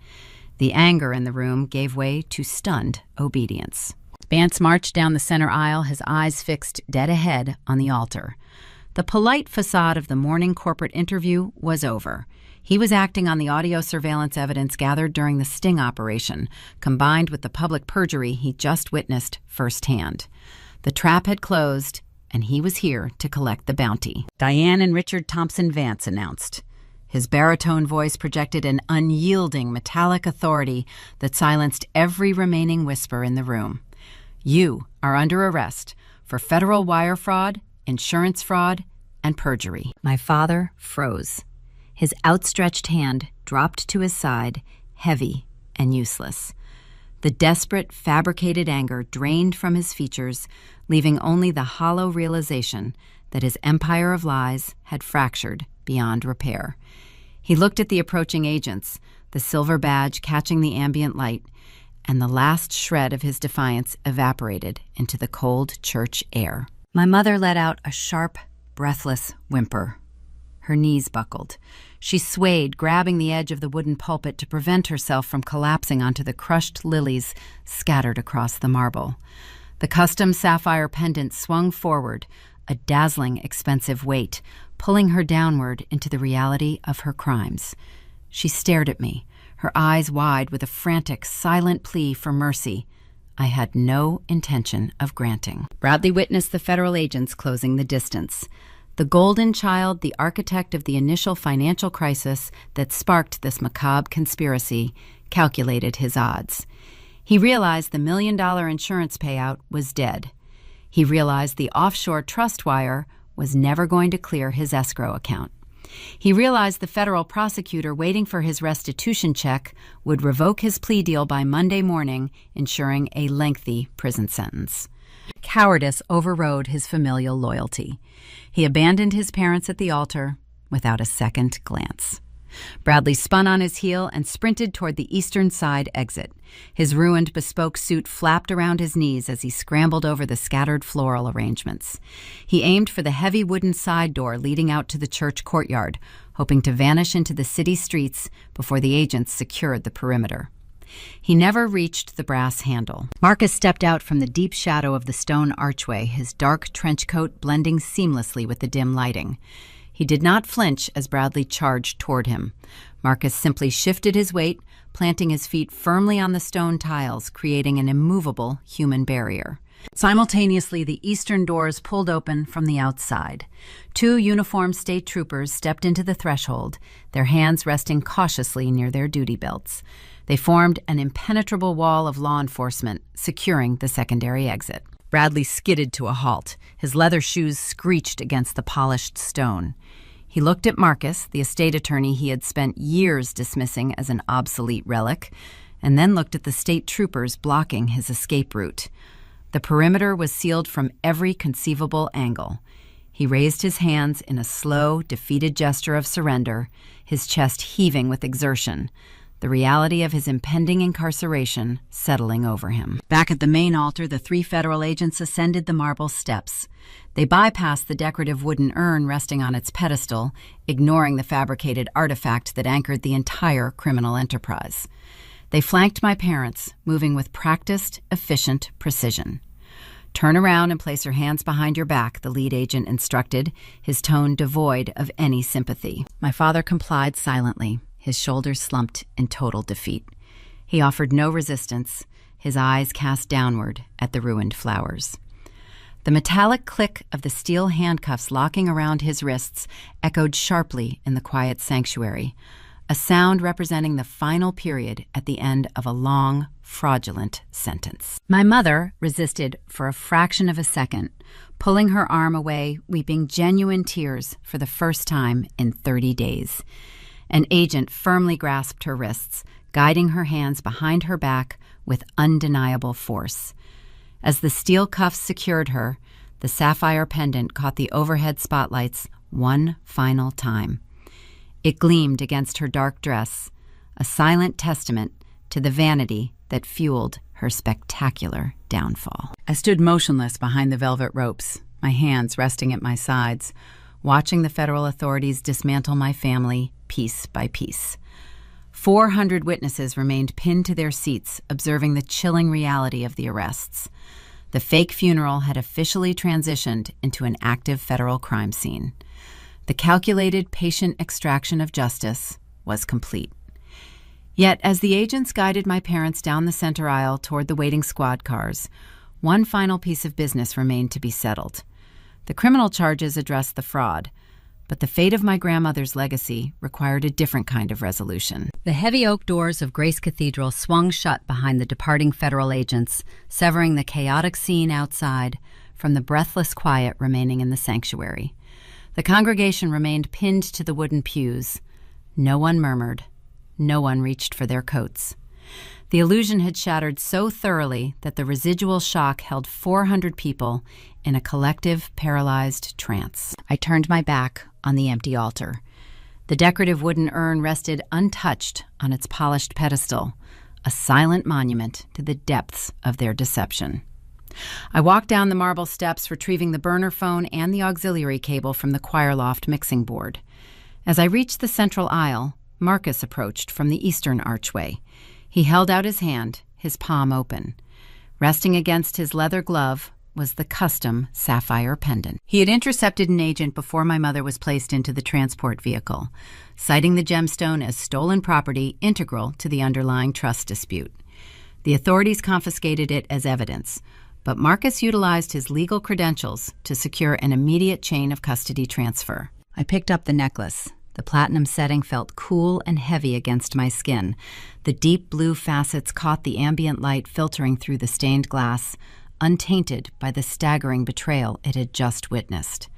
The anger in the room gave way to stunned obedience. Vance marched down the center aisle, his eyes fixed dead ahead on the altar. The polite facade of the morning corporate interview was over. He was acting on the audio surveillance evidence gathered during the sting operation, combined with the public perjury he just witnessed firsthand. The trap had closed, and he was here to collect the bounty. Diane and Richard Thompson Vance announced. His baritone voice projected an unyielding, metallic authority that silenced every remaining whisper in the room. "You are under arrest for federal wire fraud, insurance fraud, and perjury." My father froze. His outstretched hand dropped to his side, heavy and useless. The desperate, fabricated anger drained from his features, leaving only the hollow realization that his empire of lies had fractured beyond repair. He looked at the approaching agents, the silver badge catching the ambient light, and the last shred of his defiance evaporated into the cold church air. My mother let out a sharp, breathless whimper. Her knees buckled. She swayed, grabbing the edge of the wooden pulpit to prevent herself from collapsing onto the crushed lilies scattered across the marble. The custom sapphire pendant swung forward, a dazzling, expensive weight, pulling her downward into the reality of her crimes. She stared at me, her eyes wide with a frantic, silent plea for mercy I had no intention of granting. Bradley witnessed the federal agents closing the distance. The golden child, the architect of the initial financial crisis that sparked this macabre conspiracy, calculated his odds. He realized the $1 million insurance payout was dead. He realized the offshore trust wire was never going to clear his escrow account. He realized the federal prosecutor waiting for his restitution check would revoke his plea deal by Monday morning, ensuring a lengthy prison sentence. Cowardice overrode his familial loyalty. He abandoned his parents at the altar without a second glance. Bradley spun on his heel and sprinted toward the eastern side exit. His ruined bespoke suit flapped around his knees as he scrambled over the scattered floral arrangements. He aimed for the heavy wooden side door leading out to the church courtyard, hoping to vanish into the city streets before the agents secured the perimeter. He never reached the brass handle. Marcus stepped out from the deep shadow of the stone archway, his dark trench coat blending seamlessly with the dim lighting. He did not flinch as Bradley charged toward him. Marcus simply shifted his weight, planting his feet firmly on the stone tiles, creating an immovable human barrier. Simultaneously, the eastern doors pulled open from the outside. 2 uniformed state troopers stepped into the threshold, their hands resting cautiously near their duty belts. They formed an impenetrable wall of law enforcement, securing the secondary exit. Bradley skidded to a halt. His leather shoes screeched against the polished stone. He looked at Marcus, the estate attorney he had spent years dismissing as an obsolete relic, and then looked at the state troopers blocking his escape route. The perimeter was sealed from every conceivable angle. He raised his hands in a slow, defeated gesture of surrender, his chest heaving with exertion, the reality of his impending incarceration settling over him. Back at the main altar, the 3 federal agents ascended the marble steps. They bypassed the decorative wooden urn resting on its pedestal, ignoring the fabricated artifact that anchored the entire criminal enterprise. They flanked my parents, moving with practiced, efficient precision. "Turn around and place your hands behind your back," the lead agent instructed, his tone devoid of any sympathy. My father complied silently, his shoulders slumped in total defeat. He offered no resistance, his eyes cast downward at the ruined flowers. The metallic click of the steel handcuffs locking around his wrists echoed sharply in the quiet sanctuary, a sound representing the final period at the end of a long, fraudulent sentence. My mother resisted for a fraction of a second, pulling her arm away, weeping genuine tears for the first time in 30 days. An agent firmly grasped her wrists, guiding her hands behind her back with undeniable force. As the steel cuffs secured her, the sapphire pendant caught the overhead spotlights one final time. It gleamed against her dark dress, a silent testament to the vanity that fueled her spectacular downfall. I stood motionless behind the velvet ropes, my hands resting at my sides, watching the federal authorities dismantle my family piece by piece. 400 witnesses remained pinned to their seats, observing the chilling reality of the arrests. The fake funeral had officially transitioned into an active federal crime scene. The calculated, patient extraction of justice was complete. Yet, as the agents guided my parents down the center aisle toward the waiting squad cars, one final piece of business remained to be settled. The criminal charges addressed the fraud, but the fate of my grandmother's legacy required a different kind of resolution. The heavy oak doors of Grace Cathedral swung shut behind the departing federal agents, severing the chaotic scene outside from the breathless quiet remaining in the sanctuary. The congregation remained pinned to the wooden pews. No one murmured. No one reached for their coats. The illusion had shattered so thoroughly that the residual shock held 400 people in a collective, paralyzed trance. I turned my back on the empty altar. The decorative wooden urn rested untouched on its polished pedestal, a silent monument to the depths of their deception. I walked down the marble steps, retrieving the burner phone and the auxiliary cable from the choir loft mixing board. As I reached the central aisle, Marcus approached from the eastern archway. He held out his hand, his palm open. Resting against his leather glove was the custom sapphire pendant. He had intercepted an agent before my mother was placed into the transport vehicle, citing the gemstone as stolen property integral to the underlying trust dispute. The authorities confiscated it as evidence, but Marcus utilized his legal credentials to secure an immediate chain of custody transfer. I picked up the necklace. The platinum setting felt cool and heavy against my skin. The deep blue facets caught the ambient light filtering through the stained glass, untainted by the staggering betrayal it had just witnessed.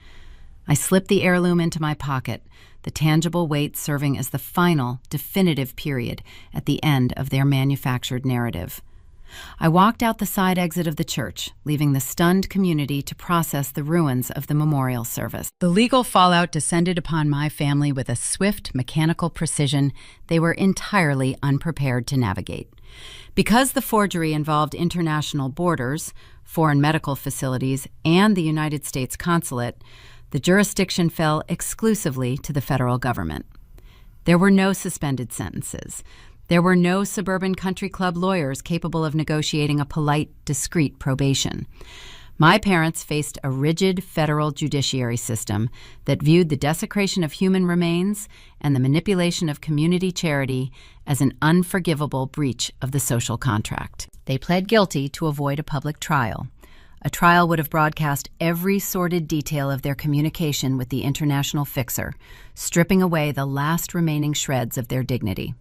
I slipped the heirloom into my pocket, the tangible weight serving as the final, definitive period at the end of their manufactured narrative. I walked out the side exit of the church, leaving the stunned community to process the ruins of the memorial service. The legal fallout descended upon my family with a swift, mechanical precision they were entirely unprepared to navigate. Because the forgery involved international borders, foreign medical facilities, and the United States consulate, the jurisdiction fell exclusively to the federal government. There were no suspended sentences. There were no suburban country club lawyers capable of negotiating a polite, discreet probation. My parents faced a rigid federal judiciary system that viewed the desecration of human remains and the manipulation of community charity as an unforgivable breach of the social contract. They pled guilty to avoid a public trial. A trial would have broadcast every sordid detail of their communication with the international fixer, stripping away the last remaining shreds of their dignity.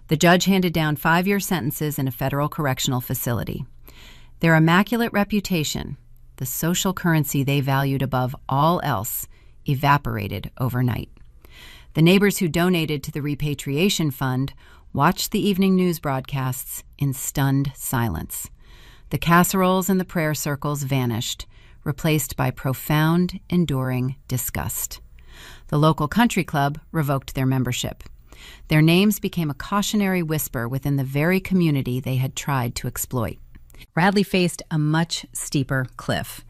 The judge handed down 5-year sentences in a federal correctional facility. Their immaculate reputation, the social currency they valued above all else, evaporated overnight. The neighbors who donated to the repatriation fund watched the evening news broadcasts in stunned silence. The casseroles and the prayer circles vanished, replaced by profound, enduring disgust. The local country club revoked their membership. Their names became a cautionary whisper within the very community they had tried to exploit. Bradley faced a much steeper cliff.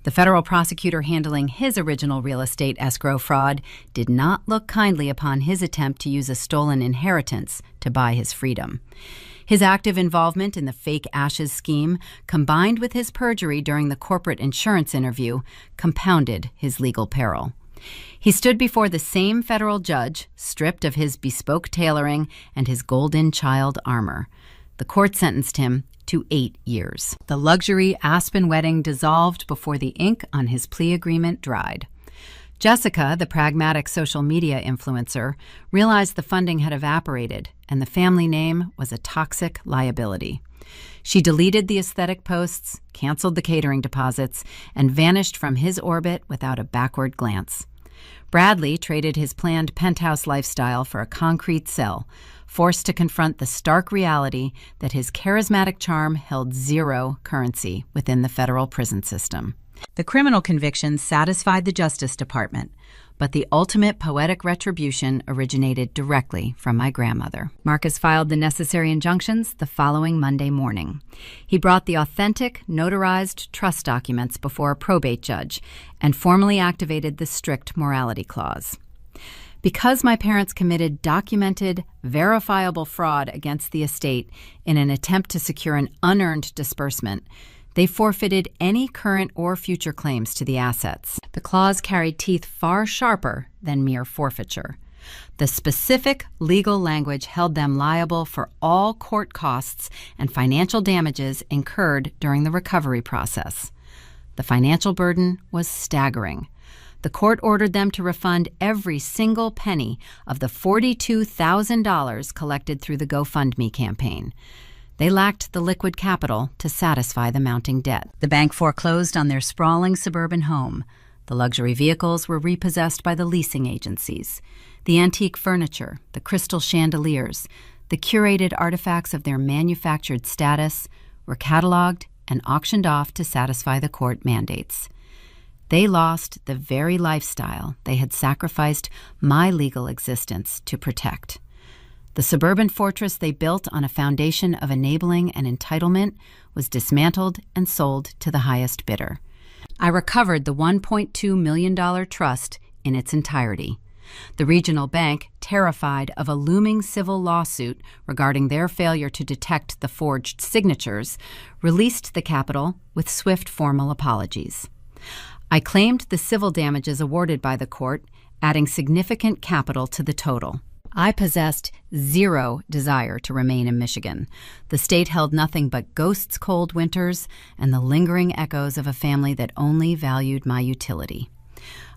The federal prosecutor handling his original real estate escrow fraud did not look kindly upon his attempt to use a stolen inheritance to buy his freedom. His active involvement in the fake Ashes scheme, combined with his perjury during the corporate insurance interview, compounded his legal peril. He stood before the same federal judge, stripped of his bespoke tailoring and his golden child armor. The court sentenced him to 8 years. The luxury Aspen wedding dissolved before the ink on his plea agreement dried. Jessica, the pragmatic social media influencer, realized the funding had evaporated and the family name was a toxic liability. She deleted the aesthetic posts, canceled the catering deposits, and vanished from his orbit without a backward glance. Bradley traded his planned penthouse lifestyle for a concrete cell, forced to confront the stark reality that his charismatic charm held zero currency within the federal prison system. The criminal convictions satisfied the Justice Department, but the ultimate poetic retribution originated directly from my grandmother. Marcus filed the necessary injunctions the following Monday morning. He brought the authentic, notarized trust documents before a probate judge and formally activated the strict morality clause. Because my parents committed documented, verifiable fraud against the estate in an attempt to secure an unearned disbursement, they forfeited any current or future claims to the assets. The clause carried teeth far sharper than mere forfeiture. The specific legal language held them liable for all court costs and financial damages incurred during the recovery process. The financial burden was staggering. The court ordered them to refund every single penny of the $42,000 collected through the GoFundMe campaign. They lacked the liquid capital to satisfy the mounting debt. The bank foreclosed on their sprawling suburban home. The luxury vehicles were repossessed by the leasing agencies. The antique furniture, the crystal chandeliers, the curated artifacts of their manufactured status were cataloged and auctioned off to satisfy the court mandates. They lost the very lifestyle they had sacrificed my legal existence to protect. The suburban fortress they built on a foundation of enabling and entitlement was dismantled and sold to the highest bidder. I recovered the $1.2 million trust in its entirety. The regional bank, terrified of a looming civil lawsuit regarding their failure to detect the forged signatures, released the capital with swift formal apologies. I claimed the civil damages awarded by the court, adding significant capital to the total. I possessed zero desire to remain in Michigan. The state held nothing but ghosts' cold winters and the lingering echoes of a family that only valued my utility.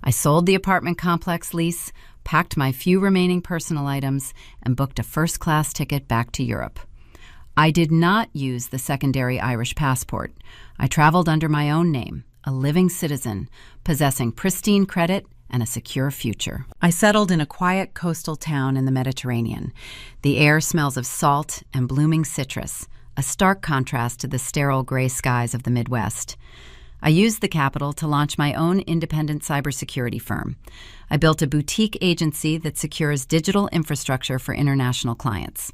I sold the apartment complex lease, packed my few remaining personal items, and booked a first-class ticket back to Europe. I did not use the secondary Irish passport. I traveled under my own name, a living citizen, possessing pristine credit and a secure future. I settled in a quiet coastal town in the Mediterranean. The air smells of salt and blooming citrus, a stark contrast to the sterile gray skies of the Midwest. I used the capital to launch my own independent cybersecurity firm. I built a boutique agency that secures digital infrastructure for international clients.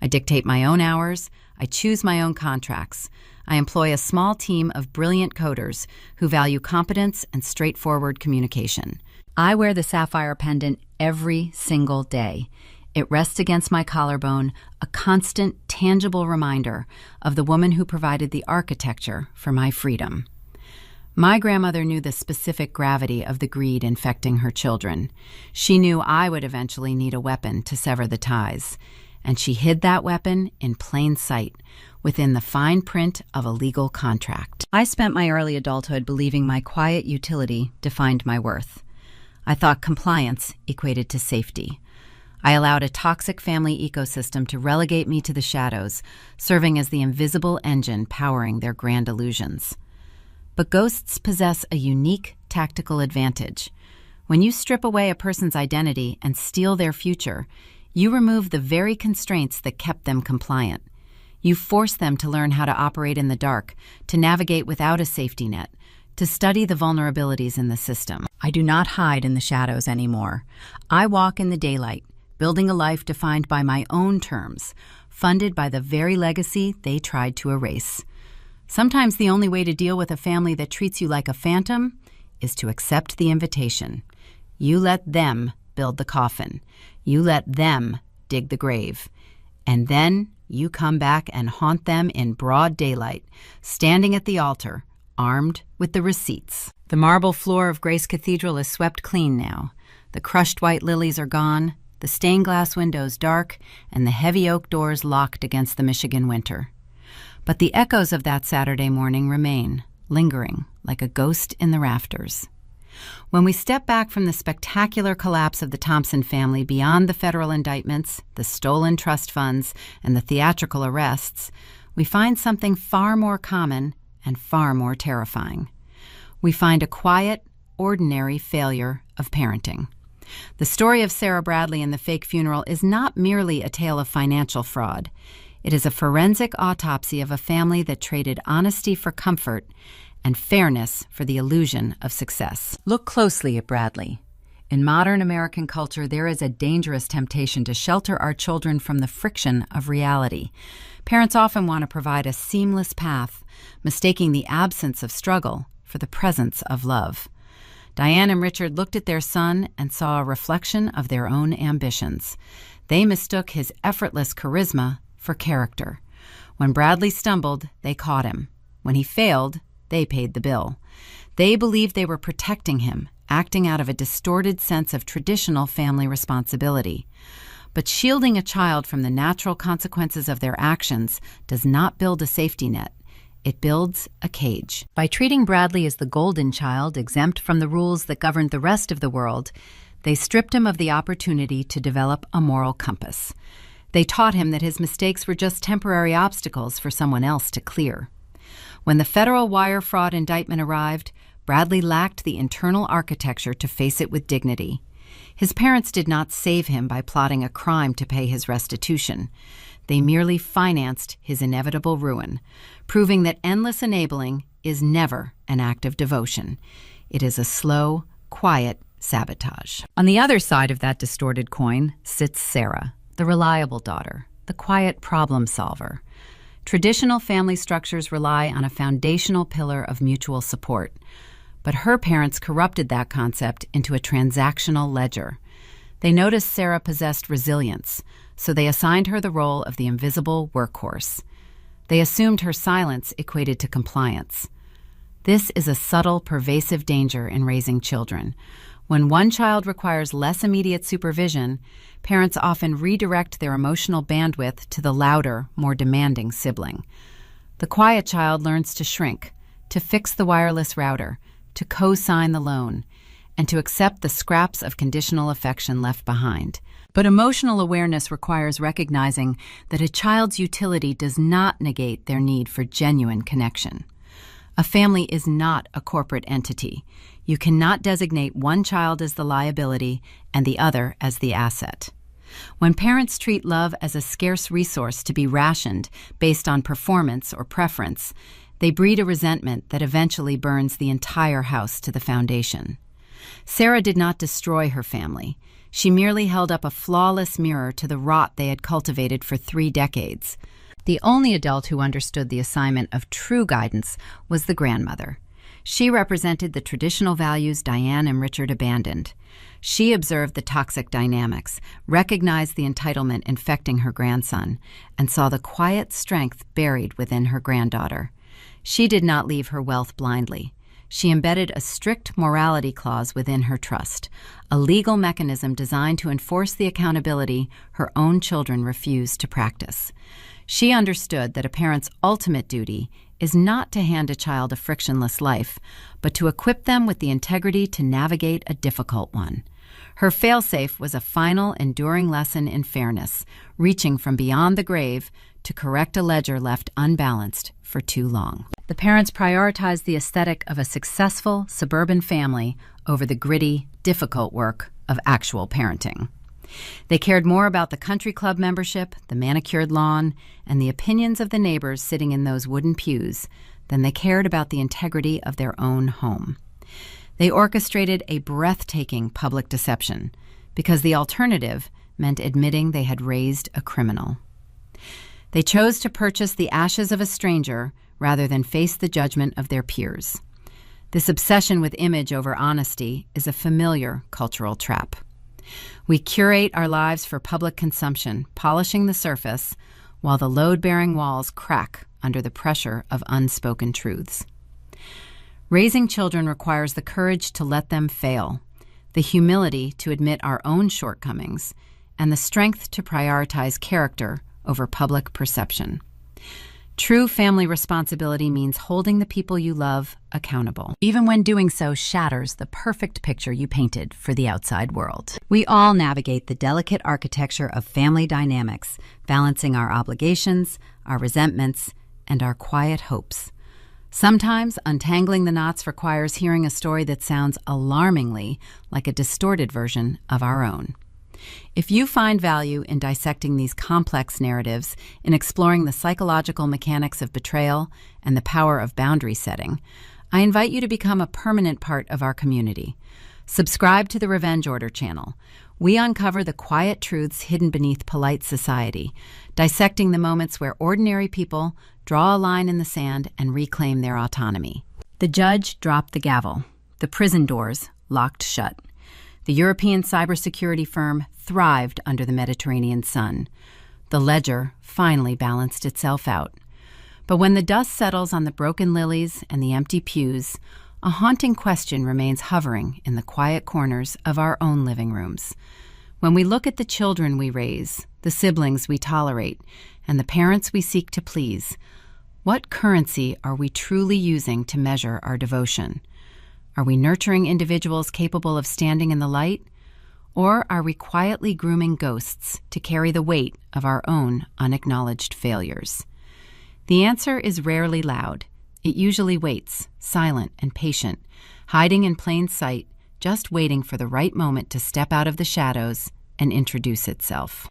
I dictate my own hours. I choose my own contracts. I employ a small team of brilliant coders who value competence and straightforward communication. I wear the sapphire pendant every single day. It rests against my collarbone, a constant, tangible reminder of the woman who provided the architecture for my freedom. My grandmother knew the specific gravity of the greed infecting her children. She knew I would eventually need a weapon to sever the ties, and she hid that weapon in plain sight, within the fine print of a legal contract. I spent my early adulthood believing my quiet utility defined my worth. I thought compliance equated to safety. I allowed a toxic family ecosystem to relegate me to the shadows, serving as the invisible engine powering their grand illusions. But ghosts possess a unique tactical advantage. When you strip away a person's identity and steal their future, you remove the very constraints that kept them compliant. You force them to learn how to operate in the dark, to navigate without a safety net, to study the vulnerabilities in the system. I do not hide in the shadows anymore. I walk in the daylight, building a life defined by my own terms, funded by the very legacy they tried to erase. Sometimes the only way to deal with a family that treats you like a phantom is to accept the invitation. You let them build the coffin. You let them dig the grave. And then you come back and haunt them in broad daylight, standing at the altar, armed with the receipts. The marble floor of Grace Cathedral is swept clean now. The crushed white lilies are gone, the stained glass windows dark, and the heavy oak doors locked against the Michigan winter. But the echoes of that Saturday morning remain, lingering like a ghost in the rafters. When we step back from the spectacular collapse of the Thompson family beyond the federal indictments, the stolen trust funds, and the theatrical arrests, we find something far more common and far more terrifying. We find a quiet, ordinary failure of parenting. The story of Sarah Bradley and the fake funeral is not merely a tale of financial fraud. It is a forensic autopsy of a family that traded honesty for comfort and fairness for the illusion of success. Look closely at Bradley. In modern American culture, there is a dangerous temptation to shelter our children from the friction of reality. Parents often want to provide a seamless path, mistaking the absence of struggle for the presence of love. Diane and Richard looked at their son and saw a reflection of their own ambitions. They mistook his effortless charisma for character. When Bradley stumbled, they caught him. When he failed, they paid the bill. They believed they were protecting him, acting out of a distorted sense of traditional family responsibility. But shielding a child from the natural consequences of their actions does not build a safety net. It builds a cage. By treating Bradley as the golden child, exempt from the rules that governed the rest of the world, they stripped him of the opportunity to develop a moral compass. They taught him that his mistakes were just temporary obstacles for someone else to clear. When the federal wire fraud indictment arrived, Bradley lacked the internal architecture to face it with dignity. His parents did not save him by plotting a crime to pay his restitution. They merely financed his inevitable ruin, proving that endless enabling is never an act of devotion. It is a slow, quiet sabotage. On the other side of that distorted coin sits Sarah, the reliable daughter, the quiet problem solver. Traditional family structures rely on a foundational pillar of mutual support, but her parents corrupted that concept into a transactional ledger. They noticed Sarah possessed resilience, so they assigned her the role of the invisible workhorse. They assumed her silence equated to compliance. This is a subtle, pervasive danger in raising children. When one child requires less immediate supervision, parents often redirect their emotional bandwidth to the louder, more demanding sibling. The quiet child learns to shrink, to fix the wireless router, to co-sign the loan, and to accept the scraps of conditional affection left behind. But emotional awareness requires recognizing that a child's utility does not negate their need for genuine connection. A family is not a corporate entity. You cannot designate one child as the liability and the other as the asset. When parents treat love as a scarce resource to be rationed based on performance or preference, they breed a resentment that eventually burns the entire house to the foundation. Sarah did not destroy her family. She merely held up a flawless mirror to the rot they had cultivated for 3 decades. The only adult who understood the assignment of true guidance was the grandmother. She represented the traditional values Diane and Richard abandoned. She observed the toxic dynamics, recognized the entitlement infecting her grandson, and saw the quiet strength buried within her granddaughter. She did not leave her wealth blindly. She embedded a strict morality clause within her trust, a legal mechanism designed to enforce the accountability her own children refused to practice. She understood that a parent's ultimate duty is not to hand a child a frictionless life, but to equip them with the integrity to navigate a difficult one. Her failsafe was a final, enduring lesson in fairness, reaching from beyond the grave to correct a ledger left unbalanced for too long. The parents prioritized the aesthetic of a successful suburban family over the gritty, difficult work of actual parenting. They cared more about the country club membership, the manicured lawn, and the opinions of the neighbors sitting in those wooden pews than they cared about the integrity of their own home. They orchestrated a breathtaking public deception because the alternative meant admitting they had raised a criminal. They chose to purchase the ashes of a stranger rather than face the judgment of their peers. This obsession with image over honesty is a familiar cultural trap. We curate our lives for public consumption, polishing the surface, while the load-bearing walls crack under the pressure of unspoken truths. Raising children requires the courage to let them fail, the humility to admit our own shortcomings, and the strength to prioritize character over public perception. True family responsibility means holding the people you love accountable, even when doing so shatters the perfect picture you painted for the outside world. We all navigate the delicate architecture of family dynamics, balancing our obligations, our resentments, and our quiet hopes. Sometimes untangling the knots requires hearing a story that sounds alarmingly like a distorted version of our own. If you find value in dissecting these complex narratives, in exploring the psychological mechanics of betrayal and the power of boundary setting, I invite you to become a permanent part of our community. Subscribe to the Revenge Order channel. We uncover the quiet truths hidden beneath polite society, dissecting the moments where ordinary people draw a line in the sand and reclaim their autonomy. The judge dropped the gavel. The prison doors locked shut. The European cybersecurity firm thrived under the Mediterranean sun. The ledger finally balanced itself out. But when the dust settles on the broken lilies and the empty pews, a haunting question remains hovering in the quiet corners of our own living rooms. When we look at the children we raise, the siblings we tolerate, and the parents we seek to please, what currency are we truly using to measure our devotion? Are we nurturing individuals capable of standing in the light? Or are we quietly grooming ghosts to carry the weight of our own unacknowledged failures? The answer is rarely loud. It usually waits, silent and patient, hiding in plain sight, just waiting for the right moment to step out of the shadows and introduce itself.